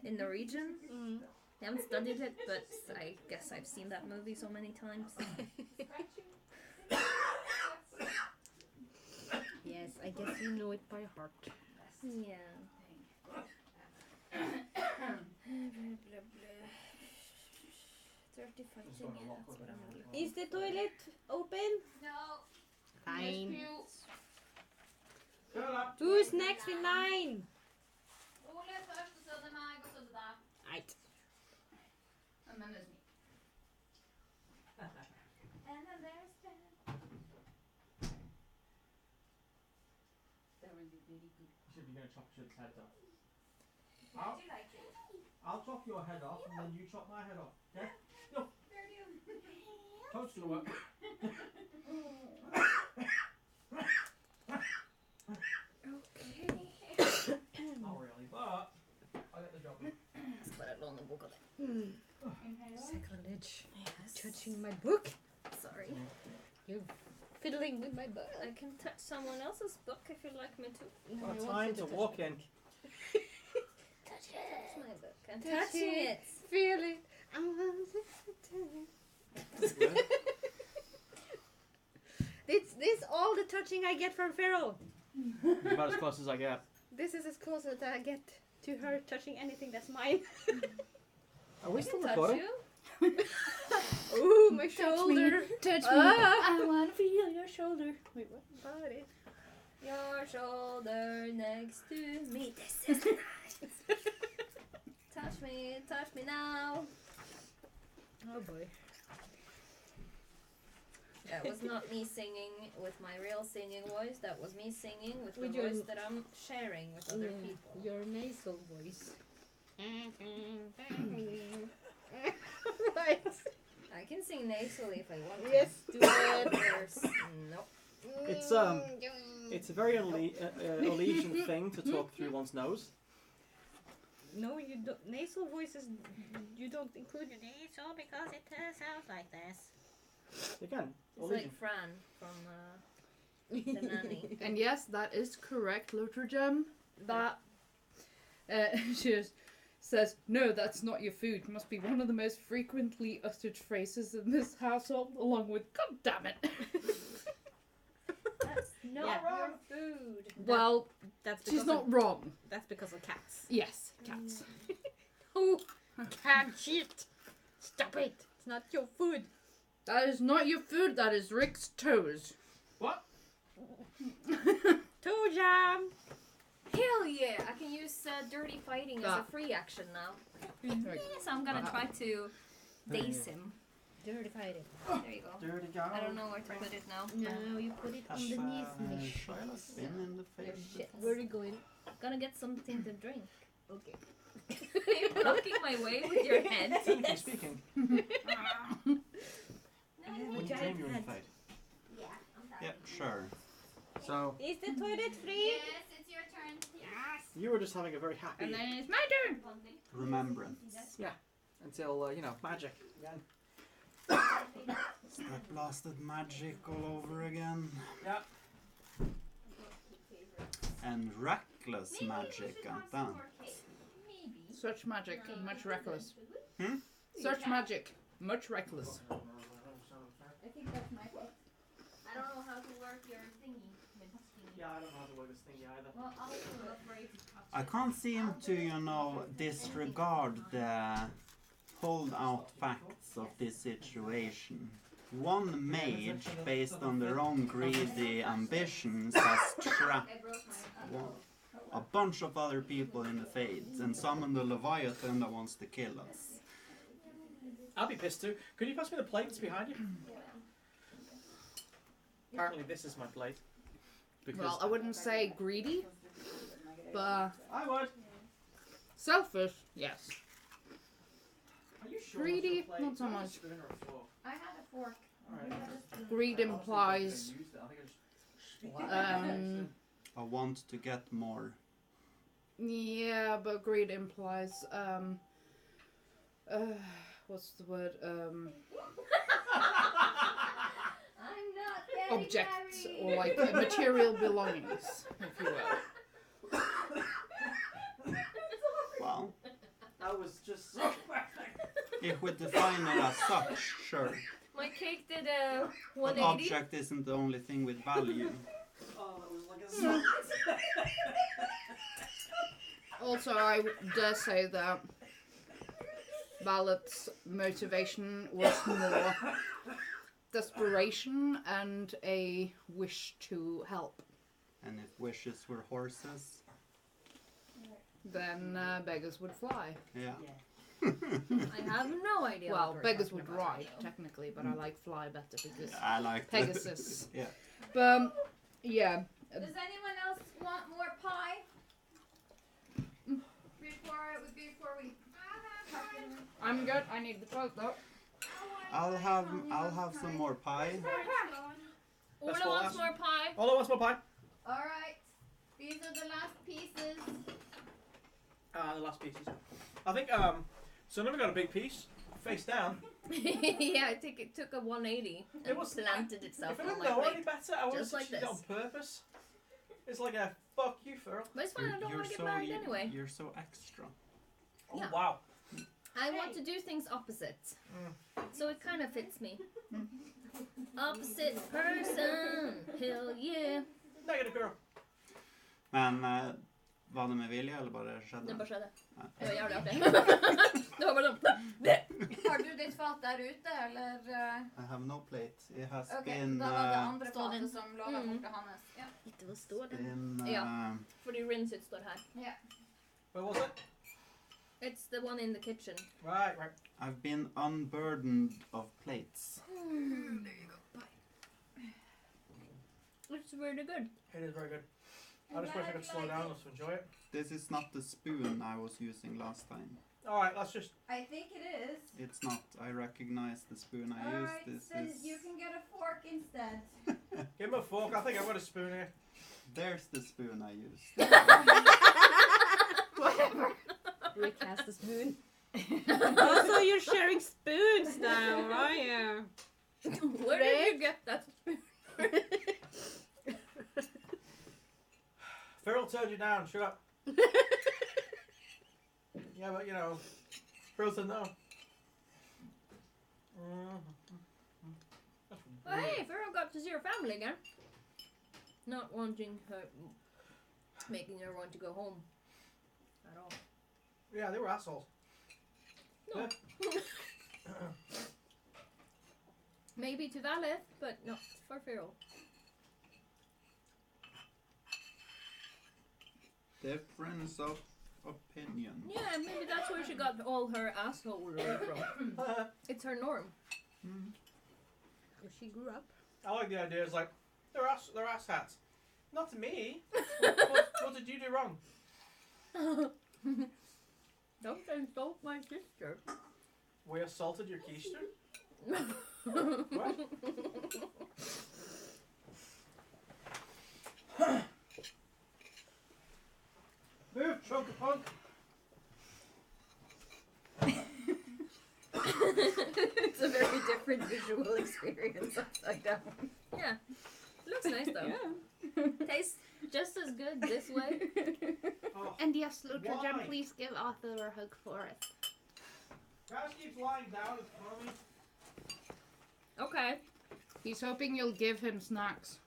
in Norwegian. Mm. I haven't studied it, but I guess I've seen that movie so many times. Yes, I guess you know it by heart. Yeah. Dirty fighting, yeah, that's what I'm looking Is the toilet open? No. Fine. Shut up. Who's next in line? Ole først, og så er det meg, og så er det deg. Right. And then there's me. And then there's Ben. That was really good. Should be gonna chop Shug's head off. Did you like it? I'll chop your head off and then you chop my head off. Yeah? Fair deal. Toast gonna work. Not really, but I get the job done. Sacrilege. Touching my book. Sorry. You're fiddling with my book. I can touch someone else's book if you'd like me to. No, I What want time you to touch walk it. in? Touch my book. I'm Touch touching it. it. Feel it. I want to touch it. This all the touching I get from Feral. About as close as I get. This is as close as I get to her touching anything that's mine. Are we I still can touch recording? you. Ooh, my shoulder. Touch me. Ah. I want to feel your shoulder. Wait, what about it? Your shoulder next to me. This is nice. Touch me now. Oh boy. That was not me singing with my real singing voice. That was me singing with the With your- voice that I'm sharing with other people. Your nasal voice. Right. I can sing nasally if I want to. Yes. Do it. Nope. It's a very Elysian thing to talk through one's nose. No, you don't. Nasal voices, you don't include your nasal because it sounds like this. Again, It's Elysian. like Fran from the nanny. And yes, that is correct, Luthergem. That she just says, no, that's not your food. Must be one of the most frequently uttered phrases in this household, along with, God damn it. That's not Yeah. your food. Well, That's she's because not wrong. That's because of cats. Yes, cats. Oh, cat shit! Stop it! It's not your food. That is not your food, that is Rick's toes. What? Toe jam. Hell yeah! I can use dirty fighting as a Ah. free action now. Right. So I'm gonna try to daze him. Dirty fighting. There you go. Dirty girl. I don't know where to put it now. No, you put it Has underneath me. Shyla's been in the Your face? shit. Where are you going? Gonna get something to drink. Okay. You're blocking my way with your head. Technically speaking. When you dream, you're in the fight. Yeah, I'm tired. Yep, sure. So, Is the toilet free? Yes, it's your turn. Yes. you were just having a very happy And then it's my turn. Remembrance. until, magic. Again. That blasted magic all over again. Yeah. And reckless magic at that. Such magic, much reckless. Hmm? Such magic, much reckless. I think that's my fault. I don't know how to work your thingy. Yeah, I don't know how to work this thing either. Well, I'll do it for you to touch I can't seem to, disregard the hold out facts of this situation. One mage, based on their own greedy ambitions, has trapped a bunch of other people in the Fades and summoned the Leviathan that wants to kill us. I'll be pissed too. Could you pass me the plates behind you? Apparently this is my plate. Because Well, I wouldn't say greedy, but I would. selfish, yes. Are you sure Greedy, it's your plate? not so Do you have a much. spoon or a fork? I had a fork. Alright. Greed implies I want to get more. yeah, but greed implies what's the word? I'm not getting Objects married. or like material belongings, if you will. Well, That was just so perfect. if we define it as such, sure. My cake did a But 180. object isn't the only thing with value. Oh, that was like a song. Also, I dare say that Ballet's motivation was more desperation and a wish to help. And if wishes were horses, Then beggars would fly. yeah. I have no idea. Well, what we're beggars talking would about, ride, though. technically, but I like fly better because I like Pegasus. Yeah. But yeah, Does anyone else want more pie? Before we. I'm good. I need the toilet though. I'll have some more pie. Ola That's wants the more pie. Ola wants more pie. All right. These are the last pieces. The last pieces. I think, so now we got a big piece, face down. Yeah, I think it took a 180 and It was- planted itself If I on didn't my know any plate. better, I would have Just like said it on this. purpose. It's like a fuck you, Phil. But it's fine, I don't want to get married anyway. You're so extra. Oh, Yeah. wow. I want to do things opposite. So it kind of fits me. Opposite person. Hell yeah. Negative girl. Men var det med vilja eller bara skedde? Det bara skedde. Ja. Det var jävligt artigt. Det var bara dumt. Har du ditt fat der ute, eller? I have no plate. It has Ok, been... da var det andre Står den? fatet som lå der borte hans. Ja. Vad står det? been Ja. Fordi rinse it står här. Where was it? It's the one in the kitchen. Right. I've been unburdened of plates. really good. It is very good. I just wish I could slow down to enjoy it. This is not the spoon I was using last time. Alright, let's just... I think it is. It's not. I recognize the spoon I used. Alright, This then is... you can get a fork instead. Give him a fork. I think I've got a spoon here. There's the spoon I used. Whatever. Rick has the spoon. Also, you're sharing spoons now, are you? Where did you get that spoon? Phil turned you down. Shut up. Yeah, but you know, Phil said no. Oh, hey, Pharaoh got to see her family again. Not wanting her, making her want to go home at all. Yeah, they were assholes. No. Maybe to Valeth, but not for Pharaoh. Difference of opinion. Yeah, maybe that's where she got all her assholery from. It's her norm. Where she grew up. I like the idea. It's like they're ass hats. Not to me. What did you do wrong? Don't insult my sister. We assaulted your keister? Move, chunk of punk. It's a very different visual experience upside down. Yeah. Looks nice though. Yeah. Tastes just as good this way. Oh, And yes, Lutragen, Why? please give Arthur a hug for it. Crash keeps lying down in front of me. Okay. He's hoping you'll give him snacks.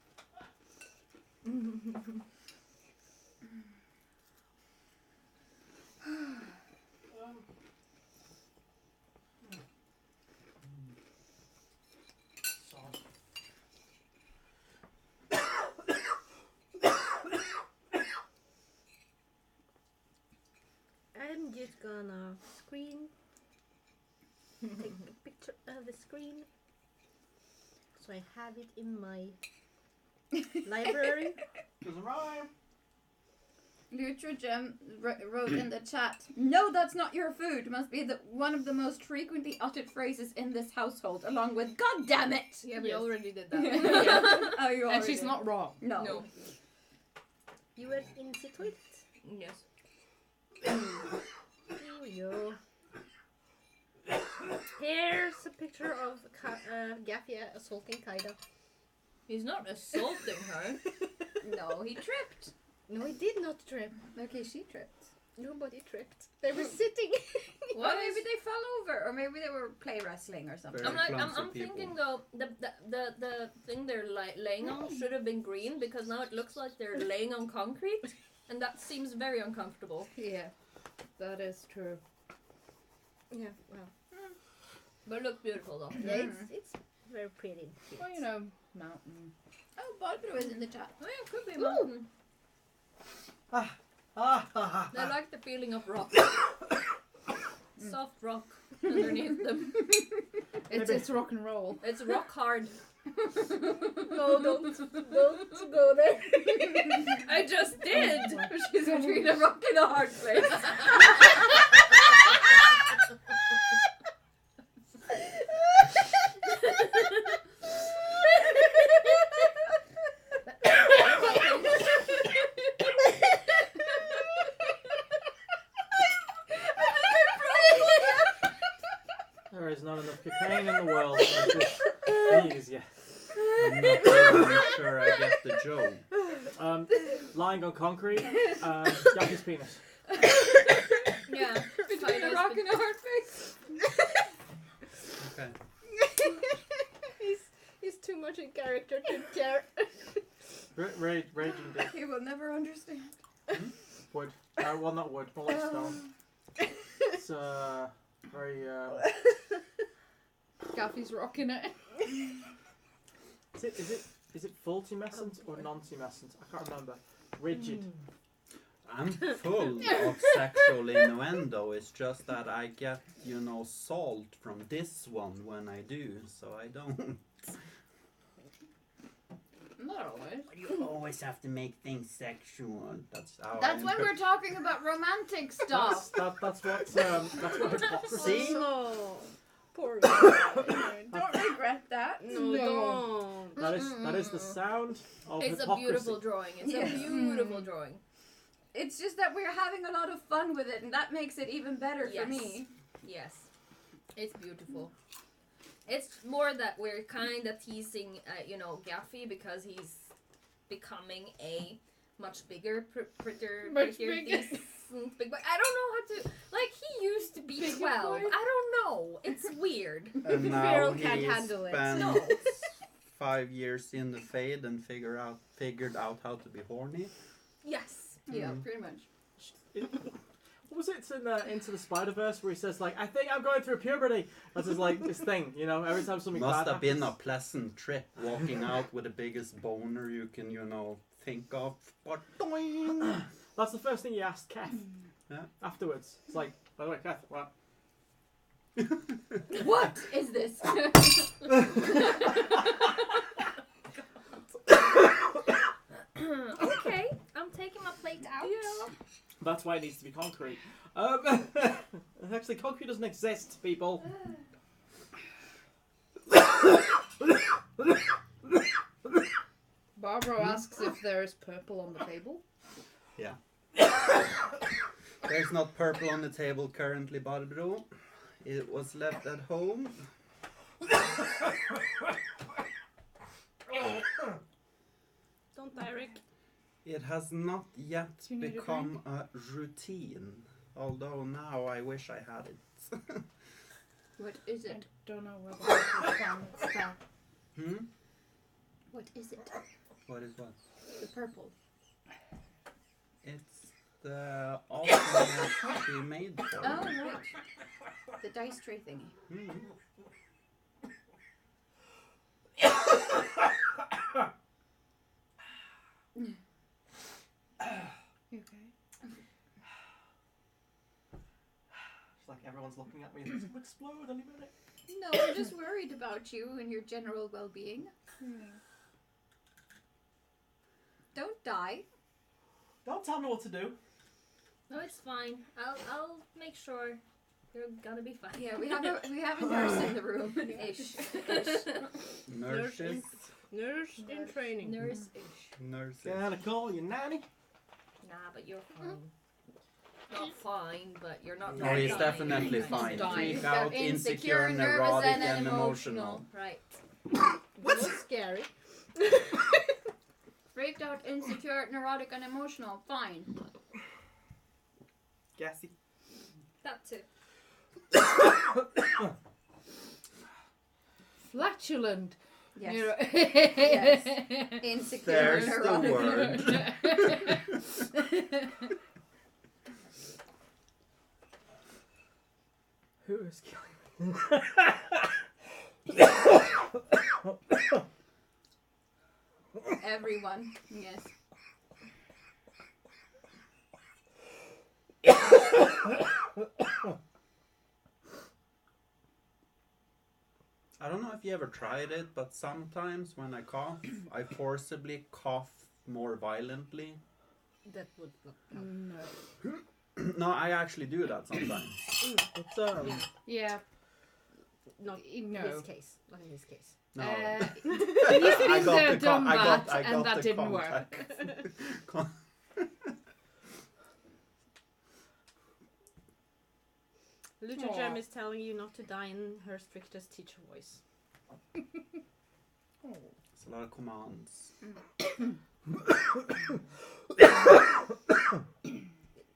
Salt. I'm just gonna take a picture of the screen so I have it in my library. Doesn't rhyme. Lutragem wrote in the chat, "No, that's not your food. Must be one of the most frequently uttered phrases in this household, along with God damn it." Yeah, we Yes. already did that. Oh, you And already she's did. not wrong. No. No. You were into it? Yes. Here we go. Here's a picture of Gaffy assaulting Kaida. He's not assaulting her. No, he tripped. No, he did not trip. Okay, she tripped. Nobody tripped. They were sitting. Well, maybe they fell over, or maybe they were play wrestling or something. Very I'm clumsy people. thinking though the thing they're laying on should have been green because now it looks like they're laying on concrete, and that seems very uncomfortable. Yeah, that is true. Yeah, well. But it looks beautiful though. Yeah, it's very pretty. Well, you know, mountain. Oh, Barbara is in the chat. Oh yeah, it could be a mountain. They like the feeling of rock. Soft rock underneath them. It's rock and roll. It's rock hard. No, don't go there. I just did. She's between a rock and a hard place. There is not enough cocaine in the world. Please, yeah. I'm not really sure I get the joke. Lying on concrete, Gaffy's penis. Yeah. Between a rock and a hard place. Okay. He's too much in character to care. Raging dick. He will never understand. Wood. Well, not wood, more like stone. It's very. Gaffy's rocking it. Is it full tumescent or non-tumescent? I can't remember. Rigid. I'm full of sexual innuendo. It's just that I get, salt from this one when I do, so I don't. Not always. You always have to make things sexual. That's how That's when we're talking about romantic stuff. That's what hypocrisy. See? No. Poor guy. Don't regret that. No, don't. That is the sound of It's a hypocrisy. beautiful drawing. It's Yes. a beautiful drawing. It's just that we're having a lot of fun with it, and that makes it even better Yes. for me. Yes. It's beautiful. It's more that we're kind of teasing, Gaffy because he's becoming a much bigger, prettier, Much bigger. decent big boy. I don't know how to. Like, he used to be Bigger 12. boy? I don't know. It's weird. And now Feral he can't handle it. spent No. 5 years in the Fade and figured out how to be horny. Yes. Yeah, Mhm. pretty much. What was it in Into the Spider-Verse where he says like, I think I'm going through puberty? That's his like this thing, every time something Must bad have been a happens. pleasant trip walking out with the biggest boner you can, think of. But doing. That's the first thing he asked Keth. Yeah. Afterwards, it's like, by the way, Keth, what? What is this? Okay. I'm taking my plate out. That's why it needs to be concrete. Actually, concrete doesn't exist, people. Barbara asks if there is purple on the table. There's not purple on the table currently, Barbro. It was left at home. Don't die, Rick. It has not yet Do you need a become a routine. Although now I wish I had it. What is I it? don't know whether it's from the spell. Hmm? What is it? What is what? The purple. It's the alternate she made for Oh, me. right. The dice tray thingy. Hmm. You okay? It's like everyone's looking at me. It's going to explode any minute. No, we're just worried about you and your general well-being. Don't die. Don't tell me what to do. No, it's fine. I'll make sure you're gonna be fine. Yeah, we have a nurse in the room. Ish. Nurses. Nurse in training. Nurse-ish. Nurses. Can I call you nanny? Nah, but you're fine. Not fine, but you're not. No, really he's dying. definitely He's fine. dying. Freaked out, insecure, nervous, neurotic, and and emotional. Right. What? Scary. Freaked out, insecure, neurotic, and emotional. Fine. Gassy. That too. Flatulent. Yes. You know- Yes. Insecure, There's the neurotic. word. Who is killing me? Everyone. Yes. I don't know if you ever tried it, but sometimes when I cough, I forcibly cough more violently. That would not help. No. No, I actually do that sometimes. It's Yeah. Not in No. this case. Not in this case. No. You've been there, done that, I and got that the didn't contact. work. Lucha Aw. Gem is telling you not to die in her strictest teacher voice. It's a lot of commands.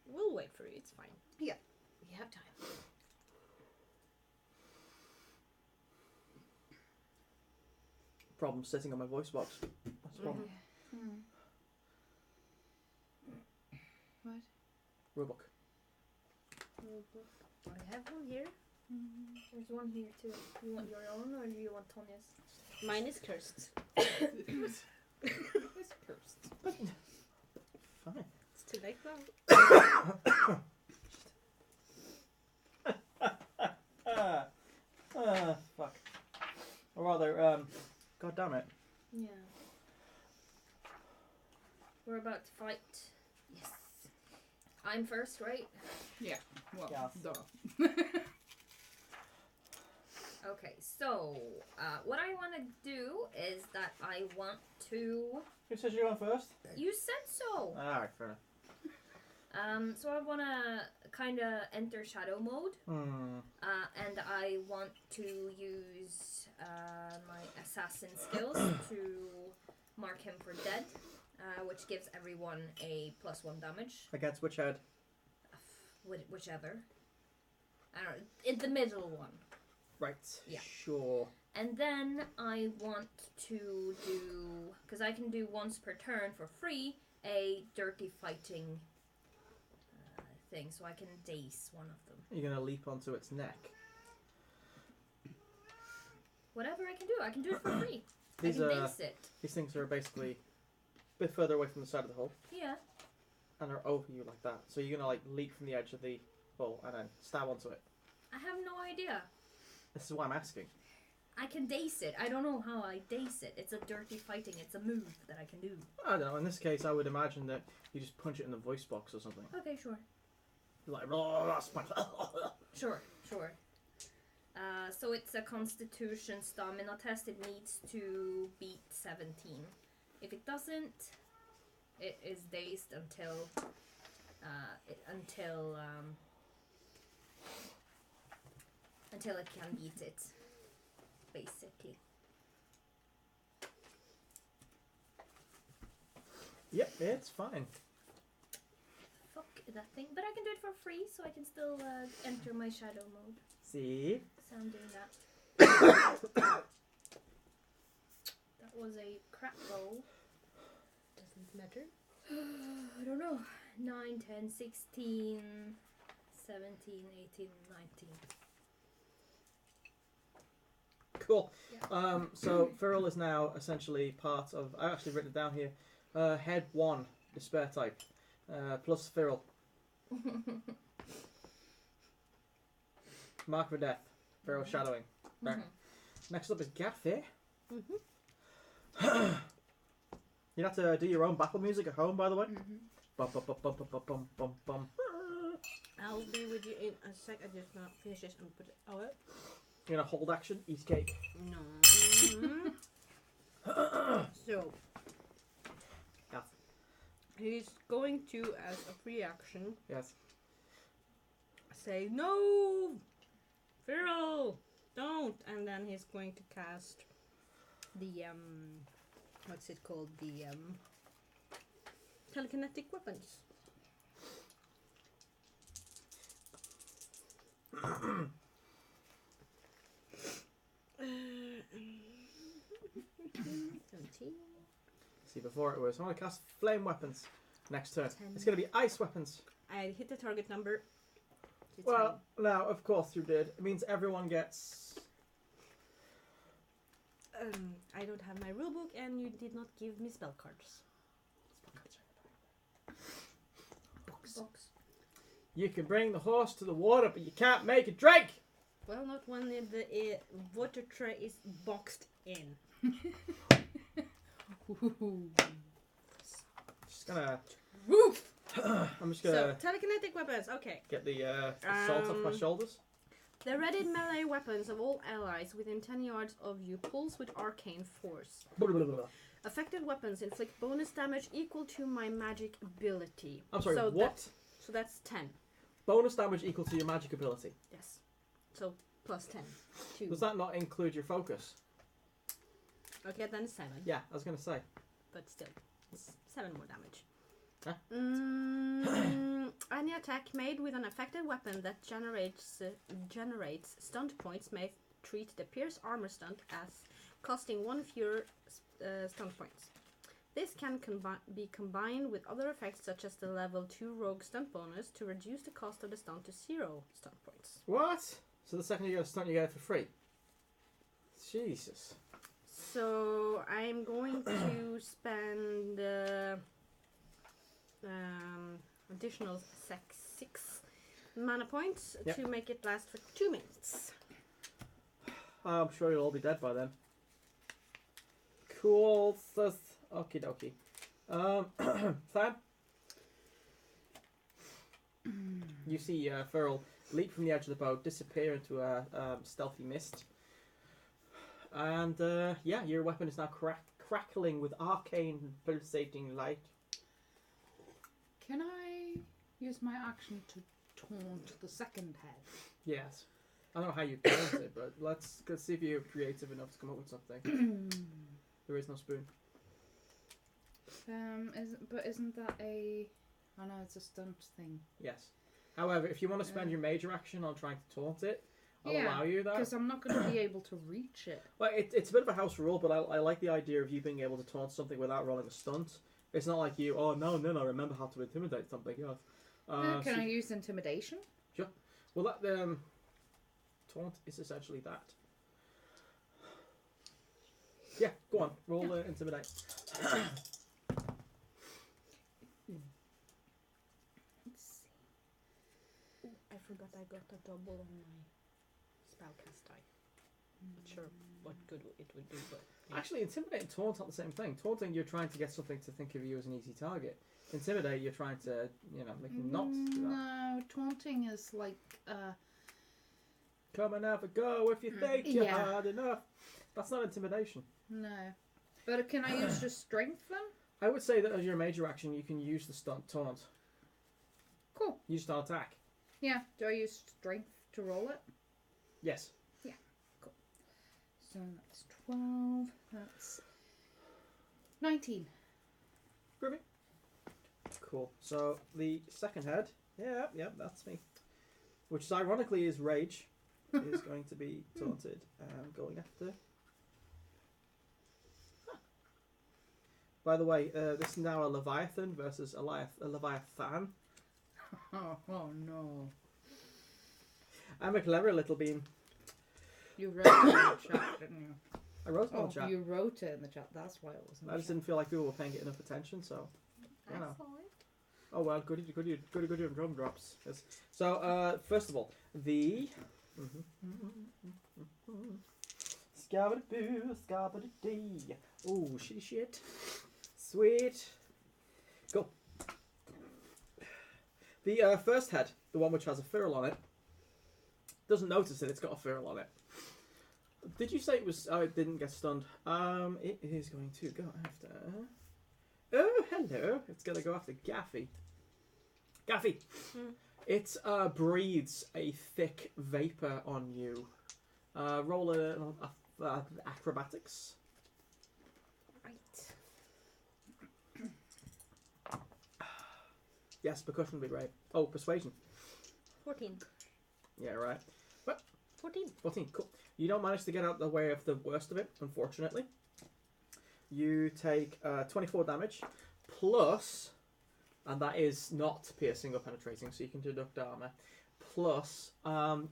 We'll wait for you. It's fine. We have time. problem sitting on my voice box. That's the problem. What? Rulebook. I have one here. There's one here too. You want your own or do you want Tonya's? Mine is cursed. It's cursed. Fine. It's too late now. Fuck. Or rather, god damn it. Yeah. about to fight. Yes. I'm first, right? Well, Yes. duh. Okay, so what I want to do is that I want to. Who says you're on first? You said so. Alright, fair enough. So I want to kind of enter shadow mode, and I want to use my assassin skills to mark him for dead, which gives everyone a +1 damage. Against which head? Whichever. I don't know. In the middle one. Right. Yeah. Sure. And then I want to do, because I can do once per turn for free, a dirty fighting thing, so I can daze one of them. You're gonna leap onto its neck. Whatever I can do it for free. These I can daze it. These things are basically a bit further away from the side of the hull, Yeah. and they're over you like that. So you're gonna like leap from the edge of the hull and then stab onto it. I have no idea. This is why I'm asking. I can daze it. I don't know how I daze it. It's a dirty fighting. It's a move that I can do. I don't know. In this case, I would imagine that you just punch it in the voice box or something. Okay, sure. Like, smash. Sure. So it's a Constitution stamina test. It needs to beat 17. If it doesn't, it is dazed until it can beat it, basically. Yep, it's fine. Fuck that thing, but I can do it for free, so I can still enter my shadow mode. See? So I'm doing that. That was a crap roll. Doesn't matter. I don't know. 9, 10, 16, 17, 18, 19. Cool. Yeah. So Feral is now essentially part of. I actually written it down here. Head 1, despair type, plus Feral. Mark for death. Feral shadowing. Right. Next up is Gaffy. You have to do your own battle music at home, by the way. Bum, bum, bum, bum, bum, bum, bum, bum. I'll be with you in a sec. I just gonna finish this and put it out. You're gonna hold action, eat cake. No. So Yes. he's going to, as a free action, Yes. say no, Feral, don't, and then he's going to cast the what's it called, the telekinetic weapons. See, before it was, I want to cast flame weapons. Next turn. 10. It's going to be ice weapons. I hit the target number. It's Well, now, of course you did. It means everyone gets... fine. I don't have my rulebook, and you did not give me spell cards. Box. You can bring the horse to the water, but you can't make it drink! Well, not when the water tray is boxed in. Just gonna... Woof! I'm just So, gonna telekinetic weapons, okay. get the salt off my shoulders. The readied melee weapons of all allies within 10 yards of you pulse with arcane force. Affected weapons inflict bonus damage equal to my magic ability. I'm sorry, so what? So that's 10. Bonus damage equal to your magic ability. Yes. So plus 10. 2. Does that not include your focus? Okay, then 7. Yeah, I was gonna say. But still, it's 7 more damage. Huh? Any attack made with an affected weapon that generates stunt points may treat the pierce armor stunt as costing 1 fewer stunt points. This can be combined with other effects such as the level 2 rogue stunt bonus to reduce the cost of the stunt to 0 stunt points. What? So the second you get a stunt, you get it for free? Jesus. So I'm going to spend additional 6 mana points to make it last for 2 minutes. I'm sure you'll all be dead by then. Cool. Okie dokie. Than? You see Furl leap from the edge of the boat, disappear into a stealthy mist. And yeah, your weapon is now crackling with arcane pulsating light. Can I use my action to taunt the second head? Yes. I don't know how you taunt it, but let's see if you're creative enough to come up with something. There is no spoon. Isn't that a... Oh no, it's a stunt thing. Yes. However, if you want to spend your major action on trying to taunt it, I'll allow you that. Because I'm not going to be able to reach it. Well, it's a bit of a house rule, but I like the idea of you being able to taunt something without rolling a stunt. It's not like you, oh no, remember how to intimidate something. Yes. Can I use intimidation? Sure. Well, that taunt is essentially that. Yeah, go on. Roll intimidate. Let's see. I forgot I got a double on my spellcast die. Not sure what good it would do, but yeah. Actually, intimidate and taunt aren't the same thing. Taunting, you're trying to get something to think of you as an easy target. Intimidate, you're trying to, make them not do that. No, taunting is like, Come and have a go if you think you're hard enough. That's not intimidation. No. But can I use just strength then? I would say that as your major action, you can use the stunt taunt. Cool. You just don't attack. Yeah. Do I use strength to roll it? Yes. Yeah. Cool. So that's 12. That's 19. Groovy. Cool. So the second head, yeah, that's me. Which ironically is rage, is going to be taunted and going after. By the way, this is now a Leviathan versus a Leviathan. Oh no. I'm a clever little bean. You wrote it in the chat, didn't you? I wrote it in the chat. You wrote it in the chat. That's why it wasn't. I just didn't feel like people were paying it enough attention, so you know. Excellent. Oh well, goody on drum drops. Yes. So first of all, the Scabba-doo. Oh, shit. Sweet. Cool. The first head, the one which has a ferrule on it, doesn't notice that it's got a ferrule on it. Did you say it was... Oh, it didn't get stunned. It is going to go after... Oh, hello. It's going to go after Gaffy. Gaffy! It breathes a thick vapour on you. Roll a acrobatics. Right. Yes, percussion would be great. Oh, persuasion. 14. Yeah, right. 14. 14, cool. You don't manage to get out the way of the worst of it, unfortunately. You take 24 damage, plus, and that is not piercing or penetrating, so you can deduct armor, plus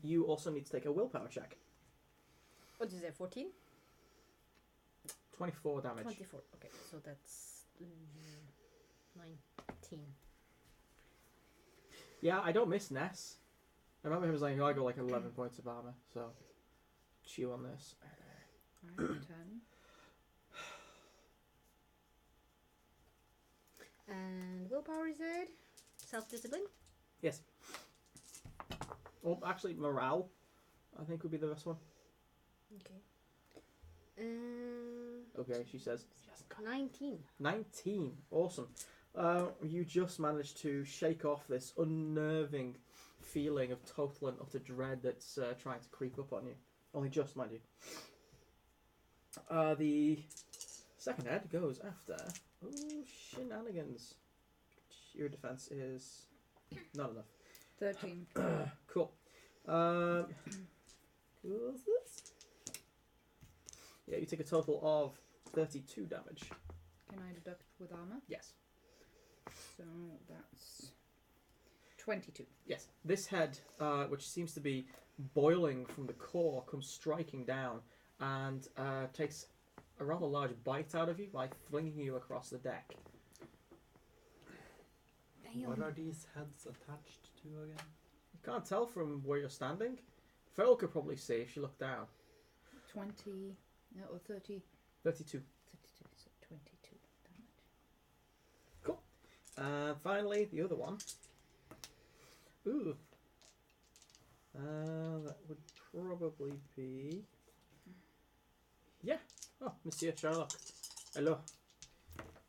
you also need to take a willpower check. What did you say, 14? 24 damage. 24, okay, so that's 19. Yeah, I don't miss Ness. I remember him saying, I got like 11 points of armor, so chew on this. Alright, 10. And willpower is it? Self-discipline? Yes. Well, actually, morale, I think, would be the best one. Okay. Okay, she says. She hasn't got 19. 19. Awesome. You just managed to shake off this unnerving feeling of total and utter dread that's trying to creep up on you. Only just, mind you. The second head goes after... Oh, shenanigans. Your defense is not enough. 13. Cool. Who's this? Yeah, you take a total of 32 damage. Can I deduct with armor? Yes. So that's 22. Yes. This head, which seems to be boiling from the core, comes striking down and takes a rather large bite out of you by flinging you across the deck. Damn. What are these heads attached to again? You can't tell from where you're standing. Ferl could probably see if she looked down. 20, or 30. 32. 32, so 22 damage. And finally, the other one. Ooh. That would probably be... Yeah. Oh, Monsieur Sherlock. Hello.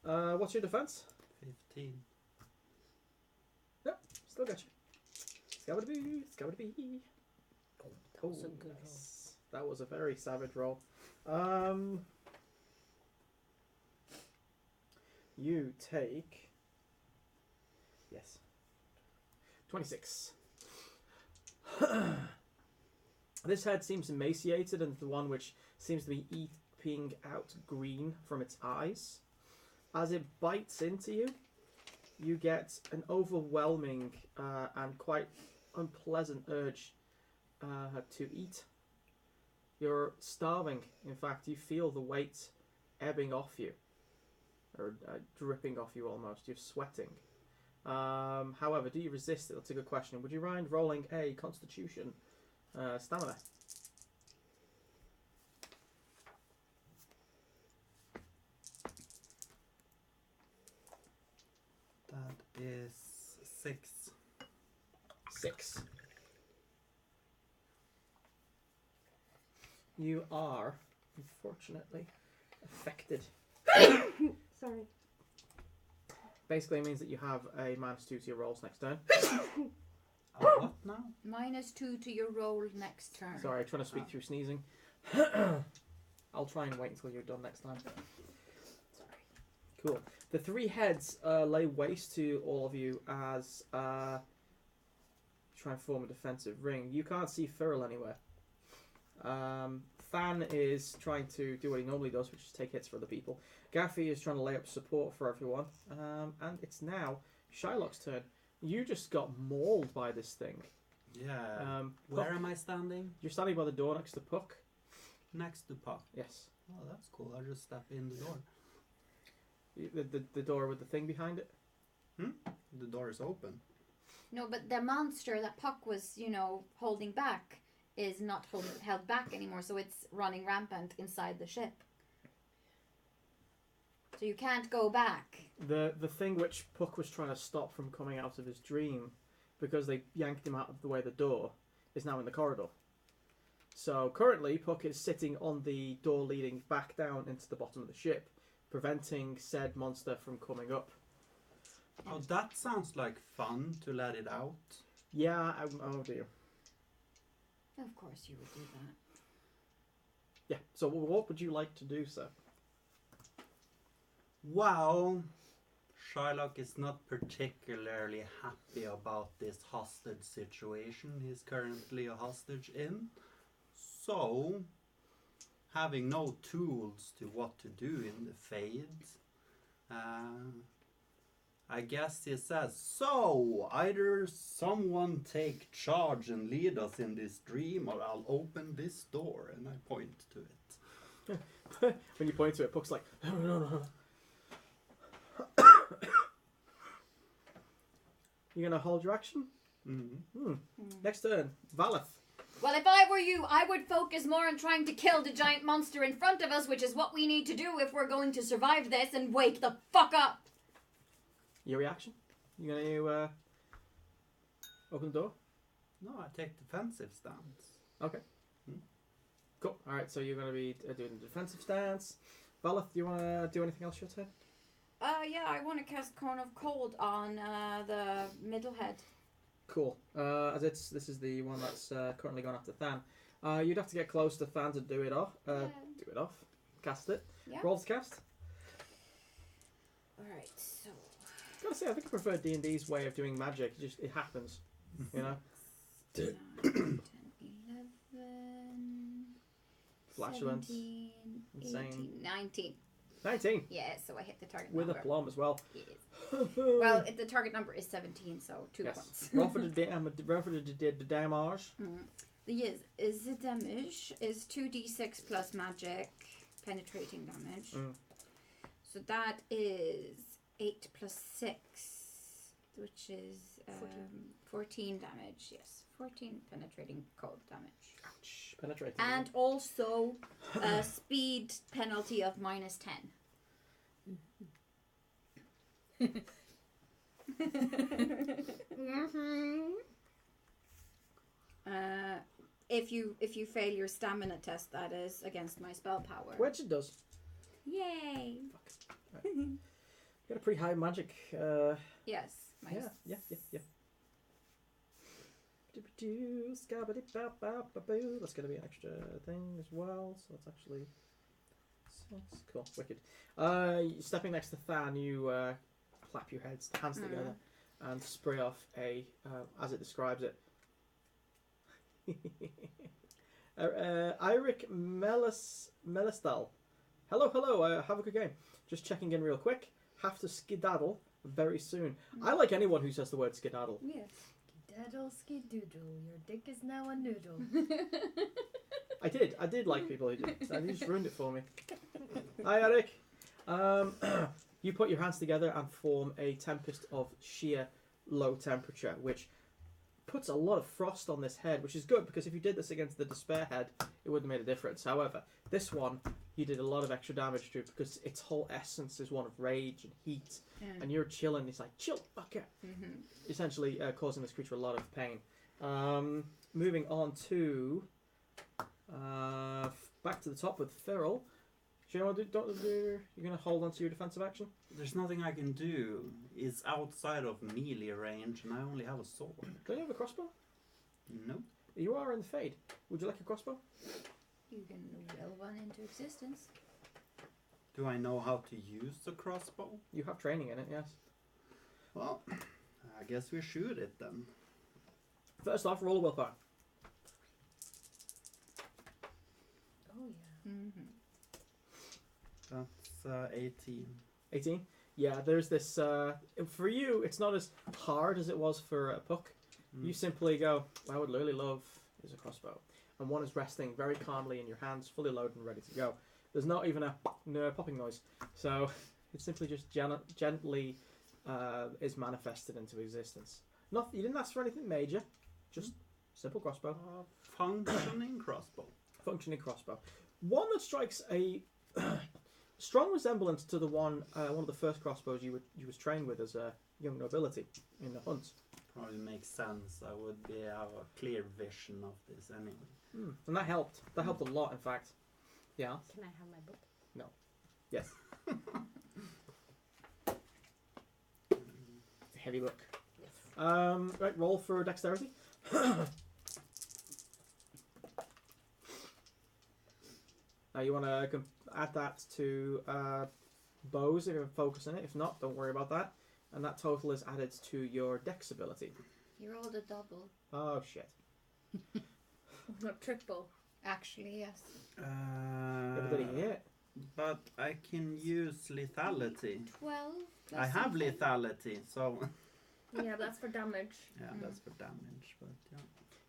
What's your defense? 15. Yep, still got you. Scabba-dee. That was a good nice. That was a very savage roll. You take... Yes. 26. This head seems emaciated, and the one which seems to be eating out green from its eyes. As it bites into you, you get an overwhelming and quite unpleasant urge to eat. You're starving. In fact, you feel the weight ebbing off you, or dripping off you almost. You're sweating. However, do you resist it? That's a good question. Would you mind rolling a Constitution stamina? That is 6. 6. You are, unfortunately, affected. Sorry. Basically, it means that you have a -2 to your rolls next turn. What now? -2 to your roll next turn. Sorry, I'm trying to speak through sneezing. I'll try and wait until you're done next time. Sorry. Cool. The 3 heads lay waste to all of you as try and form a defensive ring. You can't see Firl anywhere. Fan is trying to do what he normally does, which is take hits for other people. Gaffy is trying to lay up support for everyone. And it's now Shylock's turn. You just got mauled by this thing. Yeah. Where am I standing? You're standing by the door next to Puck. Next to Puck. Yes. Oh, that's cool. I'll just step in the door. The door with the thing behind it? The door is open. No, but the monster that Puck was, holding back is not held back anymore, so it's running rampant inside the ship. So you can't go back. The thing which Puck was trying to stop from coming out of his dream, because they yanked him out of the way of the door, is now in the corridor. So currently, Puck is sitting on the door leading back down into the bottom of the ship, preventing said monster from coming up. Oh, that sounds like fun to let it out. Yeah, oh dear. Of course you would do that. Yeah, so what would you like to do, sir? Well, Shylock is not particularly happy about this hostage situation he's currently a hostage in. So, having no tools to what to do in the Fade, I guess he says, so, either someone take charge and lead us in this dream, or I'll open this door, and I point to it. When you point to it, Puck's like, no. You gonna hold your action? Mm-hmm. Next turn, Valeth. Well, if I were you, I would focus more on trying to kill the giant monster in front of us, which is what we need to do if we're going to survive this, and wake the fuck up! Your reaction? You gonna open the door? No, I take defensive stance. Okay. Cool. Alright, so you're gonna be doing the defensive stance. Valeth, do you wanna do anything else your turn? Yeah, I want to cast Cone of Cold on the middle head. Cool. As this is the one that's currently gone after Than. You'd have to get close to Than to do it off. Do it off. Cast it. Yeah. Roll to cast. Alright, so... Gotta say, I think I prefer D&D's way of doing magic. It happens, you know. 9, 10, 11... Flatulence. 17, Insane. 18, 19. 19. Yeah, so I hit the target With number. aplomb as well. Yes. Well, the target number is 17, so 2 Yes. points. Roll for the damage. Yes, the damage is 2d6 plus magic penetrating damage. So that is 8 plus 6, which is 14 damage. Yes, 14 penetrating cold damage. Ouch. Penetrating. And also a speed penalty of -10. If you fail your stamina test, that is against my spell power. Which it does. Yay! Got a pretty high magic. Yes. My Yeah. That's going to be an extra thing as well. So that's actually cool. Wicked. Stepping next to Than, you clap your hands together and spray off a, as it describes it, Eirik Melistal. Hello. Have a good game. Just checking in real quick. Have to skedaddle very soon. I like anyone who says the word skedaddle. Yes. Daddle skidoodle, your dick is now a noodle. I did like people who did. And you just ruined it for me. Hi, Eric. You put your hands together and form a tempest of sheer low temperature, which puts a lot of frost on this head, which is good because if you did this against the despair head, it wouldn't have made a difference. However, this one, you did a lot of extra damage to because its whole essence is one of rage and heat, and you're chilling. It's like, chill, fucker. Essentially causing this creature a lot of pain. Moving on to back to the top with Feral. Do you want to you're going to hold on to your defensive action? There's nothing I can do. It's outside of melee range, and I only have a sword. Don't you have a crossbow? No. You are in the Fade. Would you like a crossbow? You can will one into existence. Do I know how to use the crossbow? You have training in it, yes. Well, I guess we shoot it then. First off, roll a willpower. Oh yeah. That's 18. 18? Yeah, there's this... for you, it's not as hard as it was for Puck. You simply go, I would really love is a crossbow. And one is resting very calmly in your hands, fully loaded and ready to go. There's not even a popping noise. So it simply just gently is manifested into existence. You didn't ask for anything major, just simple crossbow. Functioning crossbow. Functioning crossbow. One that strikes a strong resemblance to the one of the first crossbows you was trained with as a young nobility in the hunt. Probably makes sense. I would have a clear vision of this anyway. And that helped. That helped a lot, in fact. Yeah. Can I have my book? No. Yes. Heavy book. Yes. Right, roll for dexterity. Now you want to add that to bows if you're focusing it. If not, don't worry about that. And that total is added to your dex ability. You rolled a double. Oh shit. Not triple. Actually, yes. Yeah, but did he hit? But I can use lethality. 12. I have lethality, so... Yeah, that's for damage. Yeah, that's for damage, but yeah.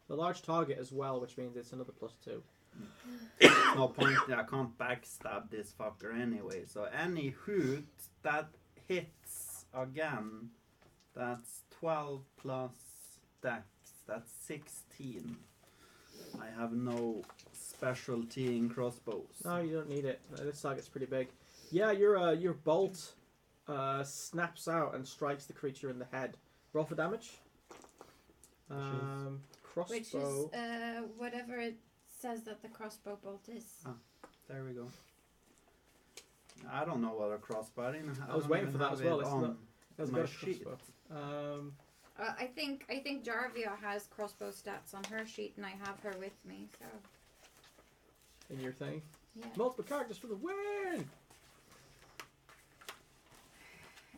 The large target as well, which means it's another +2. No point, I can't backstab this fucker anyway. So any hoot that hits again, that's 12 plus dex, that's 16. I have no specialty in crossbows. No, you don't need it. This target's pretty big. Yeah, your bolt snaps out and strikes the creature in the head. Roll for damage. Crossbow. Which is whatever it says that the crossbow bolt is. There we go. I don't know what a crossbow. I was waiting for that as well. That's my my sheet. I think Jarvia has crossbow stats on her sheet, and I have her with me. So. In your thing. Yeah. Multiple characters for the win.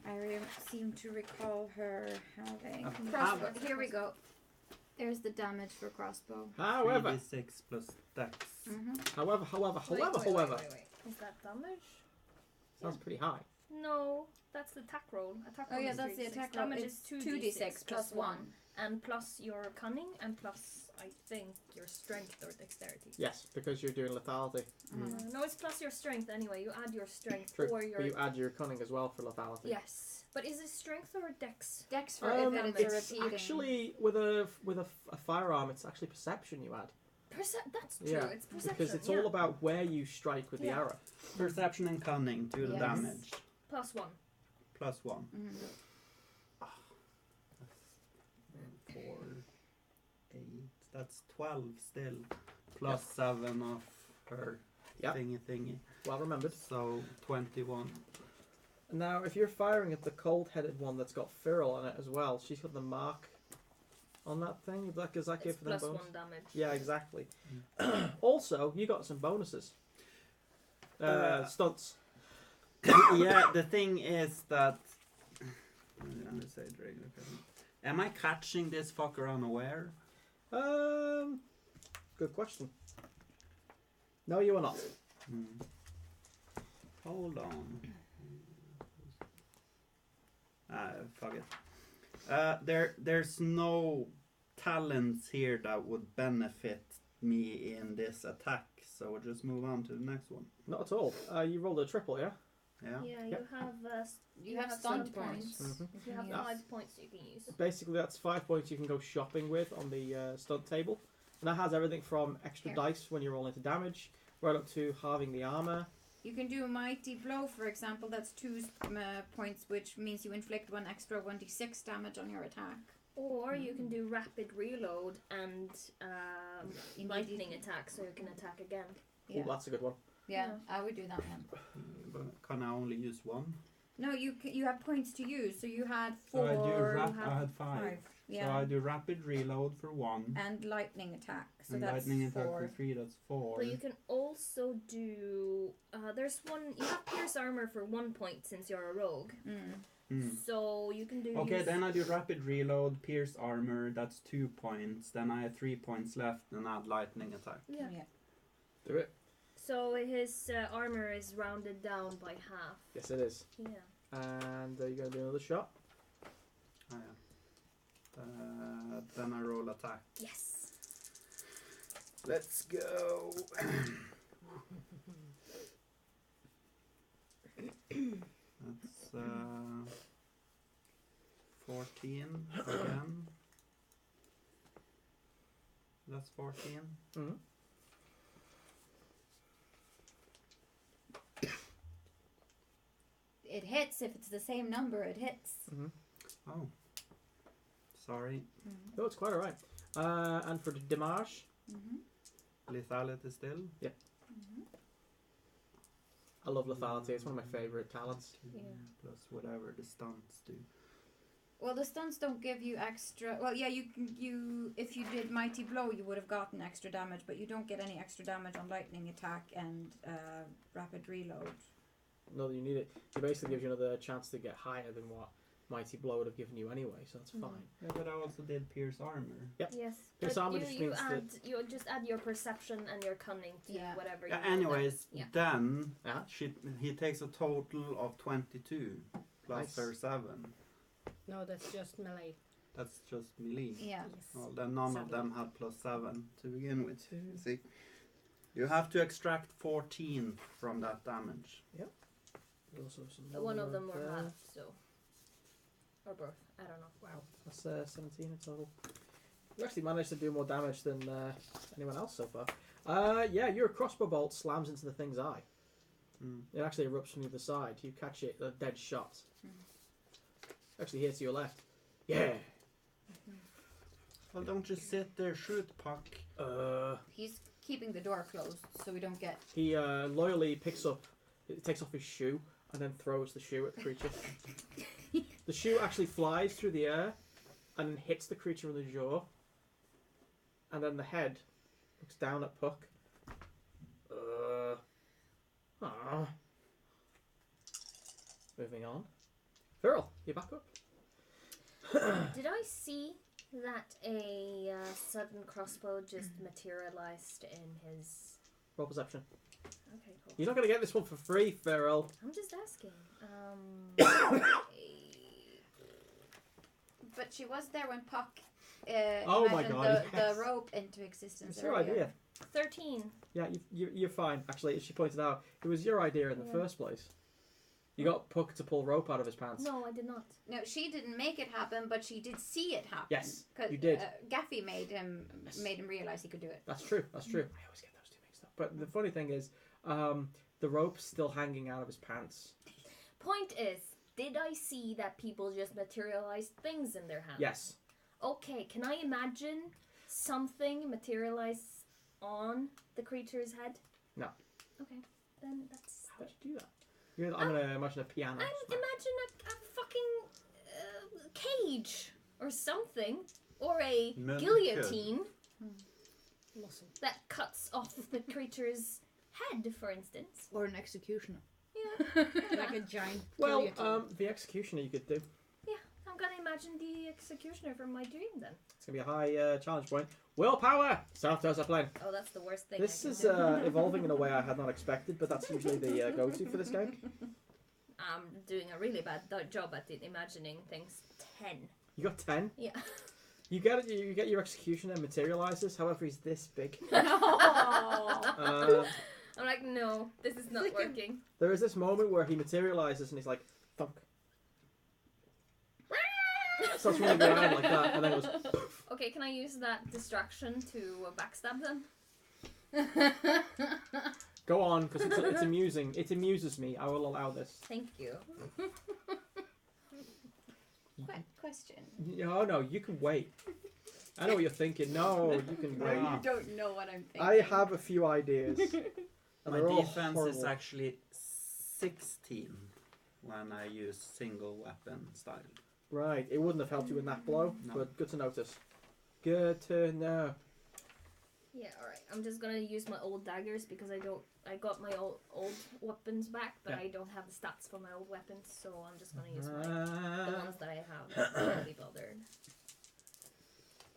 I seem to recall her having Ah. crossbow. Here we go. There's the damage for crossbow. However, 3d6 plus dex. however, Wait. Is that damage? sounds pretty high. No, that's the attack roll. Attack Oh roll yeah, is that's the 3d6. attack roll. Damage It's is 2d6 plus 1. And plus your cunning, and plus, I think, your strength or dexterity. Yes, because you're doing lethality. No, it's plus your strength anyway. You add your strength True, or your... but you add your cunning as well for lethality. Yes. But is it strength or dex? Dex for if it's It's repeating. actually with a firearm. It's actually perception you add. That's true. Yeah, It's perception. because it's all about where you strike with the Yeah. arrow. Perception and cunning, do the Yes. damage. Plus 1. Plus 1. That's 12 still. Plus 7 of her Yep. thingy. Well remembered. So 21. Now, if you're firing at the cold-headed one that's got Feral on it as well, she's got the mark on that thing. Does that give It's for them plus bonus? 1 damage. Yeah, exactly. Also, you got some bonuses. Stunts. Yeah, the thing is that... Am I catching this fucker unaware? Good question. No, you are not. Hold on. Fuck it. There's no talents here that would benefit me in this attack, so we'll just move on to the next one. Not at all. You rolled a triple, yeah? Yeah. Yeah, Yep. you have stunt points. Mhm. You have Yeah. 5 points you can use. Basically, that's 5 points you can go shopping with on the stunt table. And that has everything from extra Here. dice when you roll into damage, right up to halving the armor. You can do a mighty blow, for example. That's 2 points, which means you inflict 1 extra 1d6 damage on your attack. Or you can do rapid reload and Indeed. lightning attack, so you can attack again. Yeah. Oh, that's a good one. Yeah, I would do that one. But can I only use one? No, you have points to use, so you had So 4. I do you I have had 5. So Yeah, I do rapid reload for 1. and lightning attack. So And that's lightning attack 4. for 3, that's 4. But you can also do. There's one. You have pierce armor for 1 point since you're a rogue. So you can do. Okay, then I do rapid reload, pierce armor, that's 2 points. Then I have 3 points left and add lightning attack. Yeah. Do it. So his armor is rounded down by half. Yes, it is. Yeah. And you're going to do another shot. Oh, yeah. Then I roll attack. Yes. Let's go. That's 14 again. That's 14. Mm-hmm. It hits if it's the same number. It hits. Mm-hmm. Oh. Sorry. No, it's quite alright. And for the damage, Lethality still. I love lethality. It's one of my favourite talents. Yeah. Plus whatever the stunts do. Well, the stunts don't give you extra. Well, yeah, you if you did mighty blow, you would have gotten extra damage, but you don't get any extra damage on lightning attack and rapid reload. No, you need it. It basically gives you another chance to get higher than what Mighty Blow would have given you anyway, so that's fine. Yeah, but I also did pierce armor. Yep. Yes. Pierce But armor you, just you means add you just add your perception and your cunning to Yeah. whatever. Yeah, you roll anyways, then. then Yeah. he takes a total of 22 plus Nice. her 7. No, that's just melee. That's just melee. Yeah. Yes. Well, then none of 7. them had plus 7 to begin with. You see, you have to extract 14 from that damage. Also some One of them more were there. half, so or both. I don't know. Wow, that's 17 in total. You actually managed to do more damage than anyone else so far. Yeah, your crossbow bolt slams into the thing's eye. It actually erupts from the other side. You catch it, a dead shot. Actually, here to your left. Yeah. Well, don't just sit there, shoot, Puck. He's keeping the door closed so we don't get. He loyally takes off his shoe and then throws the shoe at the creature. The shoe actually flies through the air and then hits the creature in the jaw. And then the head looks down at Puck. Moving on. Feral, you're back up. Did I see that a sudden crossbow just materialized in his? Roll perception. Okay, cool. You're not going to get this one for free, Feral. I'm just asking. But she was there when Puck Oh my imagined God, yes. the rope into existence. It's your earlier. idea. 13. Yeah, you're fine. Actually, as she pointed out, it was your idea in the Yeah. first place. You got Puck to pull rope out of his pants. No, I did not. No, she didn't make it happen, but she did see it happen. Yes, 'Cause, you did. Gaffy made him Yes. realize he could do it. That's true. That's true. I always get those two mixed up. But the funny thing is, the rope's still hanging out of his pants. Point is, did I see that people just materialized things in their hands? Yes. Okay, can I imagine something materialize on the creature's head? No. Okay, then that's. How'd you do that? I'm gonna imagine a piano. Imagine a fucking cage or something, or a guillotine Awesome. that cuts off the creature's head, for instance. Or an executioner. Yeah. Like a giant Well, guillotine. the executioner you could do. I'm gonna imagine the executioner from my dream then. It's gonna be a high challenge point. Willpower! Self-discipline. Oh, that's the worst thing. This I can is do. Evolving in a way I had not expected, but that's usually the go-to for this game. I'm doing a really bad job at imagining things. 10. You got 10. Yeah. You get it. You get your executioner materializes. However, he's this big. I'm like, no, this is not working. There is this moment where he materializes and he's like, thunk. Starts running around like that, and then goes. Okay, can I use that distraction to backstab them? Go on, because it's amusing. It amuses me. I will allow this. Thank you. Question. Oh no, you can wait. I know what you're thinking. No, you can No, wait. you don't know what I'm thinking. I have a few ideas. And My they're all defense is horrible. actually 16 when I use single weapon style. Right, it wouldn't have helped you in that blow, No. but good to notice. Good to know. Yeah, alright. I'm just gonna use my old daggers because I got my old weapons back, but Yeah. I don't have the stats for my old weapons, so I'm just gonna use the ones that I have. I'm not really bothered.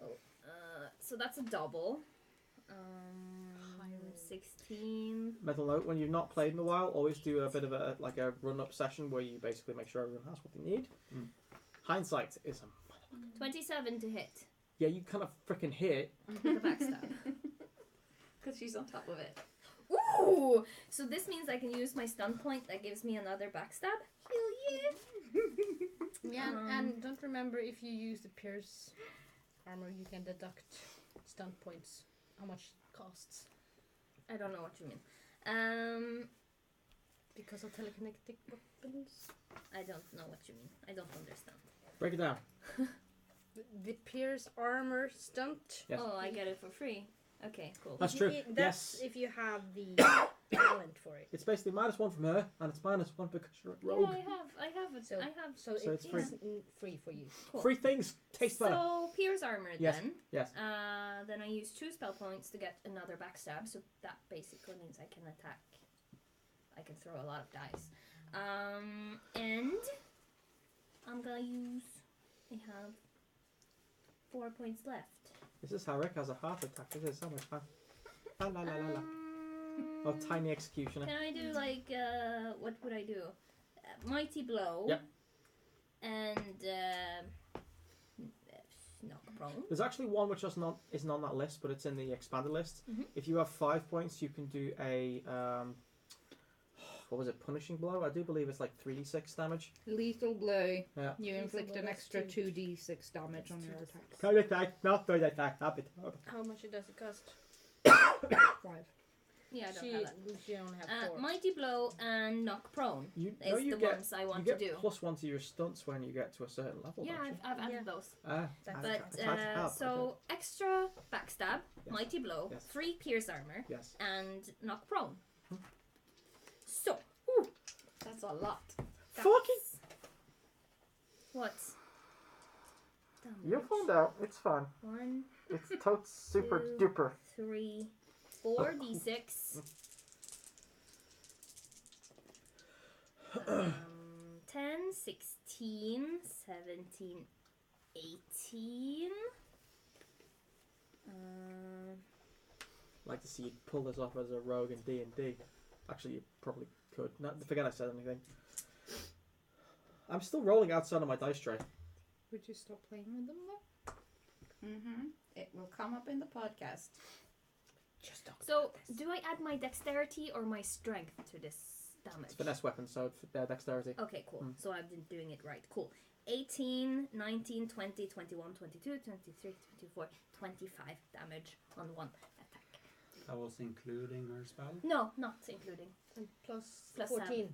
Oh, so that's a double. 16. Mental note: when you've not played in a while, always do a bit of a run-up session where you basically make sure everyone has what they need. Mm. Hindsight is a 27 to hit. yeah, you kind of freaking hit. With a backstab. Because she's on top of it. Ooh! So this means I can use my stun point that gives me another backstab. Hell yeah! Yeah, Um, and don't remember if you use the pierce armor, you can deduct stun points. How much it costs I don't know what you mean. because of telekinetic weapons. I don't know what you mean. I don't understand. Break it down. The pierce armor stunt. Yes. Oh, I get it for free. Okay, cool. That's true. That's Yes. if you have the talent for it. It's basically -1 from her, and it's -1 because you're a Yeah, rogue. I have it. So- I have. So, So it's it's free. free for you. Cool. Free things taste better. So Pierce armor Yes, then. yes. Then I use 2 spell points to get another backstab. So that basically means I can attack. I can throw a lot of dice. And I'm gonna use. I have 4 points left. This is how Rick has a heart attack. This is so much fun. La la la la la. Oh, tiny executioner. Can I do like what would I do? Mighty blow. Yep. And knock prone. There's actually one which isn't on that list, but it's in the expanded list. Mhm. If you have 5 points, you can do a what was it? Punishing blow. I do believe it's like 3d6 damage. Lethal blow. Yeah. You Lethal inflict blow, an that's extra two. 2d6 damage on your attack. Third attack, not third attack. Stop it. How much does it cost? 5. Yeah, I don't She have that. only have 4. Mighty blow and knock prone You is no, you the get ones I you want get to do. +1 to your stunts when you get to a certain level. Yeah, don't you? I've added Yeah. those. Ah, That's- But okay. so extra backstab, Yes. mighty blow, Yes. 3 pierce armor, Yes. and knock prone. Hmm. So That's a lot. Fucking. what? You'll find out. It's fun. 1, It's totes super Two. duper. 3, 4d6. 10, 16, 17, 18. I'd like to see you pull this off as a rogue in D&D. Actually, you probably could. No, forget I said anything. I'm still rolling outside of my dice tray. Would you stop playing with them though? Mm-hmm. It will come up in the podcast. Just don't. So, do I add my dexterity or my strength to this damage? It's finesse weapon, so it's dexterity. Okay, cool. Mm. So I've been doing it right. Cool. 18, 19, 20, 21, 22, 23, 24, 25 damage on one attack. That was including her spell. No, not including. And plus Plus 14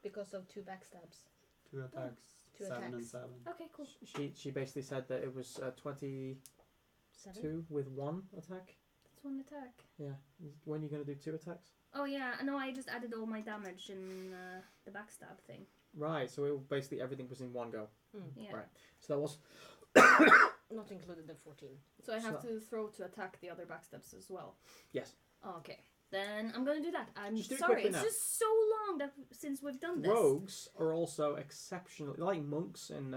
because of 2 backstabs. 2 attacks, 2 7 and attacks. 7. Okay, cool. She basically said that it was 27 7. 2 with 1 attack. That's one attack. Yeah. When are you going to do 2 attacks? Oh yeah, no, I just added all my damage in the backstab thing. Right, so basically everything was in one go. Yeah. Right. So that was... Not included the 14. So I have So- to throw to attack the other backstabs as well. Yes. Okay. Then I'm gonna do that. I'm Just do it sorry, quickly it's now. just so long that since we've done this. Rogues are also exceptionally... like monks in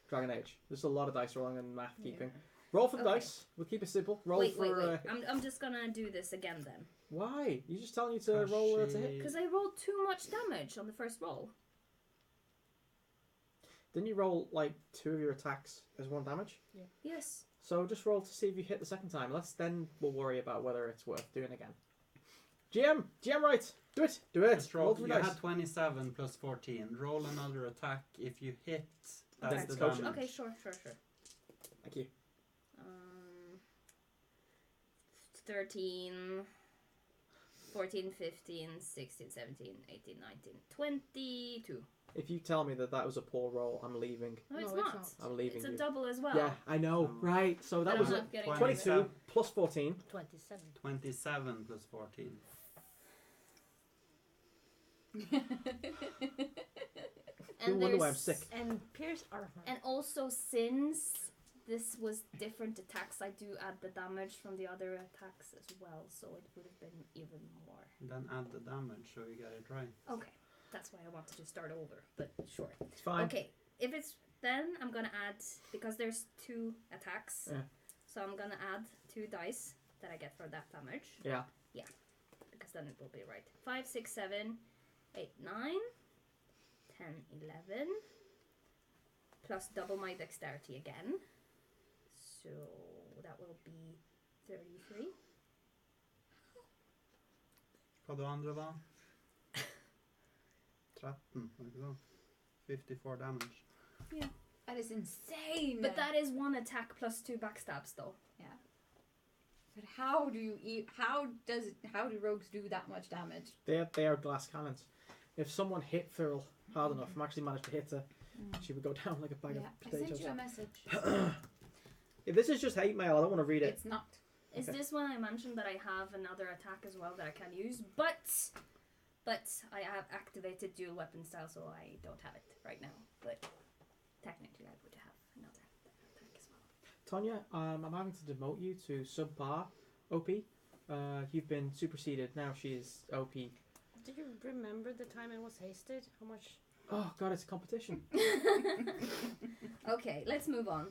Dragon Age. There's a lot of dice rolling and math keeping. Roll for the Okay. dice. We'll keep it simple. Roll Wait. for... I'm just gonna do this again then. Why? You're just telling you to roll to hit? Because I rolled too much damage on the first roll. Didn't you roll like 2 of your attacks as 1 damage? Yes. So just roll to see if you hit the second time. We'll worry about whether it's worth doing again. GM right. Do it. Just roll. for You dice. had 27 plus 14. Roll another attack. If you hit, that's Then the it's kosher. damage. Okay, sure. Thank you. 13, 14, 15, 16, 17, 18, 19, 22. If you tell me that was a poor roll, I'm leaving. No, it's No, not. it's I'm leaving It's a you. double as well. Yeah, I know. Right. So that Then was I'm a not getting 22 plus 14. 27. 27 plus 14. You wonder why I'm there's- sick. And Pierce armor. And also, since this was different attacks, I do add the damage from the other attacks as well, so it would have been even more. Then add the damage so you get it right. Okay, that's why I wanted to start over, but sure. It's fine. Okay, if it's then I'm gonna add, because there's 2 attacks, Yeah. so I'm gonna add 2 dice that I get for that damage. Yeah. Because then it will be right. 5, 6, 7, 8, 9, 10, 11, plus double my dexterity again. So that will be 33. Hva du andre da? 13, var det ikke så? 54 damage. That is insane. But that is 1 attack plus 2 backstabs though. But how do rogues do that much damage? They are glass cannons. If someone hit Thurl hard enough, and actually managed to hit her, she would go down like a bag Yeah, of I sent potatoes. you a message. If this is just hate mail, I don't want to read it. It's not. Is Okay. this when I mentioned that I have another attack as well that I can use? But I have activated dual weapon style, so I don't have it right now. But technically, I would have another attack as well. Tonya, I'm having to demote you to subpar OP. You've been superseded. Now she is OP. Do you remember the time I was hasted? How much? Oh god, it's a competition. Okay, let's move on.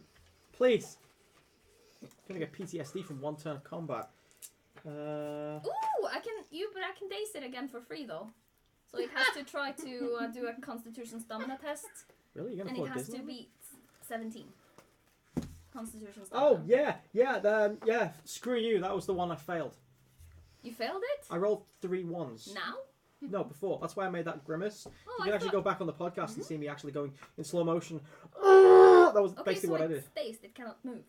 Please. I'm gonna get PTSD from 1 turn of combat. Ooh, I can daze it again for free though. So it has to try to do a Constitution stamina test, Really? You're and gonna it pull a has to Disney? beat 17. Constitution stamina. Oh yeah. Screw you. That was the one I failed. You failed it? I rolled 3 1s. Now? No, before. That's why I made that grimace. Oh, You can I actually thought... go back on the podcast and see me actually going in slow motion. That was Okay, basically so what I it's did. dazed. It cannot move.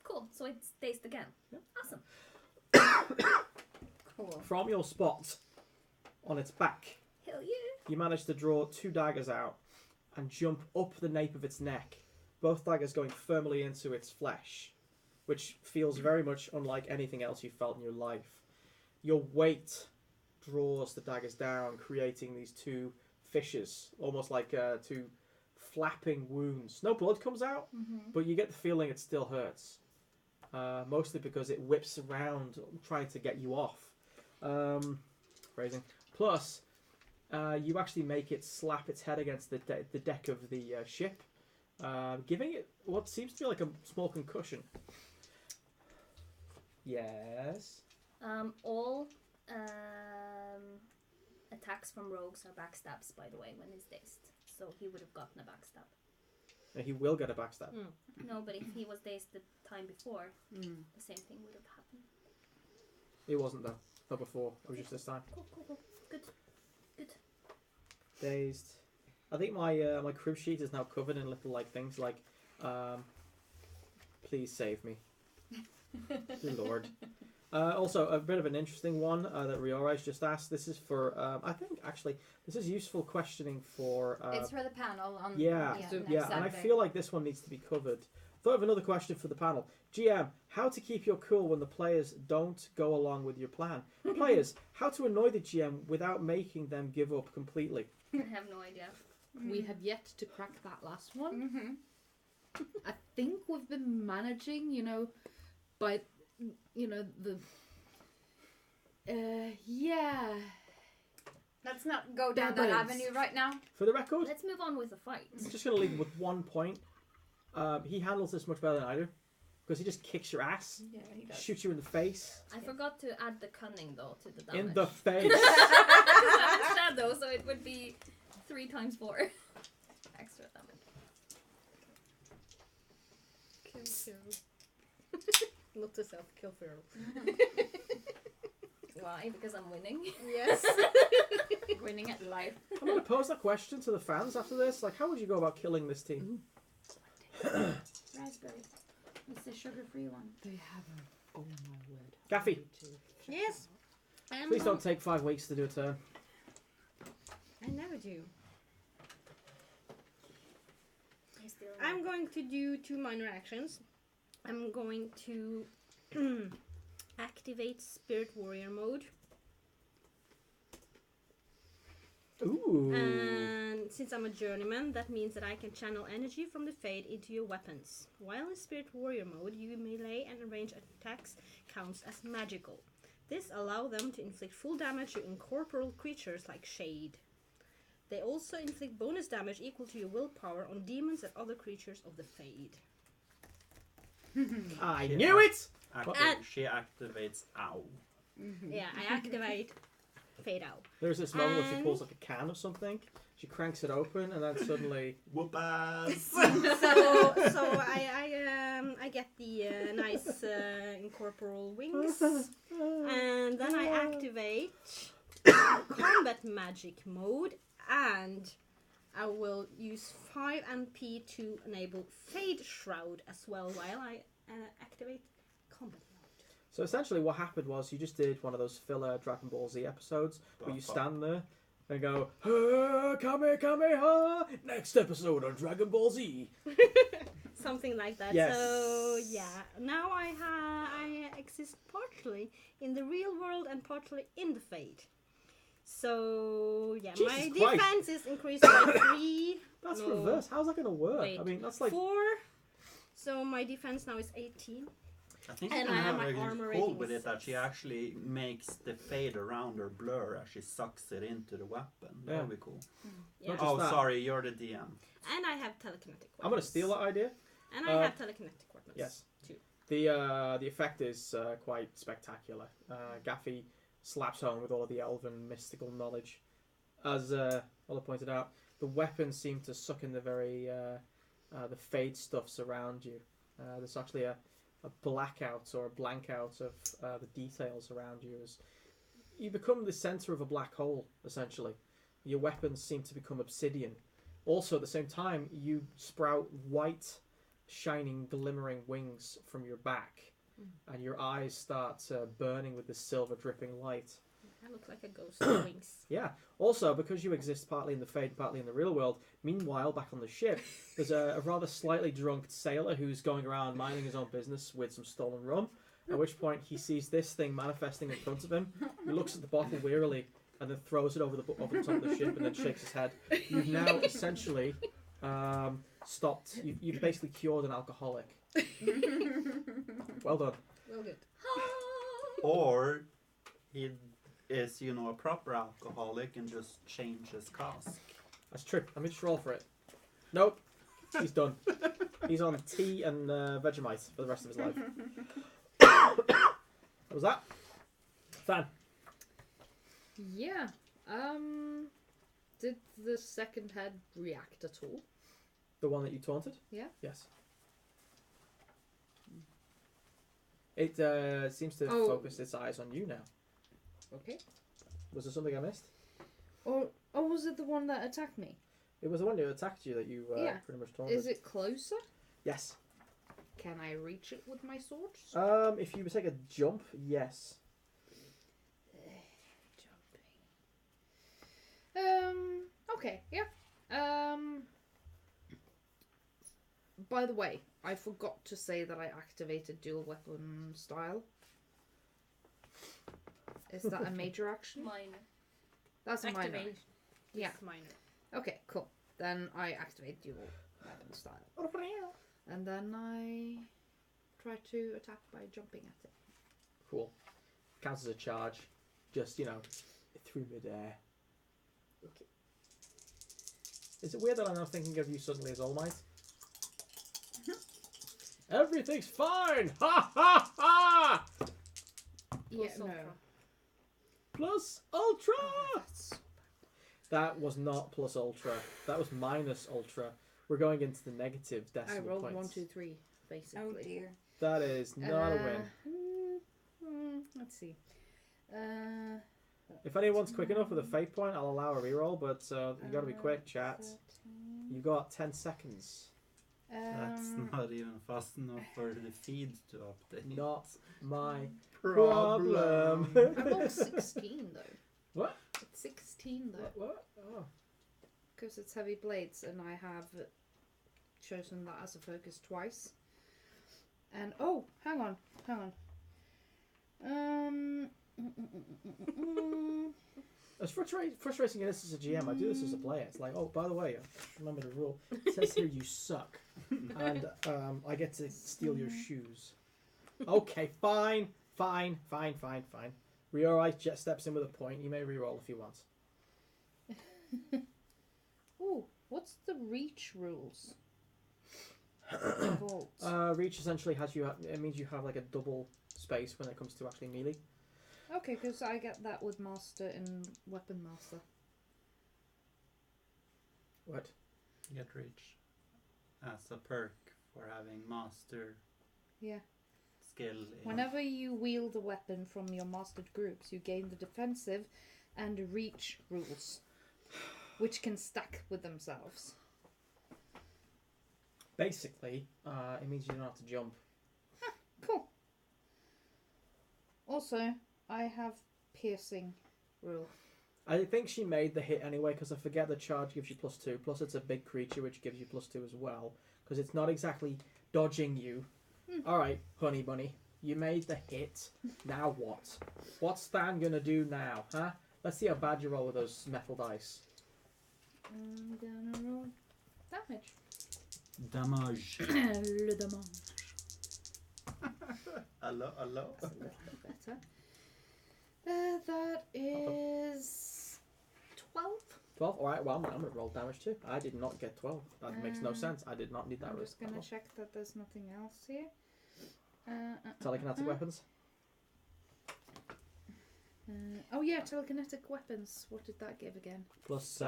Cool. So it's dazed again. Yeah. Awesome. Cool. From your spot on its back, Hell yeah. you manage to draw 2 daggers out and jump up the nape of its neck. Both daggers going firmly into its flesh, which feels very much unlike anything else you've felt in your life. Your weight draws the daggers down, creating these 2 fissures, almost like 2 flapping wounds. No blood comes out, but you get the feeling it still hurts. Mostly because it whips around trying to get you off. Phrasing. Plus, you actually make it slap its head against the deck of the ship, giving it what seems to be like a small concussion. Yes. All attacks from rogues are backstabs, by the way, when he's dazed. So he would have gotten a backstab. He will get a backstab. No, but if he was dazed the time before, the same thing would have happened. It wasn't though. Not before. It was just this time. Cool. Good. Dazed. I think my my crib sheet is now covered in little like things like, please save me. Good lord. Also, a bit of an interesting one that Riora's just asked. This is for, I think actually, this is useful questioning for. It's for the panel on. Yeah, next and I Saturday. feel like this one needs to be covered. Thought of another question for the panel. GM, how to keep your cool when the players don't go along with your plan? Players, how to annoy the GM without making them give up completely? I have no idea. We have yet to crack that last one. Mm-hmm. I think we've been managing, by, the... yeah. Let's not go down that avenue right now. For the record, Let's move on with the fight. I'm just going to leave him with 1 point. He handles this much better than I do. Because he just kicks your ass, Yeah, he does. shoots you in the face. I forgot to add the cunning though to the damage. In the face. I'm shadow, so it would be 3 times 4 extra damage. Kill. Not to self-kill Feral. Why? Because I'm winning. Yes. Winning at life. I'm going to pose that question to the fans after this. Like, how would you go about killing this team? Raspberry. It's the sugar-free one. They haven't. Oh my word. Gaffy. Yes. Please don't take 5 weeks to do a turn. I never do. I still I'm going to do 2 minor actions. I'm going to activate Spirit Warrior mode. Ooh. And since I'm a journeyman, that means that I can channel energy from the Fade into your weapons. While in Spirit Warrior mode, your melee and range attacks counts as magical. This allows them to inflict full damage to incorporeal creatures like Shade. They also inflict bonus damage equal to your willpower on demons and other creatures of the Fade. I knew it! She activates OW. Yeah, I activate Fade out. There's this moment where she pulls like a can of something, she cranks it open, and then suddenly... Whoop ass! So I get the nice incorporeal wings, and then I activate combat magic mode, and I will use 5 MP to enable Fade Shroud as well while I activate combat mode. So essentially what happened was you just did one of those filler Dragon Ball Z episodes where you stand there and go, Kamehameha, next episode on Dragon Ball Z. Something like that. Yes. So yeah, now I exist partially in the real world and partially in the Fade. So yeah, Jesus my Christ. defense is increased by 3. That's No. reverse. How's that going to work? Wait. I mean, that's like... 4. So my defense now is 18. I think And you I can have have my armor a cool rating with it that 6. she actually makes the fade around her blur as she sucks it into the weapon. That would be cool. Yeah. Not just Oh, that. sorry, you're the DM. And I have telekinetic weapons. I'm going to steal that idea. And I have telekinetic weapons. Yes. Too. The effect is quite spectacular. Gaffy slaps home with all of the elven mystical knowledge. As Ola pointed out, the weapons seem to suck in the very the fade stuffs around you. There's actually a blackout or a blank out of the details around you as you become the center of a black hole, essentially. Your weapons seem to become obsidian. Also, at the same time, you sprout white, shining, glimmering wings from your back, and your eyes start burning with the silver dripping light. I look like a ghost with wings. Yeah. Also, because you exist partly in the Fade, partly in the real world, meanwhile, back on the ship, there's a rather slightly drunk sailor who's going around minding his own business with some stolen rum, at which point he sees this thing manifesting in front of him. He looks at the bottle wearily and then throws it over the top of the ship and then shakes his head. You've now essentially stopped. You've basically cured an alcoholic. Well done. Well, good. Or he is, a proper alcoholic and just changes cask. That's true. Let me just roll for it. Nope. He's done. He's on tea and Vegemite for the rest of his life. What was that? Fan. Yeah. Did the second head react at all? The one that you taunted? Yeah. Yes. It seems to focus its eyes on you now. Okay. Was there something I missed? Or was it the one that attacked me? It was the one who attacked you that you pretty much taunted. Is it closer? Yes. Can I reach it with my sword? If you take a jump, yes. Okay, yeah. By the way, I forgot to say that I activated dual weapon style. Is that a major action? Minor. That's a minor. Activate. Yeah. It's minor. Okay, cool. Then I activate dual weapon style. And then I try to attack by jumping at it. Cool. Counts as a charge. Just, through midair. Okay. Is it weird that I'm now thinking of you suddenly as All Might? Everything's fine! Ha ha ha! Yeah, Plus no. ultra. Plus Ultra! That's That was not plus Ultra. That was minus Ultra. We're going into the negative I decimal rolled points. 1, 2, 3, basically. Oh dear. That is not a win. Let's see. If anyone's quick enough with a fate point, I'll allow a reroll, but you gotta be quick, chat. 13. You got 10 seconds. That's not even fast enough for the feed to update. Not my problem. I rolled 16 though. What? It's 16 though. What? Oh. Because it's heavy blades and I have chosen that as a focus twice. And oh, hang on. It's frustrating this as a GM. I do this as a player. It's like, oh, by the way, remember the rule. It says here you suck. And I get to steal your shoes. Okay, fine. Riorai Jet steps in with a point. You may reroll if you want. Ooh, what's the reach rules? Vault. Reach essentially has it means you have like a double space when it comes to actually melee. Okay, because I get that with Master and Weapon Master. What? Get reach as a perk for having master Yeah. skill. Whenever you wield a weapon from your mastered groups, you gain the defensive and reach rules, which can stack with themselves. Basically, it means you don't have to jump. Cool. Also, I have piercing rule. I think she made the hit anyway because I forget the charge gives you +2. Plus, it's a big creature which gives you +2 as well because it's not exactly dodging you. All right, honey bunny, you made the hit. Now what? What's Stan gonna do now, huh? Let's see how bad you roll with those metal dice. I'm gonna roll damage. Damage. Le damage. Hello. That's a little bit better. That is 12. 12? Alright, well, I'm gonna roll damage too. I did not get 12. That makes no sense. I did not need that I'm risk. just gonna check that there's nothing else here. Telekinetic weapons? Oh yeah, telekinetic weapons. What did that give again? Plus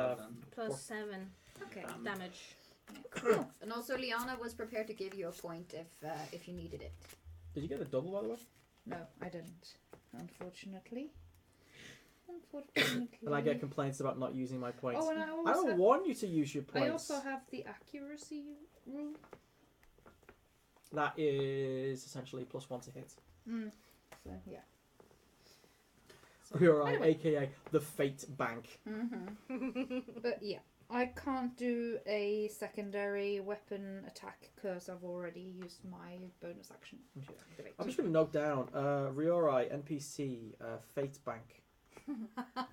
Plus 7 Okay. damage. Cool. And also, Liana was prepared to give you a point if you needed it. Did you get a double, by the way? No, I didn't. Unfortunately. And I get complaints about not using my points. Oh, and I I also don't have, want you to use your points. I also have the accuracy rule. That is essentially +1 to hit. So yeah. You're right, Anyway. aka the Fate Bank. Mm-hmm. But yeah, I can't do a secondary weapon attack because I've already used my bonus action to activate. I'm just going to note down Riorai, NPC, Fate Bank. I'm going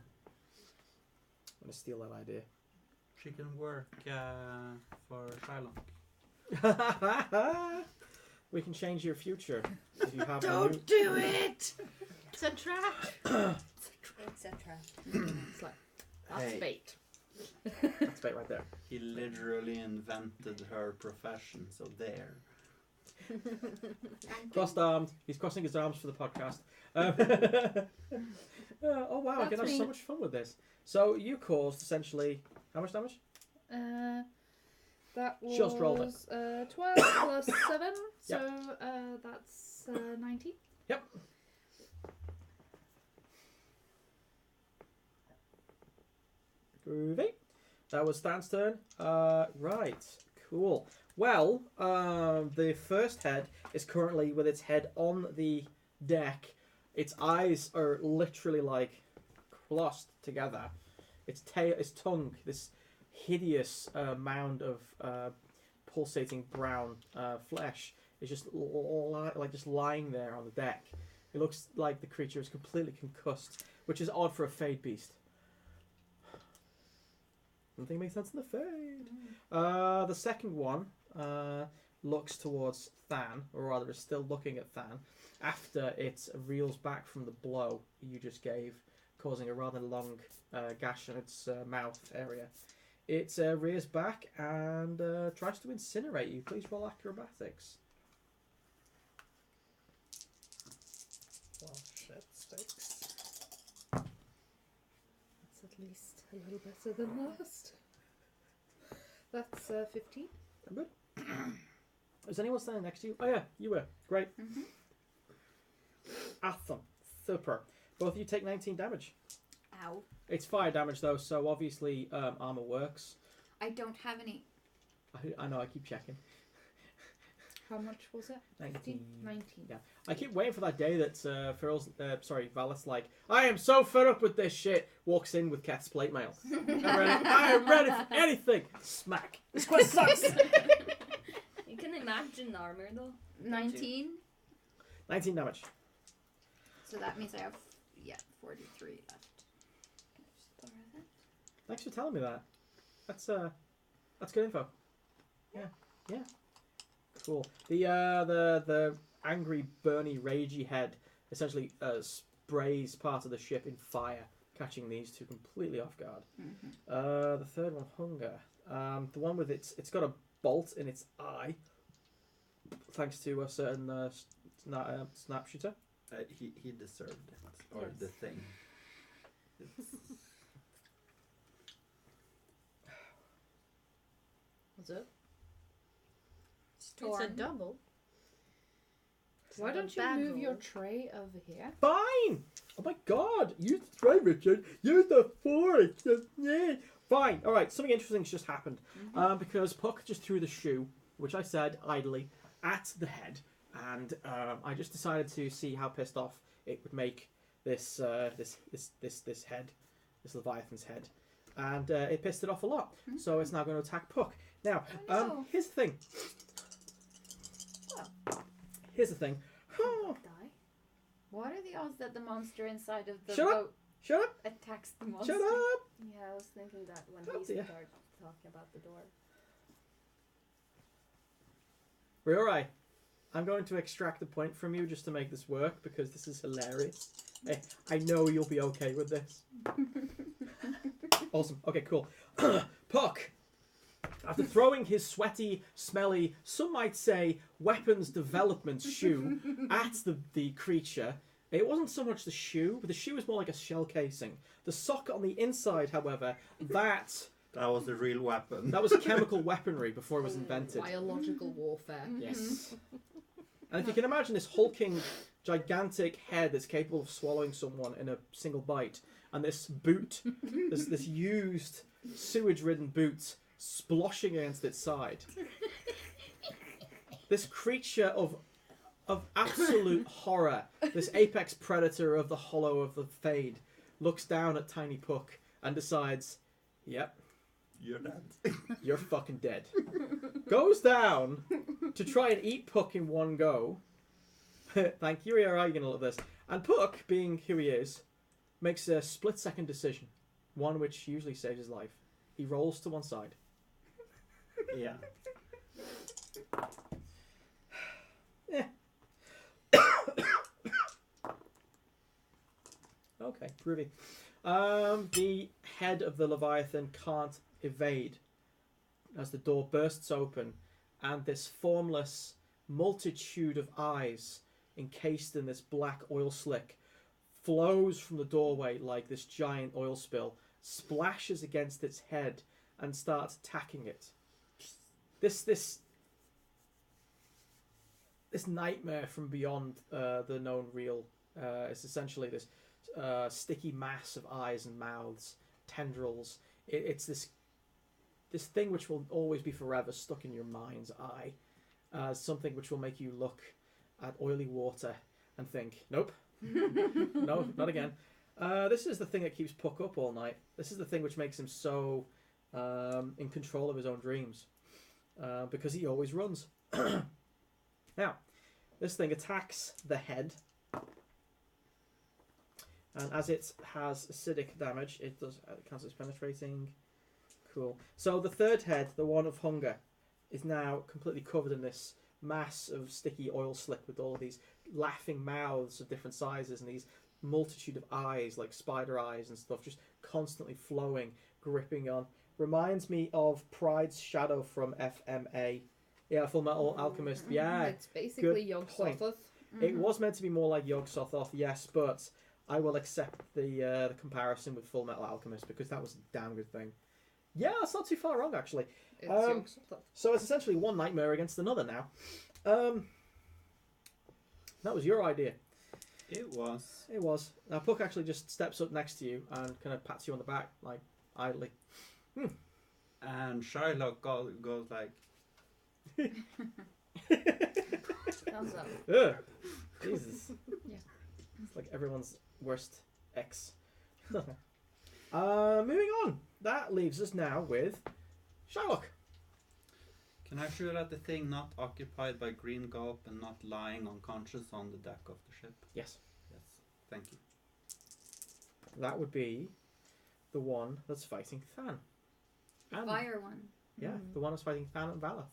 to steal that idea. She can work for Shylock. We can change your future if you have Don't do it! It's a trap. Etc. It's like, that's Hey. fate. That's bait right there. He literally invented her profession, so there. Crossed armed. He's crossing his arms for the podcast. Oh wow, I can That's have so me. much fun with this. So you caused essentially how much damage? That was Just rolled it. 12 plus 7, so that's 19. Yep. Groovy. That was Stan's turn. Right. Cool. Well, the first head is currently with its head on the deck. Its eyes are literally like crossed together. Its tail, its tongue, this hideous mound of pulsating brown flesh is just just lying there on the deck. It looks like the creature is completely concussed, which is odd for a Fade beast. Nothing makes sense in the Fade. The second one looks towards Than, or rather is still looking at Than, after it reels back from the blow you just gave, causing a rather long gash in its mouth area. It rears back and tries to incinerate you. Please roll acrobatics. Well, shit, stakes. That's at least a little better than last. That's 15. I'm good. Is anyone standing next to you? Oh yeah, you were. Great. Awesome. Super. Both of you take 19 damage. Ow. It's fire damage though, so obviously armor works. I don't have any. I know, I keep checking. How much was it? 19. 19. Yeah. I keep waiting for that day that Valis like, I am so fed up with this shit, walks in with Keth's plate mail. I am ready for anything. Smack. This quest sucks. You can imagine the armor though. 19. 19 damage. So that means I have 43 left. Can I just borrow that? Thanks for telling me that. That's good info. Yeah. Cool. The angry, burny, ragey head essentially sprays part of the ship in fire, catching these two completely off guard. The third one, Hunger. The one with it's got a bolt in its eye, thanks to a certain snap shooter. He deserved it, or the thing. What's up? It's a double. Why don't you move your tray over here? Fine! Oh my god! Use the tray, Richard! Use the fork! Fine! Alright, something interesting's just happened. Because Puck just threw the shoe, which I said idly, at the head. And I just decided to see how pissed off it would make this head, this Leviathan's head. And it pissed it off a lot. So it's now going to attack Puck. Now, here's the thing. Here's the thing. Die. What are the odds that the monster inside of the Shut up! boat Shut up! attacks the monster? Shut up! Yeah, I was thinking that when Oh, he dear. started talking about the door. Ryorai, I'm going to extract a point from you just to make this work because this is hilarious. I know you'll be okay with this. Awesome. Okay, cool. Puck, after throwing his sweaty, smelly, some might say weapons development shoe at the creature, it wasn't so much the shoe, but the shoe was more like a shell casing. The sock on the inside, however, that was a real weapon. that was chemical weaponry before it was invented. Biological warfare. Yes. And if you can imagine this hulking, gigantic head that's capable of swallowing someone in a single bite, and this boot, this used, sewage-ridden boot, sploshing against its side. This creature of absolute horror, this apex predator of the hollow of the Fade, looks down at Tiny Puck and decides, yep, You're dead. you're fucking dead. Goes down to try and eat Puck in one go. Thank you, you're going to love this. And Puck, being who he is, makes a split-second decision. One which usually saves his life. He rolls to one side. Yeah. Yeah. Okay, groovy. The head of the Leviathan can't evade as the door bursts open and this formless multitude of eyes encased in this black oil slick flows from the doorway like this giant oil spill, splashes against its head and starts attacking it. This nightmare from beyond the known real is essentially this sticky mass of eyes and mouths, tendrils. It's this thing which will always be forever stuck in your mind's eye. Something which will make you look at oily water and think, nope, no, not again. This is the thing that keeps Puck up all night. This is the thing which makes him so in control of his own dreams. because he always runs. Now, this thing attacks the head. And as it has acidic damage, it does counts as penetrating. Cool. So the third head, the one of hunger, is now completely covered in this mass of sticky oil slick with all of these laughing mouths of different sizes and these multitude of eyes, like spider eyes and stuff, just constantly flowing, gripping on. Reminds me of Pride's shadow from FMA. Yeah, Full Metal Alchemist. Yeah, It's basically Yog point. Sothoth. it was meant to be more like Yog Sothoth, yes, but I will accept the comparison with Full Metal Alchemist because that was a damn good thing. Yeah, that's not too far wrong, actually. It's Yog Sothoth. So it's essentially one nightmare against another now. That was your idea. It was. It was. Now Puck actually just steps up next to you and kind of pats you on the back, like, idly. And Shylock goes like, Thumbs up. Ugh. Jesus. Yeah. It's like everyone's worst ex. Moving on. That leaves us now with Shylock. can I shoot at the thing not occupied by green gulp and not lying unconscious on the deck of the ship? Yes. Yes. Thank you. That would be the one that's fighting Than. And, Fire one. yeah, the one that's fighting Than and Valath.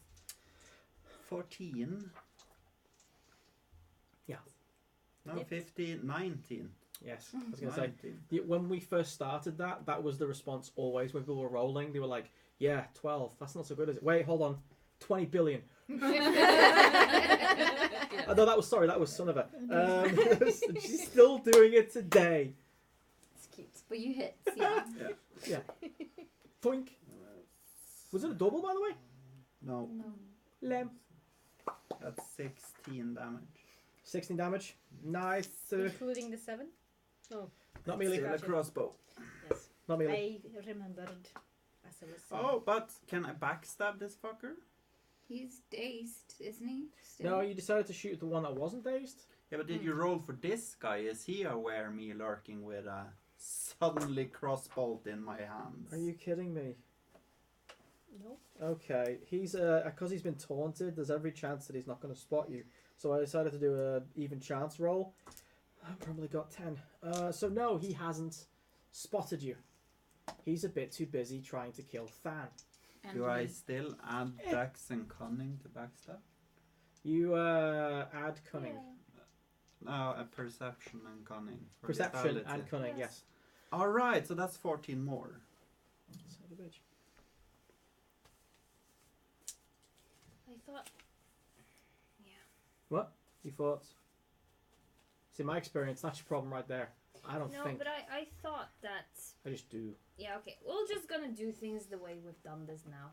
14. Yeah. No, Yep. 15, 19. Yes. I was going to say, 19. when we first started that was the response always when people were rolling. They were like, yeah, 12. That's not so good, is it? Wait, hold on. 20 billion. No, that was son of a. She's still doing it today. It's cute. But you hit, yeah. Yeah. Toink. Was it a double, by the way? No, Lem. that's 16 damage. 16 damage. Nice. Including the 7? Not melee. Still a crossbow. Yes. Not melee. I remembered as I was saying. Oh, but can I backstab this fucker? He's dazed, isn't he? Still? No, you decided to shoot the one that wasn't dazed? Yeah, but did you roll for this guy? Is he aware me lurking with a suddenly crossbolt in my hands? Are you kidding me? No. Okay, he's because he's been taunted. There's every chance that he's not going to spot you. So I decided to do a even chance roll. I probably got 10. So no, he hasn't spotted you. He's a bit too busy trying to kill Than. And Do I me. still add dex and cunning to backstab? You add cunning, No, a perception and cunning. for perception, vitality. and cunning. Yes. All right, so that's 14 more. Son of a bitch. I thought. You thought? See, my experience. That's your problem right there. I don't No, think. but I thought that. I just do. Yeah, okay. We're just gonna do things the way we've done this now.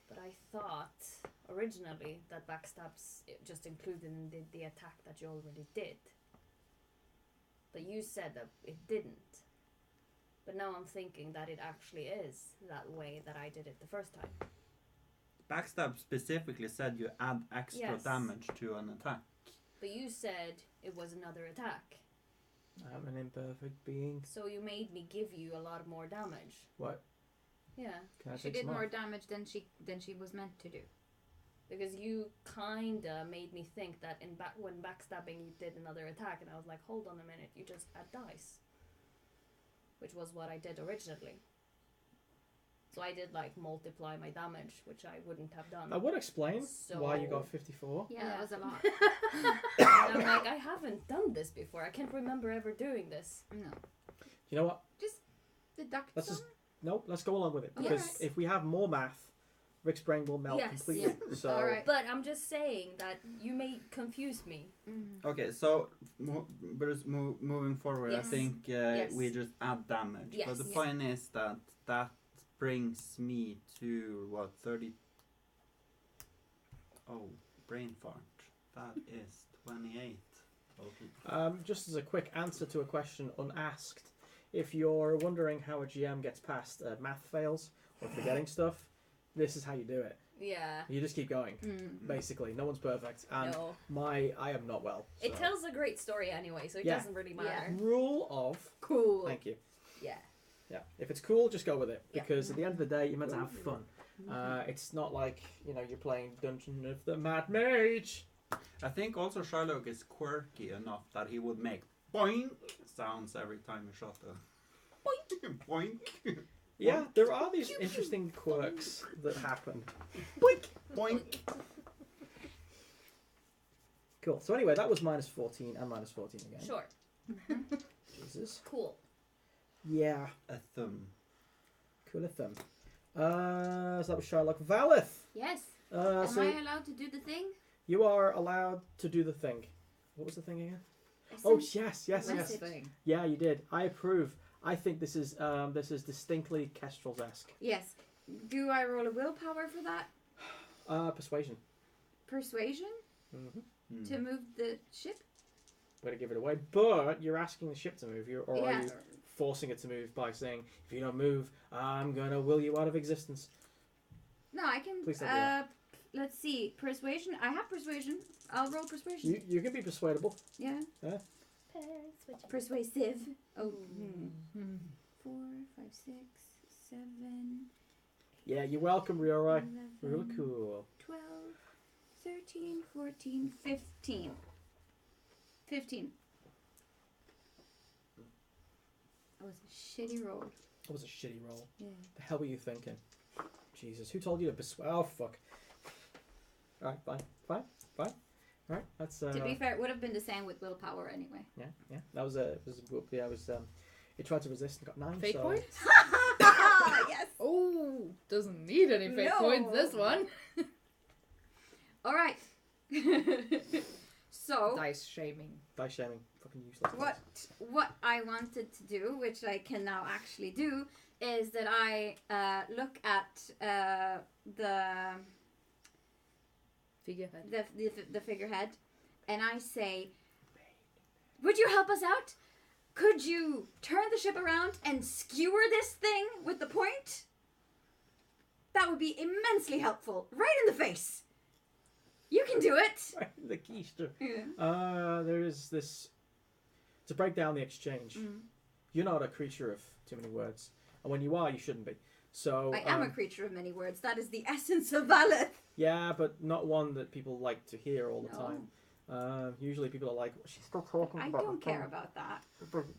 But I thought originally that backstabs just included in the attack that you already did. But you said that it didn't. But now I'm thinking that it actually is that way that I did it the first time. Backstab specifically said you add extra Yes. damage to an attack. But you said it was another attack. I'm an imperfect being. So you made me give you a lot more damage. What? Yeah. Can I She take did some more off? damage than she was meant to do. Because you kinda made me think that when backstabbing you did another attack, and I was like, hold on a minute, you just add dice. Which was what I did originally. So I did like multiply my damage, which I wouldn't have done. I would explain why you So- got 54. Yeah, that was a lot. And I'm like, I haven't done this before. I can't remember ever doing this. No. You know what? Deduct Let's some? just let's go along with it Okay. because if we have more math, Rick's brain will melt Yes. completely. So Alright. But I'm just saying that you may confuse me. Mhm. Okay, so moving forward, Yes. I think Yes. we just add damage. Yes. But the Yeah. point is that brings me to what 30. Oh, brain fart. That is 28 total. just as a quick answer to a question unasked, if you're wondering how a GM gets past math fails or forgetting stuff, this is how you do it. Yeah. You just keep going. Mm. Basically, no one's perfect, and No. I am not well. It so. tells a great story anyway, so it Yeah. doesn't really matter. Rule of Cool. thank you. Yeah. Yeah. If it's cool, just go with it. Yeah. Because at the end of the day, you're meant to have fun. It's not like, you're playing Dungeon of the Mad Mage. I think also Shylock is quirky enough that he would make boink sounds every time he shot a boink. Boink. Yeah, there are these interesting quirks that happen. Boink. Boink. Cool. So anyway, that was minus 14 and minus 14 again. Sure. Jesus. Cool. Yeah. A thumb. Cool of them. So that was Shylock. Valith! Yes. So Am I allowed to do the thing? you are allowed to do the thing. What was the thing again? Oh, yes. Message. Thing. Yeah, you did. I approve. I think this is distinctly Kestrels-esque. Yes. Do I roll a willpower for that? Persuasion. Persuasion? Mm-hmm. To move the ship? Way to give it away. But you're asking the ship to move, or are Yeah. you forcing it to move by saying, if you don't move, I'm going to will you out of existence? No, I can. Please don't do that. Let's see. Persuasion. I have persuasion. I'll roll persuasion. You can be persuadable. Yeah. Persuasive. Oh. 4, 5, 6, 7, Yeah, you're welcome, Riorai. 11, Really cool. 12, 13, 14, 15. 15. That was a shitty roll. That was a shitty roll. Yeah. The hell were you thinking? Jesus, who told you to persuade? Oh, fuck. Alright, fine. Alright, that's... To be fair, it would have been the same with willpower anyway. Yeah. That was a... It tried to resist and got 9, Fate so... points? Yes. Oh, doesn't need any fate No. points, this one. All right. So Dice shaming. Dice shaming. Fucking useless. what I wanted to do, which I can now actually do, is that I look at the Figurehead. the figurehead, and I say, "Would you help us out? Could you turn the ship around and skewer this thing with the point? That would be immensely helpful. Right in the face. You can do it." The keister. Yeah. There is this... To break down the exchange, you're not a creature of too many words. And when you are, you shouldn't be. So I am a creature of many words. That is the essence of Valeth. Yeah, but not one that people like to hear all the No. time. Usually people are like, she's still talking I about don't the care thing." about that.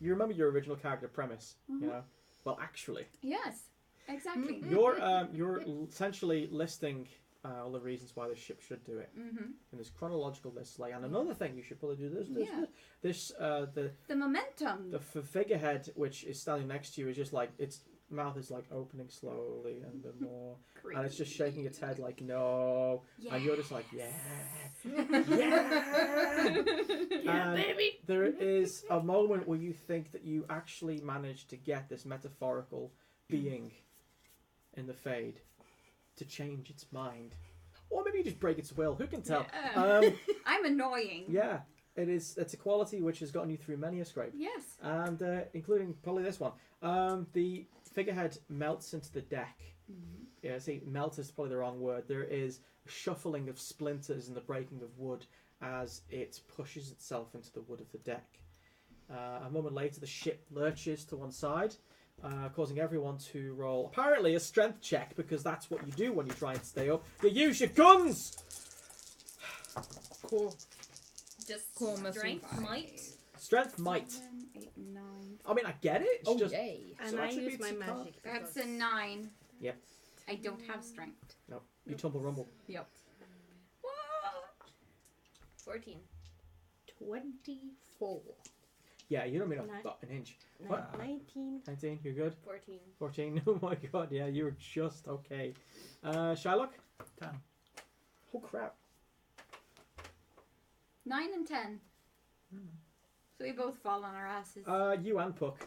You remember your original character premise, you know? Well, actually, Yes, exactly. you're essentially listing all the reasons why the ship should do it in this chronological list. Like, and another thing you should probably do this. The momentum. The figurehead, which is standing next to you, is just like its mouth is like opening slowly and then more, and it's just shaking its head like no, and you're just like yeah, baby. There is a moment where you think that you actually managed to get this metaphorical being in the Fade to change its mind, or maybe you just break its will. Who can tell? Yeah. I'm annoying. Yeah, it is. It's a quality which has gotten you through many a scrape. Yes. And including probably this one. The figurehead melts into the deck. Yeah, see, melt is probably the wrong word. There is a shuffling of splinters and the breaking of wood as it pushes itself into the wood of the deck. A moment later, the ship lurches to one side, causing everyone to roll apparently a strength check, because that's what you do when you try and stay up. You use your guns! Cool. Just Cool, Miss strength, Eve. might. Strength might. 7, 8, 9. I mean, I get it. It's just yay. And So I use attributes my you can't- magic. That's because- a 9. Yep. I don't have strength. no. You tumble rumble. Yep. 14. 24. Yeah, you don't mean Nine. an inch. Ni- What? 19. 19, you're good. 14. 14. Oh my god, yeah, you were just okay. Shylock? 10. Oh crap. 9 and 10. So we both fall on our asses. You and Puck.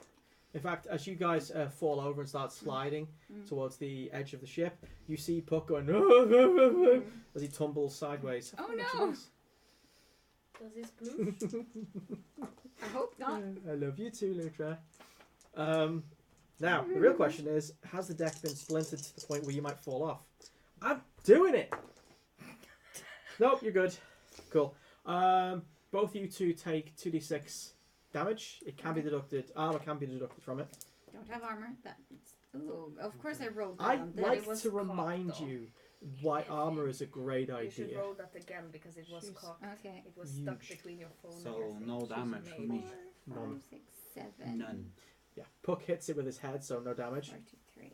In fact, as you guys fall over and start sliding towards the edge of the ship, you see Puck going as he tumbles sideways. Oh, How much no. it is? Does this blue? I hope not. I love you too, Lutra. Now, the real question is, has the deck been splintered to the point where you might fall off? I'm doing it! Nope, you're good. Cool. Both you two take 2d6 damage. It can be deducted. Armor can be deducted from it. Don't have armor. Ooh, of course I rolled that I'd on like was to cocked, remind though. you why armor is a great You should idea. roll that again because it was Jeez. cocked. Okay. It was stuck Huge. between your phone and So your thing. no damage from me. 4, None. 5, 6, 7. None. Yeah, Puck hits it with his head, so no damage. 43.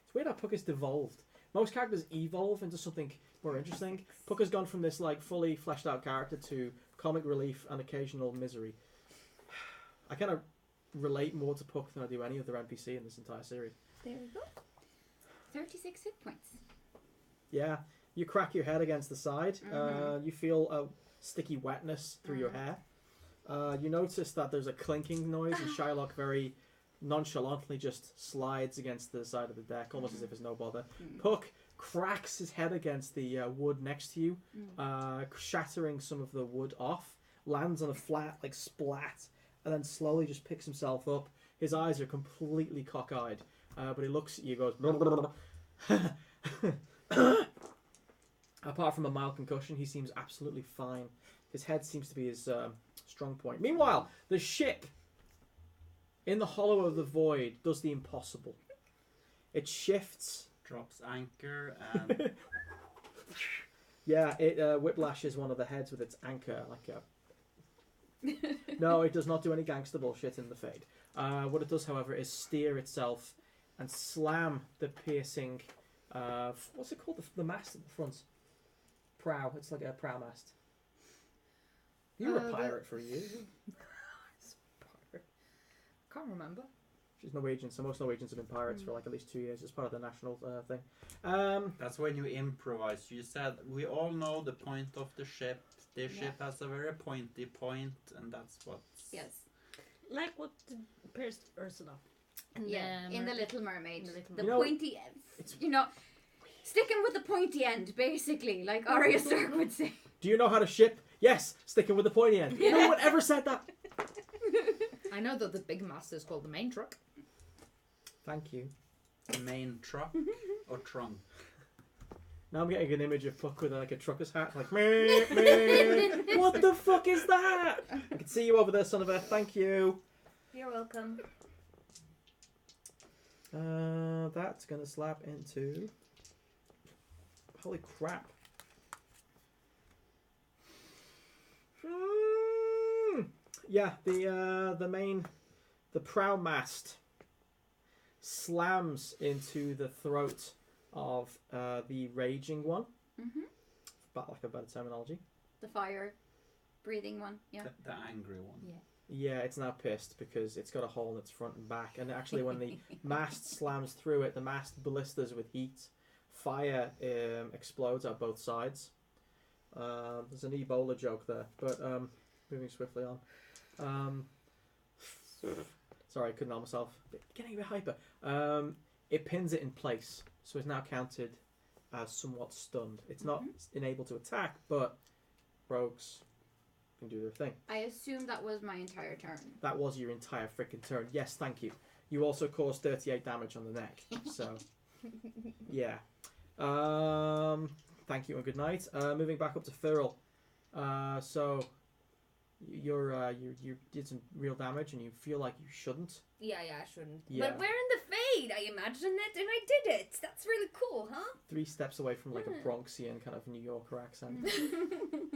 It's weird how Puck is devolved. Most characters evolve into something more interesting. Puck has gone from this like fully fleshed out character to comic relief and occasional misery. I kind of relate more to Puck than I do any other NPC in this entire series. There we go. 36 hit points. Yeah, you crack your head against the side. You feel a sticky wetness through your hair. You notice that there's a clinking noise, and Shylock very nonchalantly just slides against the side of the deck, almost as if it's no bother. Puck cracks his head against the wood next to you, shattering some of the wood off, lands on a flat, like, splat, and then slowly just picks himself up. His eyes are completely cockeyed, but he looks at you, goes... Apart from a mild concussion, he seems absolutely fine. His head seems to be his strong point. Meanwhile, the ship in the hollow of the void does the impossible. It shifts. Drops anchor and Yeah, it whiplashes one of the heads with its anchor like a... No, it does not do any gangster bullshit in the Fade. What it does, however, is steer itself and slam the piercing... what's it called? The mast at the front. Prow. It's like a prow mast. You were a pirate for a year. Can't remember. She's Norwegian, so most Norwegians have been pirates for like at least 2 years. It's part of the national thing. that's when you improvise. You said we all know the point of the ship. The ship has a very pointy point, and that's what. Yes. Like what pierced Ursula. Yeah, in the Little Mermaid. The Little The You know, pointy end. Sticking with the pointy end, basically, like Arya Stark would say. Do you know how to ship? Yes, sticking with the pointy end. No one ever said that. I know that the big mast is called the main truck. Thank you. Main truck or trunk. Now I'm getting an image of Puck with like a trucker's hat, like meh, meh. What the fuck is that? I can see you over there, son of a. Thank you. You're welcome. That's gonna slap into. Holy crap! Yeah, the prow mast slams into the throat of the raging one. Mm-hmm. About like a better terminology. The fire breathing one, yeah. The angry one. Yeah, it's now pissed because it's got a hole in its front and back. And actually, when the mast slams through it, the mast blisters with heat. Fire explodes at both sides. There's an Ebola joke there, but moving swiftly on. Sorry, I couldn't help myself. Getting a bit hyper. It pins it in place, so it's now counted as somewhat stunned. It's not unable to attack, but rogues can do their thing. I assume that was my entire turn. That was your entire freaking turn. Yes, thank you. You also caused 38 damage on the neck, so yeah. Thank you and good night. Moving back up to Firl. So you did some real damage and you feel like you shouldn't. Yeah, I shouldn't. Yeah. But we're in the Fade. I imagined it and I did it. That's really cool, huh? 3 steps away from like a Bronxian kind of New Yorker accent.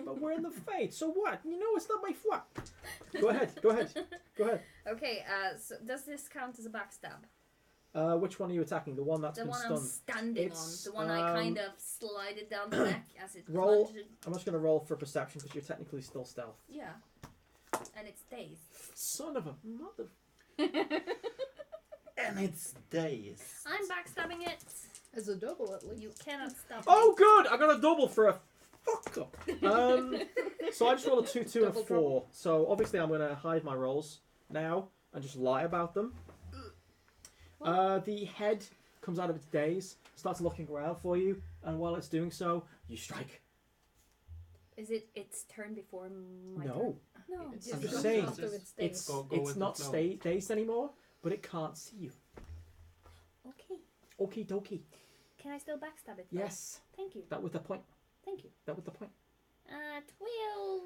But we're in the Fade, so what? You know it's not my fault. Go ahead. Okay, so does this count as a backstab? Which one are you attacking? The one that's The been one stunned. I'm standing It's, on. The one I kind of slided down the neck as it Roll. plunged. I'm just going to roll for perception because you're technically still stealth. Yeah. And it's dazed. Son of a mother. And it's days. I'm backstabbing it. As a double, at least. You cannot stop Oh, me. good! I got a double for a fuck up. So I just rolled a 2, 2, and a Double 4. trouble. So obviously I'm going to hide my rolls now and just lie about them. The head comes out of its daze, starts looking around for you, and while it's doing so, you strike. Is it its turn before my turn? No, No. I'm just saying, After it's it's dazed. Go with not the flow. dazed anymore, but it can't see you. Okay. Okie dokie. Can I still backstab it? though? Yes, Thank you. that was the point. Thank you. That was the point. 12,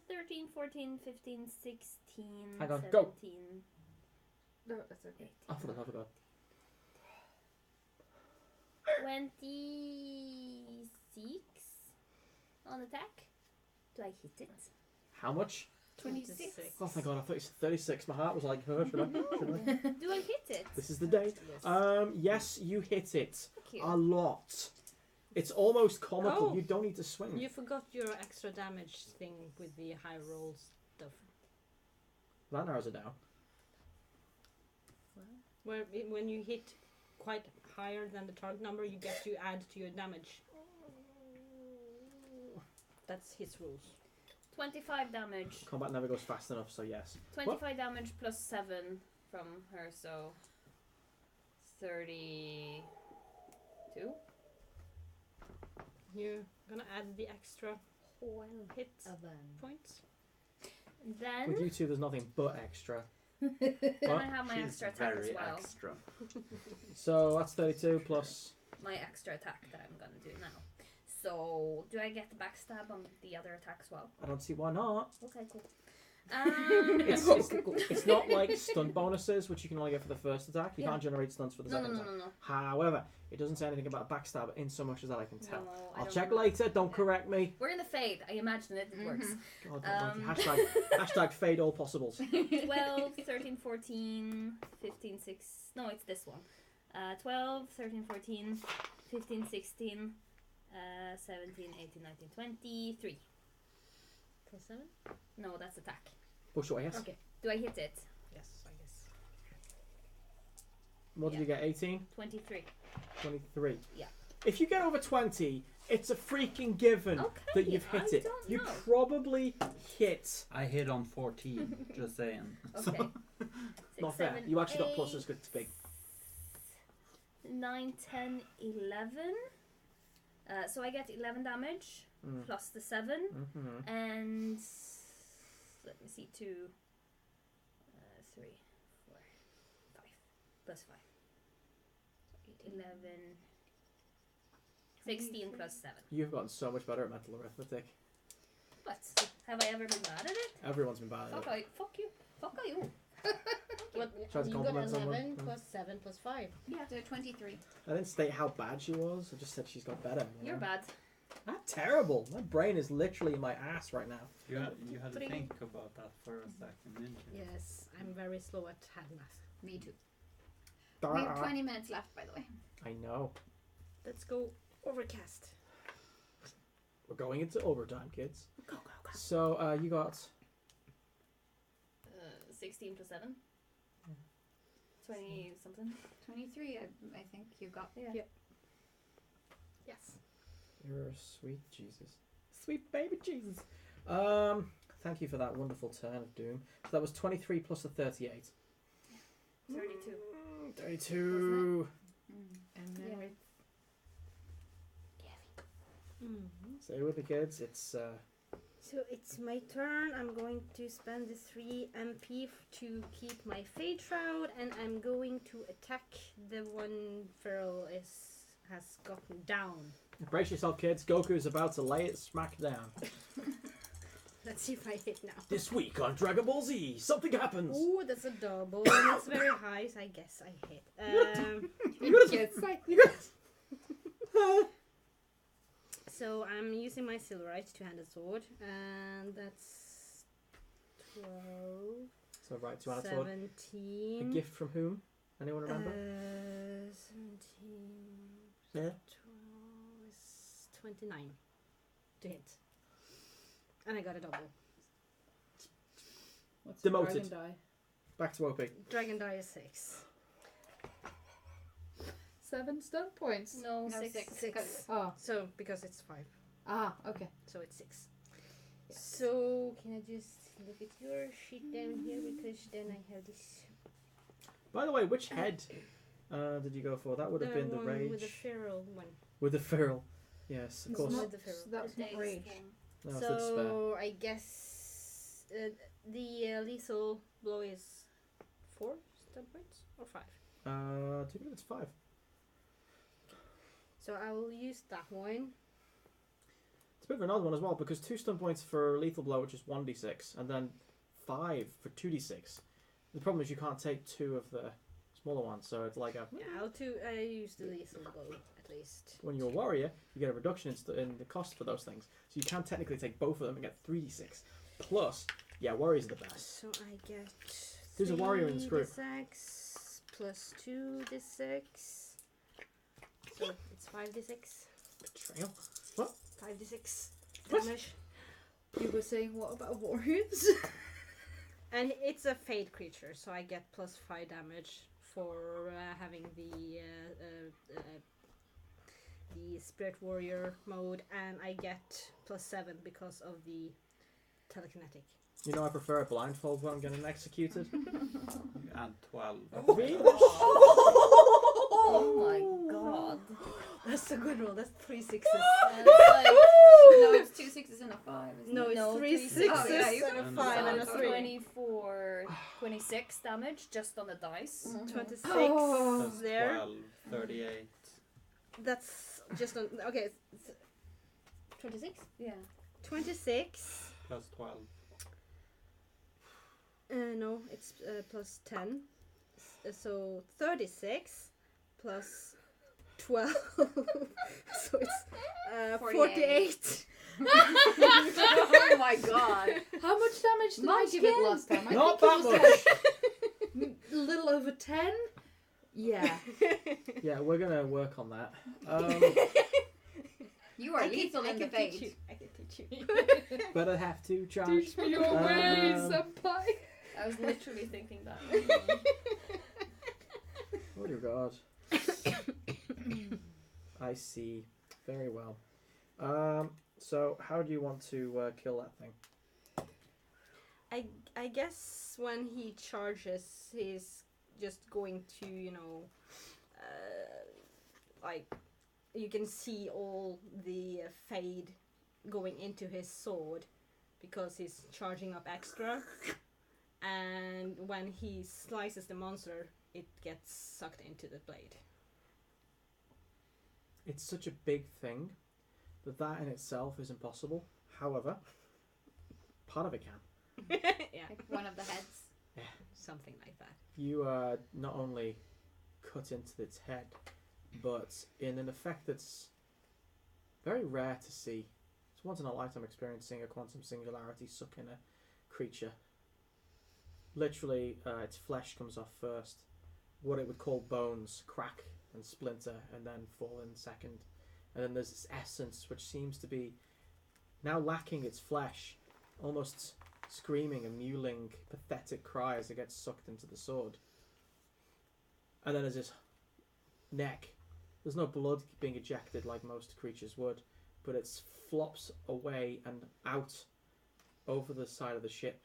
13, 14, 15, 16, Hang on, 17. go. No, that's okay. I forgot. 26 on attack. Do I hit it? How much? 26. Oh, thank God, I thought you said 36. My heart was like, should I? Should I? Do I hit it? This is the day. Yes, you hit it. Thank you. A lot. It's almost comical. Oh. You don't need to swing. You forgot your extra damage thing with the high roll stuff. That narrows it down. Where when you hit quite higher than the target number, you get to add to your damage. That's his rules. 25 damage. Combat never goes fast enough, so yes. 25 damage plus 7 from her, so 32. You're gonna add the extra hit points. Then, With you two, there's nothing but extra. then I have my She's extra attack as very well. extra. So that's 32 plus. My extra attack that I'm gonna do now. So, do I get the backstab on the other attack as well? I don't see why not. Okay, cool. It's not like stunt bonuses, which you can only get for the first attack. You Yeah. can't generate stunts for the No, second no, attack. no. However, it doesn't say anything about backstab in so much as that I can tell. No, I I'll don't check know. later. Don't correct me. We're in the fade. I imagine it works. God, don't like it. Hashtag fade all possibles. 12, 13, 14, 15, 6. No, it's this one. 12, 13, 14, 15, 16, 17, 18, 19, 20, 3. Plus 7? No, that's attack. Push away, yes. Okay. Do I hit it? Yes, I guess. What did you get? 18? 23. 23. Yeah. If you get over 20, it's a freaking given Okay, that you've hit I it. don't You know. probably hit. I hit on 14, just saying. Okay. Not fair. You actually got pluses because it's big. 9, 10, 11. So I get 11 damage plus the 7. Mm-hmm. And let me see, 2, 3, 4, 5, plus 5. 11, 16 plus 7. You've gotten so much better at mental arithmetic. What? Have I ever been bad at it? Everyone's been bad at it. Fuck you. Fuck you. What? Try to You got compliment 11 someone. plus 7 plus 5. Yeah, so 23. I didn't state how bad she was. I just said she's got better. You You're know? bad. I'm terrible. My brain is literally in my ass right now. You had to Three. think about that for a second, didn't you? Yes, I'm very slow at hand math. Me too. We have Ah, 20 minutes left, by the way. I know. Let's go overcast. We're going into overtime, kids. Go, go, go. So you got 16 plus 7. 20 something. 23, I think you got. Yeah. Yep. Yes. You're a sweet Jesus. Sweet baby Jesus. Thank you for that wonderful turn of doom. So that was 23 plus a 38. 32. 32. And then Yeah. Stay with me, kids. It's So it's my turn. I'm going to spend the 3 MP to keep my Fade Shroud, and I'm going to attack the one Feral has gotten down. brace yourself, kids. Goku's about to lay it smack down. Let's see if I hit now. This week on Dragon Ball Z, something happens. Ooh, that's a double, and it's very high, so I guess I hit. So I'm using my Silverite two-handed sword, and that's 12, So right, 2 out of 12. 17. A gift from whom? Anyone remember? 17. Yeah. 12 is 29 to hit. And I got a double. What's Demoted. The dragon die? Back to OP. Dragon die is 6. 7 stun points. No, No, 6. 6. Oh. So, because it's 5. Ah, okay. So it's 6. So, can I just look at your sheet down here? Because then I have this. By the way, which head did you go for? That would have been the one rage. with the feral one. With the feral. Yes, of It's course. not- With the feral. so that's not rage. No, it's the despair. So, I guess the lethal blow is 4 stun points or 5. I think it's 5. So I will use that one. It's a bit of an odd one as well because 2 stun points for lethal blow, which is 1d6, and then 5 for 2d6. The problem is you can't take 2 of the smaller ones, so it's like a... I use the lethal bow at least. When you're a warrior, you get a reduction in the cost for those things. So you can technically take both of them and get 3d6. Plus, warriors are the best. So I get. Who's a warrior in this group? 3d6 plus 2d6. So it's 5d6. Betrayal? What? 5d6 What? damage. You were saying what about warriors? And it's a fade creature, so I get plus 5 damage for having the spirit warrior mode, and I get plus 7 because of the telekinetic. You know I prefer a blindfold when I'm getting executed. You add 12. Oh my god. That's a good roll. That's 3 6s. No, it's 2 6s and a 5. Isn't No, it? it's No, 3 3 6s Oh, yeah, you and a can- 5 and a So 3. 24, 26 damage just on the dice. 26 Plus there. 12, 38. That's just on. Okay, 26? Yeah. 26. Plus 12. No, it's plus 10. So 36 plus 12. So it's 48. Oh my god. How much damage did I give it last time? I Not think that it was much! a little over 10. Yeah. Yeah, we're going to work on that. You are lethal in the fade. I can teach you. But I have to charge. Teach me your ways, Um, senpai. I was literally thinking that. Oh dear God. I see. Very well. So how do you want to kill that thing? I guess when he charges, he's just going to, like, you can see all the fade going into his sword because he's charging up extra. And when he slices the monster, it gets sucked into the blade. It's such a big thing that in itself is impossible. However, part of it can. Yeah, Like one of the heads. something like that. You not only cut into its head, but in an effect that's very rare to see. It's once in a lifetime experience seeing a quantum singularity suck in a creature. Literally, its flesh comes off first. What it would call bones crack and splinter and then fall in second. And then there's this essence which seems to be now lacking its flesh, almost screaming a mewling, pathetic cry as it gets sucked into the sword. And then there's this neck. There's no blood being ejected like most creatures would, but it flops away and out over the side of the ship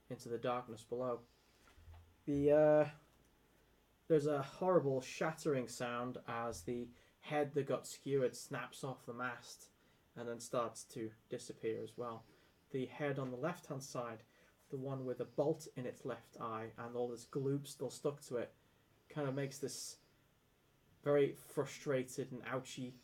into the darkness below. There's a horrible shattering sound as the head that got skewered snaps off the mast and then starts to disappear as well. The head on the left hand side, the one with a bolt in its left eye and all this gloop still stuck to it, kind of makes this very frustrated and ouchy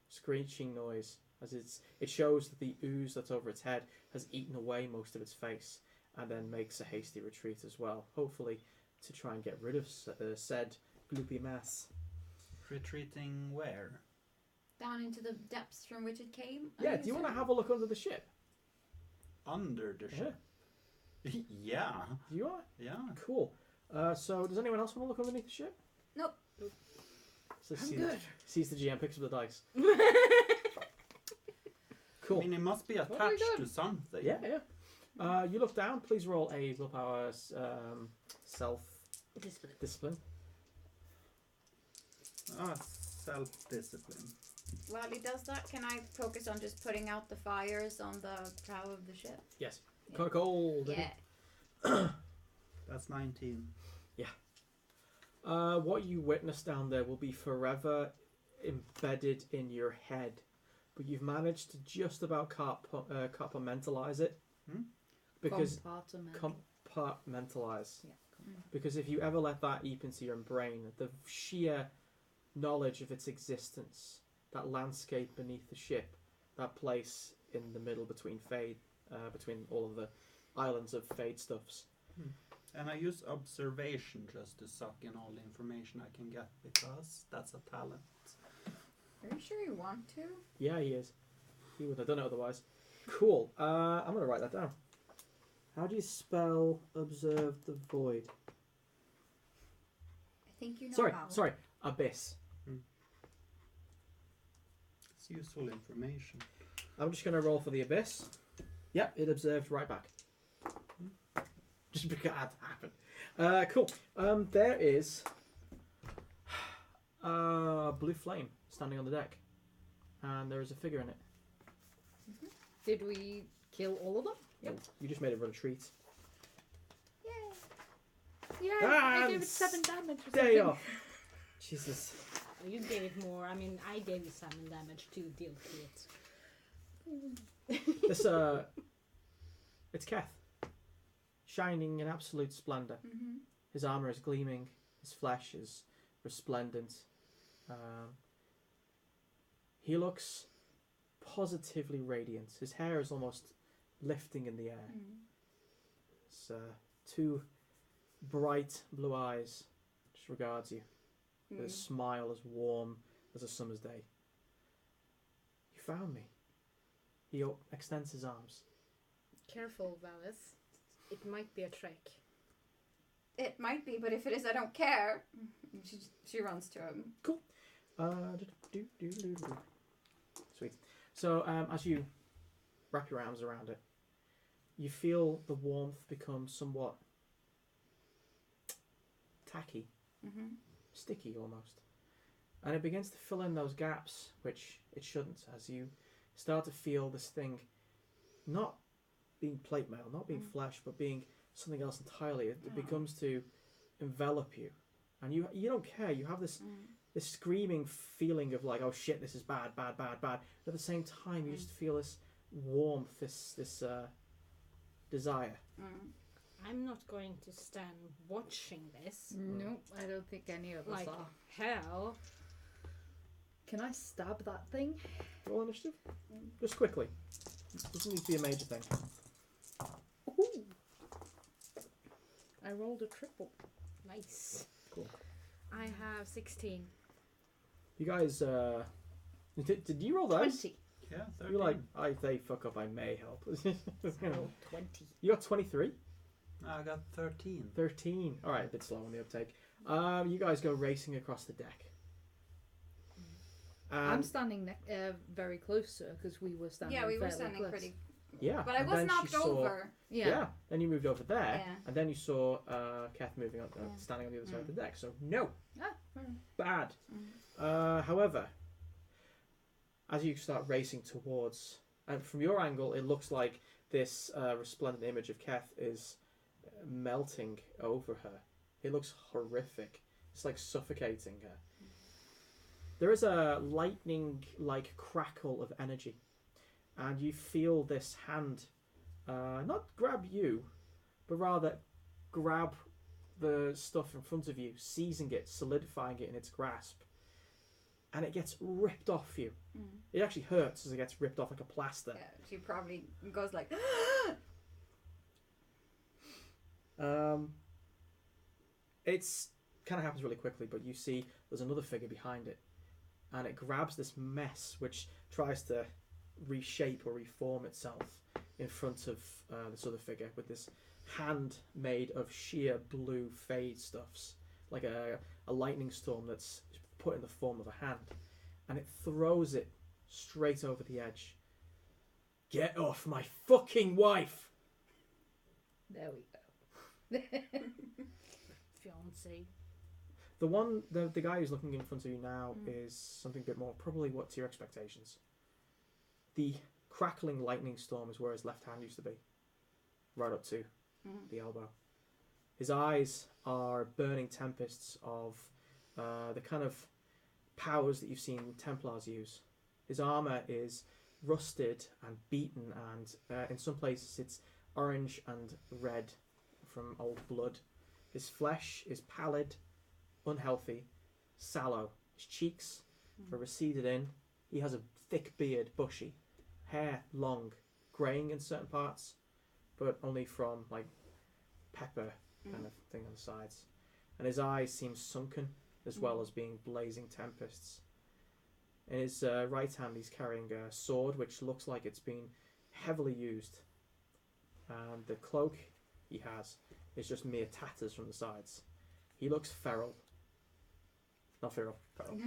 screeching noise as it shows that the ooze that's over its head has eaten away most of its face and then makes a hasty retreat as well, hopefully to try and get rid of said gloopy mass. Retreating where? Down into the depths from which it came. Yeah, do you want to have a look under the ship? Under the ship? Yeah. Do you want? Yeah. Cool. So does anyone else want to look underneath the ship? Nope. So I'm good. Sees the GM, picks up the dice. I Cool. mean, it must be Very attached good. to something. Yeah, yeah. You look down. Please roll a willpower self-discipline. Self-discipline. While he does that, can I focus on just putting out the fires on the prow of the ship? Yes. Yeah. Cold. Yeah. That's 19. What you witness down there will be forever embedded in your head, but you've managed to just about compartmentalize it. Because compartmentalize. Yeah. Because if you ever let that eat into your brain, the sheer knowledge of its existence, that landscape beneath the ship, that place in the middle between Fade, between all of the islands of Fade stuffs. And I use observation just to suck in all the information I can get because that's a talent. Are you sure you want to? Yeah, he is. He wouldn't have done it otherwise. Cool. I'm going to write that down. How do you spell observe the void? I think you know how. Sorry. Abyss. It's useful information. I'm just going to roll for the abyss. Yep, it observed right back. Just because it had to happen. Cool. There is a blue flame standing on the deck. And there is a figure in it. Did we kill all of them? Yep. You just made it retreat. Yeah, And I gave it 7 damage or Day something. off. Jesus. You gave it more. I mean, I gave you 7 damage to deal to it. This it's Keth, shining in absolute splendor. Mm-hmm. His armor is gleaming. His flesh is resplendent. He looks positively radiant. His hair is almost lifting in the air. His 2 bright blue eyes just regards you with a smile as warm as a summer's day. You found me. He extends his arms. Careful, Valis. It might be a trick. It might be, but if it is, I don't care. She runs to him. Cool. Sweet. So as you wrap your arms around it, you feel the warmth become somewhat tacky, sticky almost. And it begins to fill in those gaps, which it shouldn't, as you start to feel this thing not being plate mail, not being flesh, but being something else entirely. It becomes to envelop you. And you don't care. You have this screaming feeling of like, oh shit, this is bad. But at the same time, you just feel this warmth, this desire. I'm not going to stand watching this. Nope, I don't think any of us Like are. hell. Can I stab that thing? Roll initiative. Just quickly. Doesn't need to be a major thing. Ooh. I rolled a triple. Nice. Cool. I have 16. You guys, did you roll those? 20. Yeah, 13. You're like, if they fuck up, I may help. I rolled 20. You got 23? I got 13. 13. Alright, a bit slow on the uptake. You guys go racing across the deck. I'm standing very close to her because we were standing. Yeah, we were fairly standing close. pretty. Yeah. But I and was then knocked she saw- over. Yeah. Then you moved over there, Yeah. and then you saw Kath moving on, standing on the other side of the deck. So no, bad. However, as you start racing towards, and from your angle, it looks like this resplendent image of Kath is melting over her. It looks horrific. It's like suffocating her. There is a lightning-like crackle of energy, and you feel this hand not grab you, but rather grab the stuff in front of you, seizing it, solidifying it in its grasp, and it gets ripped off you. It actually hurts as it gets ripped off like a plaster. Yeah, she probably goes like. It's kind of happens really quickly, but you see there's another figure behind it, and it grabs this mess which tries to reshape or reform itself in front of this other figure with this hand made of sheer blue fade stuffs, like a lightning storm that's put in the form of a hand, and it throws it straight over the edge. Get off my fucking wife! There we go. Fiance. The guy who's looking in front of you now is something a bit more, probably what's your expectations. The crackling lightning storm is where his left hand used to be, right up to the elbow. His eyes are burning tempests of the kind of powers that you've seen Templars use. His armour is rusted and beaten, and in some places it's orange and red from old blood. His flesh is pallid, unhealthy, sallow. His cheeks are receded in. He has a thick beard, bushy, hair long, greying in certain parts, but only from like pepper kind of thing on the sides. And his eyes seem sunken, as well as being blazing tempests. In his right hand, he's carrying a sword, which looks like it's been heavily used. And the cloak he has is just mere tatters from the sides. He looks feral. Not feral, feral.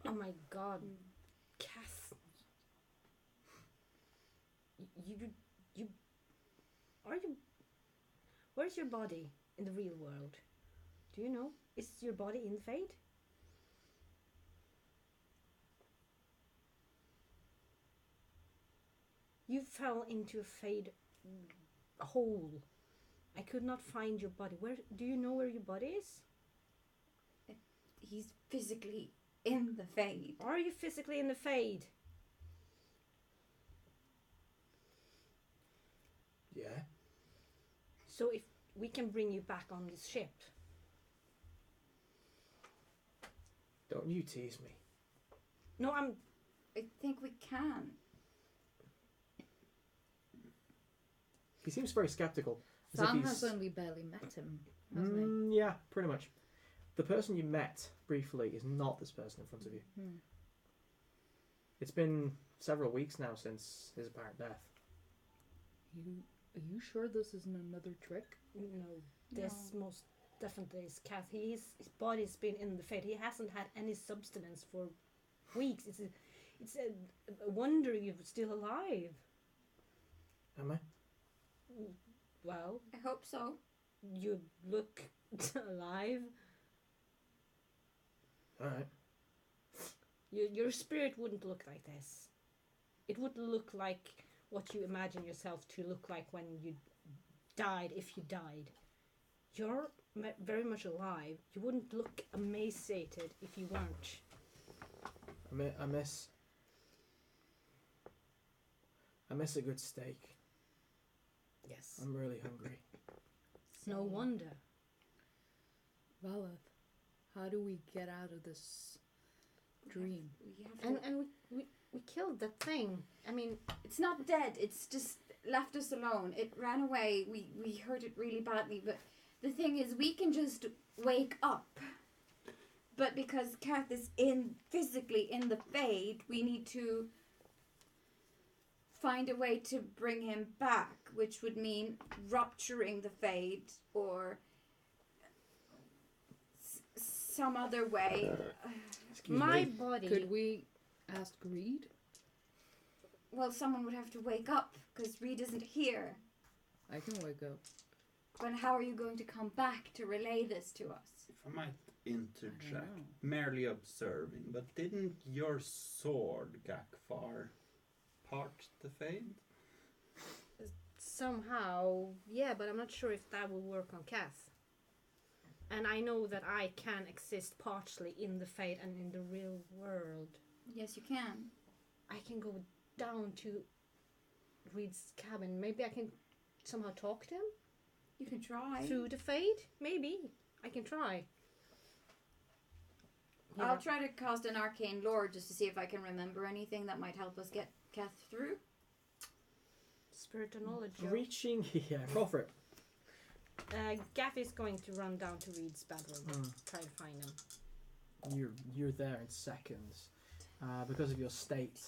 Oh my god. Cass. You are you where's your body in the real world? Do you know? Is your body in the Fade? You fell into a Fade hole. I could not find your body. Where do you know where your body is? He's physically in the Fade. Are you physically in the Fade? Yeah. So if we can bring you back on this ship. Don't you tease me. No, I think we can. He seems very skeptical. As if Sam he's- has only barely met him, hasn't Yeah, pretty much. The person you met briefly is not this person in front of you. he? It's been several weeks now since his apparent death. Are you sure this isn't another trick? No, this most definitely is Cass. His body's been in the Fade. He hasn't had any substance for weeks. It's a wonder you're still alive. Am I? Well, I hope so. you look alive. Alright. Your spirit wouldn't look like this. It would look like what you imagine yourself to look like when you died, if you died. You're very much alive. You wouldn't look emaciated if you weren't. I miss a good steak. Yes. I'm really hungry. No wonder. Valeth, how do we get out of this dream? We have to. And we killed that thing. I mean, It's not dead. It's just left us alone. It ran away. We hurt it really badly. But the thing is, we can just wake up. But because Kath is physically in the Fade, we need to find a way to bring him back, which would mean rupturing the Fade or some other way. Excuse my me. body. Could we ask Reed? Well, someone would have to wake up because Reed isn't here. I can wake up. But how are you going to come back to relay this to us? If I might I interject, don't know. merely observing, but didn't your sword, Gakfar, part the Fade? Somehow, yeah, but I'm not sure if that will work on Cass. And I know that I can exist partially in the Fade and in the real world. Yes, you can. I can go down to Reed's cabin. Maybe I can somehow talk to him You can try. through the Fade. Maybe I can try. I'll try to cast an arcane lore just to see if I can remember anything that might help us get Kath through. Spirit of knowledge. Reaching here. Roll for it. Gaff is going to run down to Reed's bedroom. Try to find him. You're there in seconds. Because of your state.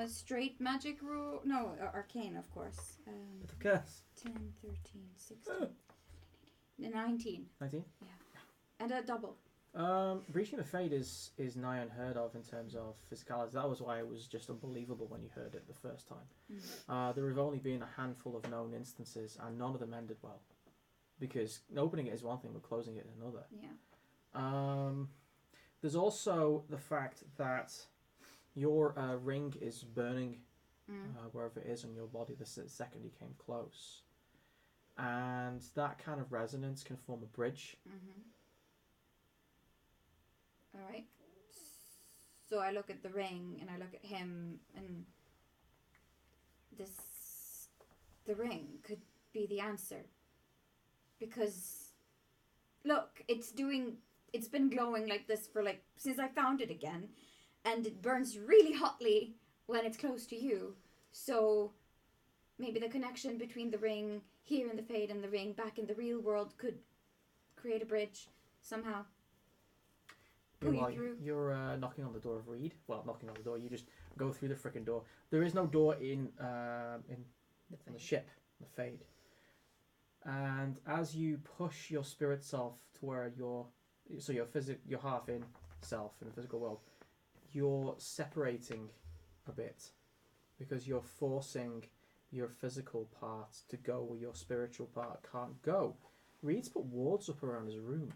Straight magic rule? No, arcane, of course. Of course. 10, 13, 16, 19. 19? And a double. Reaching the Fade is nigh unheard of in terms of physicality. That was why it was just unbelievable when you heard it the first time. There have only been a handful of known instances, and none of them ended well. Because opening it is one thing, but closing it is another. Yeah. There's also the fact that your ring is burning wherever it is on your body the second you came close. And that kind of resonance can form a bridge. Alright. So I look at the ring and I look at him and the ring could be the answer. Because look, it's been glowing like this for since I found it again, and it burns really hotly when it's close to you. So maybe the connection between the ring here in the Fade and the ring back in the real world could create a bridge somehow. Pull you through. You're knocking on the door of Reed. Well, knocking on the door. You just go through the frickin' door. There is no door in the ship, the Fade. And as you push your spirit self to where your half in self in the physical world, you're separating a bit because you're forcing your physical part to go where your spiritual part can't go. Reed's put wards up around his room,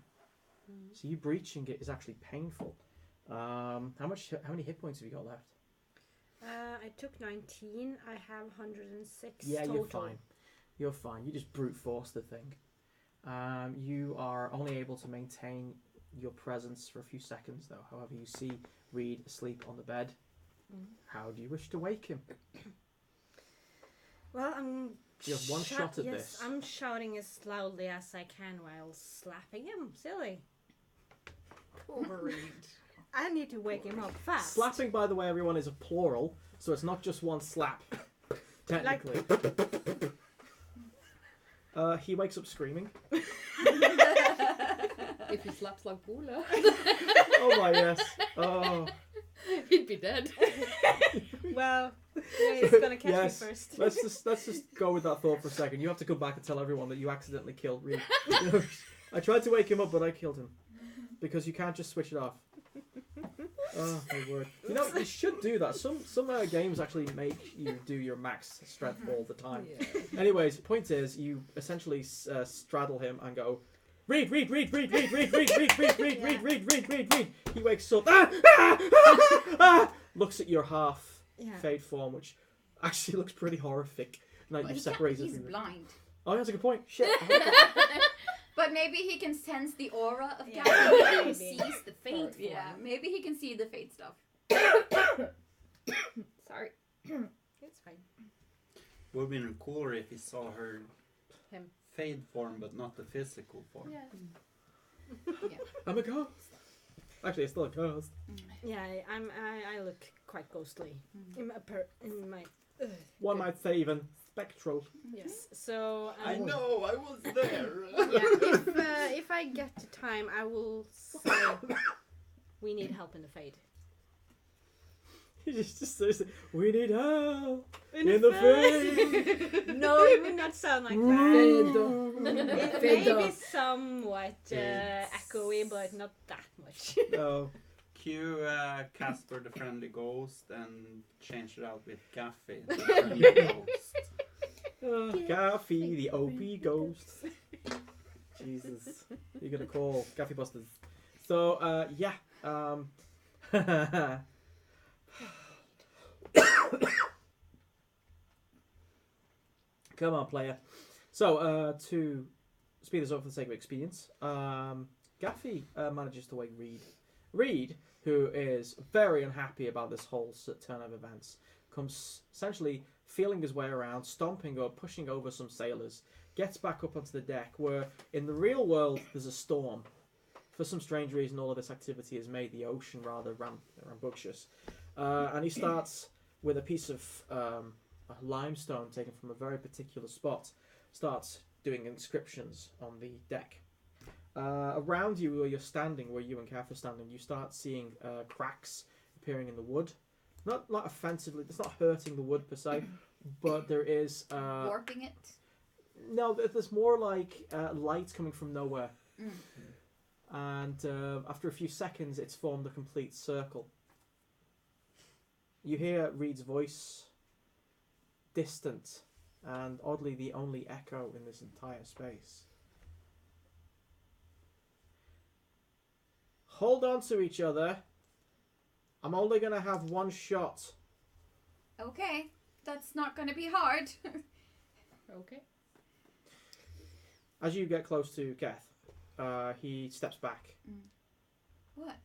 so you breaching it is actually painful. How many hit points have you got left? I took 19. I have 106 Yeah, total. you're fine. You're fine. You just brute force the thing. You are only able to maintain your presence for a few seconds, though. However, you see Reed asleep on the bed. How do you wish to wake him? Well, I'm... You have one shot at this. I'm shouting as loudly as I can while slapping him. Silly. Poor Reed. I need to wake him up fast. Slapping, by the way, everyone, is a plural, so it's not just one slap, technically. He wakes up screaming. If he slaps like Paula, Oh my yes. Oh. he'd be dead. Well, it's gonna catch Yes. me first. Let's just go with that thought for a second. You have to come back and tell everyone that you accidentally killed Reed. I tried to wake him up, but I killed him because you can't just switch it off. Oh my word! You know, you should do that. Some games actually make you do your max strength all the time. Yeah. Anyways, point is, you essentially straddle him and go, Reed, Reed, Reed, Reed, Reed, Reed, Reed, Reed, Reed, Reed, Reed, Reed, Reed, Reed, Reed. He wakes up, looks at your half fade form, which actually looks pretty horrific. Now you've separated. He's blind. Oh, that's a good point. Shit. But maybe he can sense the aura of Yeah. Gavin. He sees the fate form. Yeah, maybe he can see the Fade stuff. Sorry. It's fine. Would have been cooler if he saw her Him. fade form, but not the physical form. Yeah. I'm a ghost. Actually, it's still a ghost. Yeah, I look quite ghostly in my. One might say even spectral. Yes. So I know, I was there. yeah, if I get the time, I will say we need help in the Fade. He just says, we need help in the Fade. No, it would not sound like that. It may be somewhat echoey, but not that much. No. Cue Casper the Friendly Ghost and change it out with Gaffy the Friendly Ghost. Gaffy, the OP ghost. Jesus. You're going to call Gaffy Busters. So, yeah. Come on, player. So, to speed this up for the sake of expedience, Gaffy manages to wake Reed. Reed, who is very unhappy about this whole turn of events, comes essentially feeling his way around, stomping up, pushing over some sailors, gets back up onto the deck, where in the real world there's a storm. For some strange reason, all of this activity has made the ocean rather rambunctious. And he starts with a piece of limestone taken from a very particular spot, starts doing inscriptions on the deck. Around you, where you're standing, where you and Kath are standing, you start seeing cracks appearing in the wood. Not offensively, it's not hurting the wood per se, but there is... Warping it? No, there's more like light coming from nowhere. And after a few seconds, it's formed a complete circle. You hear Reed's voice, distant, and oddly the only echo in this entire space. Hold on to each other. I'm only going to have one shot. Okay, that's not going to be hard. Okay. As you get close to Keth, he steps back. What?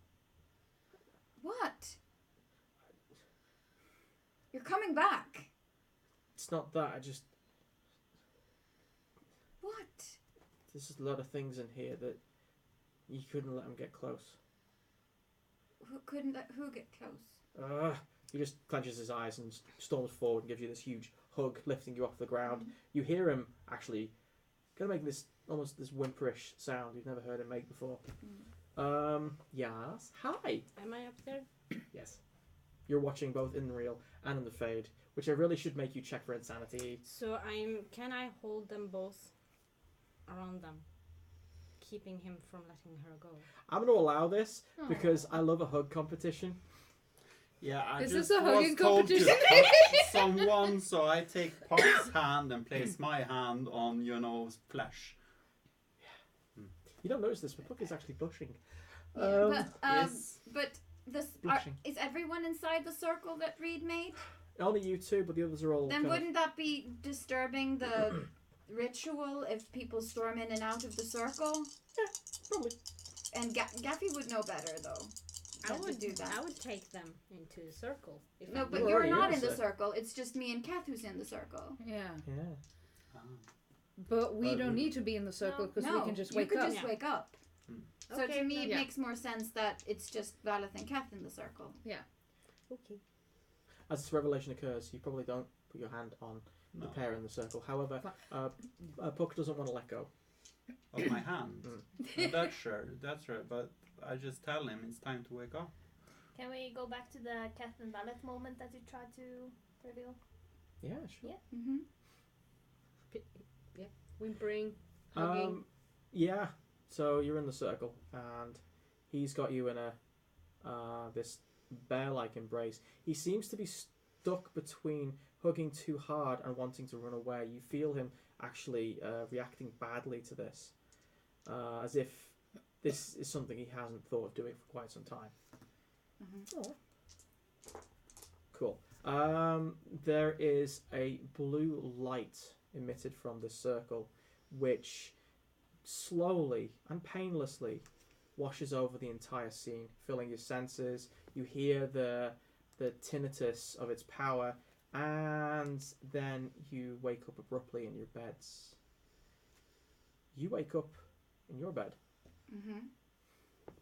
What? You're coming back. It's not that, I just... What? There's just a lot of things in here that you couldn't let him get close. Who get close? He just clenches his eyes and storms forward and gives you this huge hug, lifting you off the ground. You hear him actually kind of make this almost this whimperish sound you've never heard him make before. Yes. Hi. Am I up there? Yes. You're watching both in the real and in the fade, which I really should make you check for insanity. So can I hold them both around them, keeping him from letting her go? I'm going to allow this because I love a hug competition. Yeah, I Is just this a was hugging told to competition? touch someone, so I take Puck's hand and place my hand on, flesh. You don't notice this, but Puck is actually blushing. Yes. But Blushing. is everyone inside the circle that Reed made? Only you two, but the others are all. Then kind of- wouldn't that be disturbing the ritual if people storm in and out of the circle? Probably. And Gaffy would know better, though. I than to do that. I would take them into the circle. If No, I but You're you're already not in in the the circle. It's just me and Kath who's in the circle. Yeah. Yeah. But we don't need to be in the circle because No, we can just you wake could up. just wake up. So Okay, to me, then. it Yeah. makes more sense that it's just Valeth and Kath in the circle. Okay. As this revelation occurs, you probably don't put your hand on the No. pair in the circle. However, Puck doesn't want to let go. Of my hand. That's right. But I just tell him it's time to wake up. Can we go back to the Kath and Valet moment that you tried to reveal? Yeah, sure. Yeah. Mm-hmm. Whimpering, hugging. Yeah. So you're in the circle, and he's got you in a this bear-like embrace. He seems to be stuck between hugging too hard and wanting to run away. You feel him actually reacting badly to this, as if this is something he hasn't thought of doing for quite some time. Mm-hmm. Cool. There is a blue light emitted from the circle, which slowly and painlessly washes over the entire scene, filling your senses. You hear the tinnitus of its power, and then you wake up abruptly in your beds. You wake up in your bed, Mm-hmm.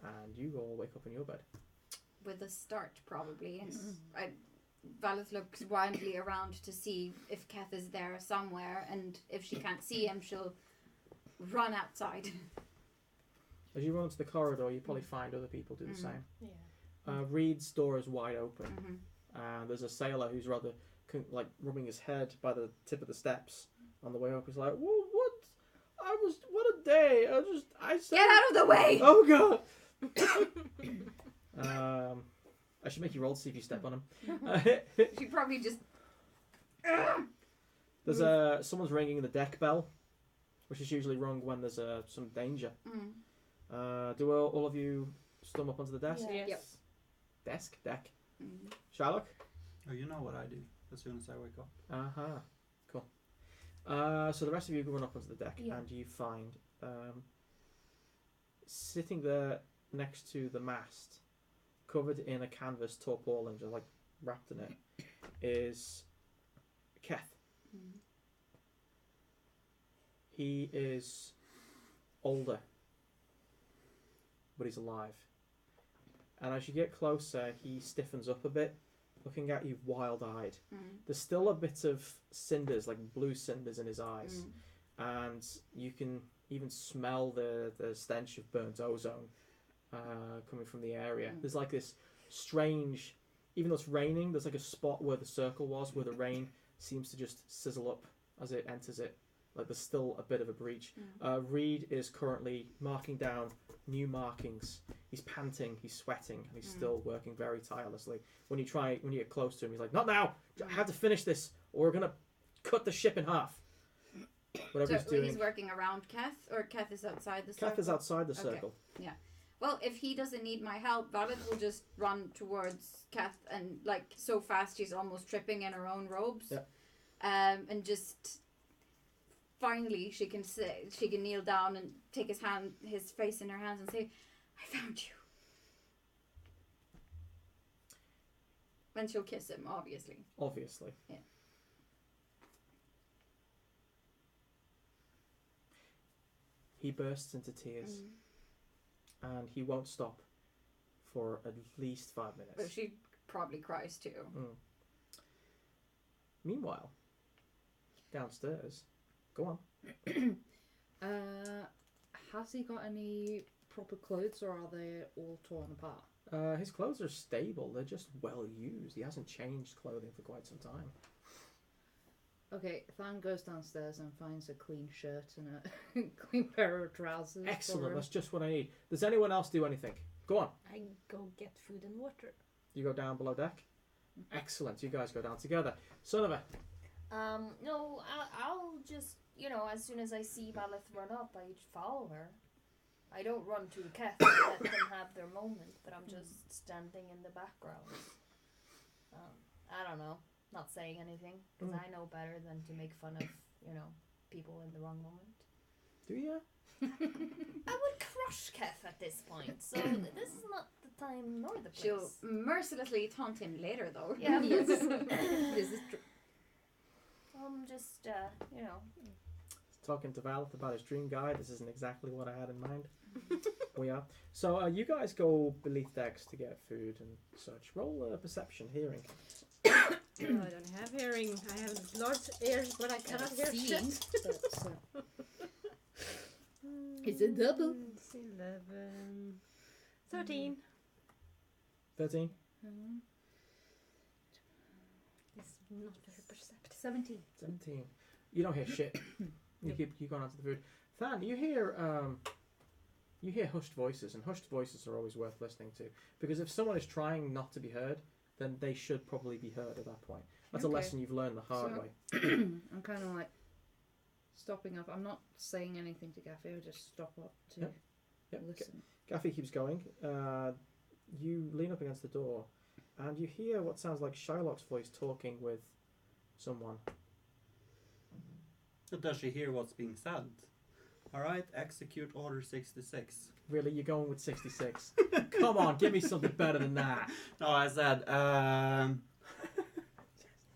and you all wake up in your bed. With a start, probably. And Valeth looks wildly around to see if Kath is there somewhere, and if she can't see him, she'll run outside. As you run into the corridor, you probably find other people do the same. Yeah. Reed's door is wide open. Mm-hmm. And there's a sailor who's rather rubbing his head by the tip of the steps on the way up. He's like, "Whoa, what? What a day! I said, Get out of the way! Oh god!" I should make you roll to see if you step on him. She probably just. There's someone's ringing the deck bell, which is usually rung when there's some danger. Mm. Do all of you stum up onto the desk? Yeah. Yes. Deck. Mm. Sherlock? Oh, you know what I do as soon as I wake up. Cool. So the rest of you go run up onto the deck, and you find sitting there next to the mast, covered in a canvas tarpaulin, just like wrapped in it, is Keth. Mm. He is older, but he's alive. And as you get closer, he stiffens up a bit, looking at you wild-eyed. Mm. There's still a bit of cinders, like blue cinders in his eyes. Mm. And you can even smell the stench of burnt ozone coming from the area. There's like this strange, even though it's raining, there's like a spot where the circle was, where the rain seems to just sizzle up as it enters it. Like there's still a bit of a breach. Reed is currently marking down new markings. He's panting, he's sweating, and he's still working very tirelessly. When you get close to him, he's like, "Not now! I have to finish this, or we're gonna cut the ship in half." Whatever So he's doing. he's working around Kath, or Kath is outside the circle? Kath is outside the Okay. circle. Well, if he doesn't need my help, Valeth will just run towards Kath and so fast she's almost tripping in her own robes. Yep. And just finally she can kneel down and take his face in her hands and say, "I found you." And she'll kiss him, obviously. Obviously. Yeah. He bursts into tears, and he won't stop for at least 5 minutes. But she probably cries too. Meanwhile, downstairs. Go on. Has he got any proper clothes, or are they all torn apart? His clothes are stable. They're just well used. He hasn't changed clothing for quite some time. Okay, Than goes downstairs and finds a clean shirt and a clean pair of trousers. Excellent. That's just what I need. Does anyone else do anything? Go on. I go get food and water. You go down below deck. Excellent. You guys go down together. Sullivan. No, I'll just, as soon as I see Valeth run up, I follow her. I don't run to the Keth and let them have their moment, but I'm just standing in the background. I don't know, not saying anything, because I know better than to make fun of, people in the wrong moment. Do you? I would crush Keth at this point, so this is not the time nor the place. She'll mercilessly taunt him later, though. Yeah. Yes. This is true. Just, Talking to Valeth about his dream guide. This isn't exactly what I had in mind. We are. So you guys go beneath decks to get food and such. Roll perception, hearing. No, I don't have hearing. I have large ears, but I cannot hear shit. It's a double. 11. 13. 13. It's not very perceptive. 17. 17. You don't hear shit. You keep going on to the food. Than, you hear hushed voices, and hushed voices are always worth listening to, because if someone is trying not to be heard, then they should probably be heard at that point. That's a lesson you've learned the hard way. I'm kind of like stopping up. I'm not saying anything to Gaffy. I just stop up to listen. Gaffy keeps going. You lean up against the door, and you hear what sounds like Shylock's voice talking with someone. Does she hear what's being said? Alright, execute order 66. Really? You're going with 66? Come on, give me something better than that. No, I said,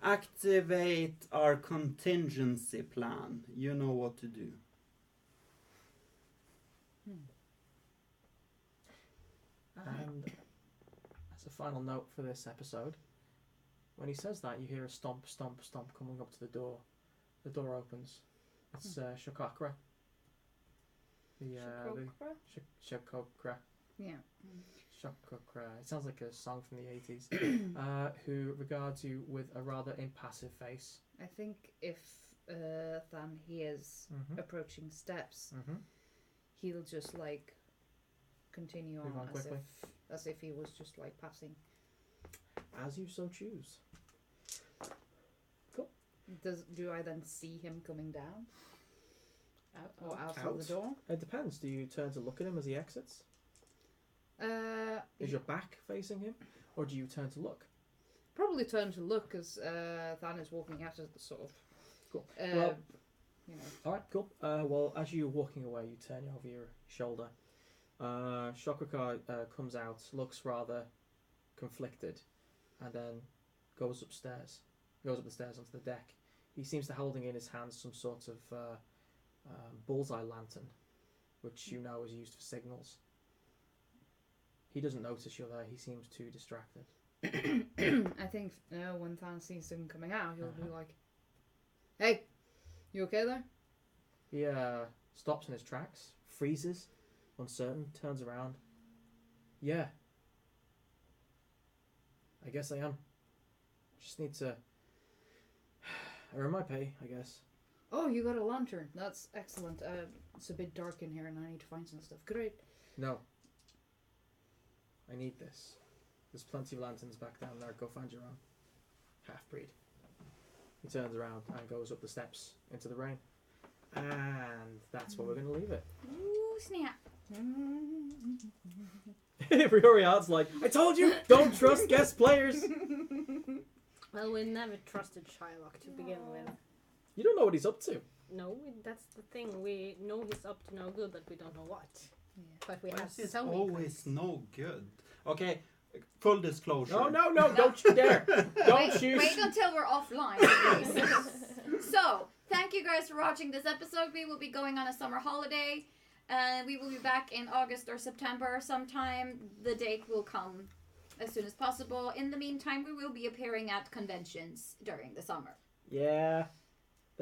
activate our contingency plan. You know what to do. And as a final note for this episode, when he says that, you hear a stomp, stomp, stomp coming up to the door. The door opens. It's Shakakra. Shakokra. Yeah. Shakokra. It sounds like a song from the 80s. Who regards you with a rather impassive face. I think if Than hears approaching steps, he'll just like continue Move on quickly. as if he was just like passing. As you so choose. Do I then see him coming down? Or outside the door? It depends. Do you turn to look at him as he exits? Is your back facing him? Or do you turn to look? Probably turn to look as Than is walking at us, sort of. Cool. Well, Alright, cool. Well, as you're walking away, you turn over your shoulder. Shokrakar comes out, looks rather conflicted, and then goes upstairs. Goes up the stairs onto the deck. He seems to holding in his hands some sort of bullseye lantern, which you know is used for signals. He doesn't notice you're there. He seems too distracted. I think when Than sees him coming out, he'll be like, "Hey, you okay there?" He stops in his tracks, freezes, uncertain, turns around. Yeah. I guess I am. Just need to earn my pay, I guess. Oh, you got a lantern. That's excellent. It's a bit dark in here and I need to find some stuff. Great. No. I need this. There's plenty of lanterns back down there. Go find your own. Half-breed. He turns around and goes up the steps into the rain. And that's where we're going to leave it. Ooh, snap. Rioriad's like, I told you, don't trust guest players. Well, we never trusted Shylock to begin with. You don't know what he's up to. No, that's the thing. We know he's up to no good, but we don't know what. Yeah. But we Why have is it some always no good? Okay, full disclosure. No, don't you dare. Don't you. Wait until we're offline, please. So, thank you guys for watching this episode. We will be going on a summer holiday. We will be back in August or September sometime. The date will come as soon as possible. In the meantime, we will be appearing at conventions during the summer. Yeah.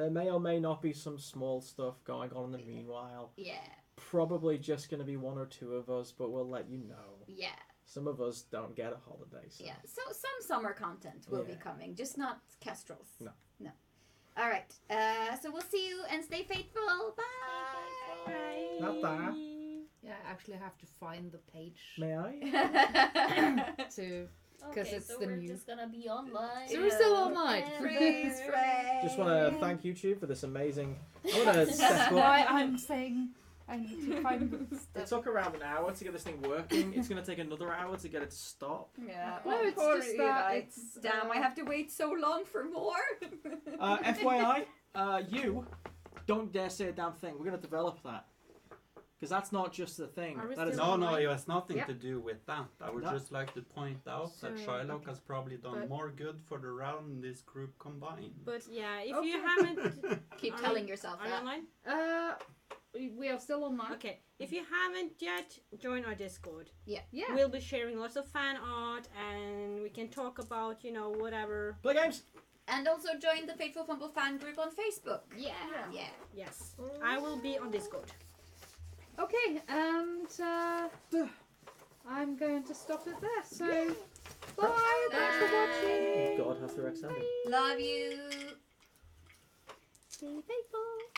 There may or may not be some small stuff going on in the meanwhile. Yeah. Probably just going to be 1 or 2 of us, but we'll let you know. Yeah. Some of us don't get a holiday. So. Yeah. So some summer content will be coming, just not Kestrels. No. No. All right. So we'll see you and stay faithful. Bye. Bye. Not that. Yeah, I actually have to find the page May I? to because Okay, it's so the we're new. just gonna be online. So we're still online. Freeze, Ray. Just want to thank YouTube for this amazing. I want to step That's up. why I'm saying I need to find the It stuff. took around an hour to get this thing working. It's going to take another hour to get it to stop. Yeah. No, Oh, it's poor just you that guys. it's, Damn, I have to wait so long for more. FYI, you don't dare say a damn thing. We're going to develop that. Because that's not just the thing. Are we That is still- No, it has nothing Yeah. to do with that. I would No. just like to point out that So, Shylock has probably done but- more good for the round than this group combined. But yeah, if Okay. you haven't, Keep Are telling you- yourself are you that. online? We are still online. Okay. If you haven't yet, join our Discord. Yeah. We'll be sharing lots of fan art, and we can talk about whatever. Play games! And also join the Fateful Fumble fan group on Facebook. Yeah. Yeah. Yes, I will be on Discord. Okay, and I'm going to stop it there. So, bye. Thanks for watching. God have the Rex ending. Love you. Stay faithful.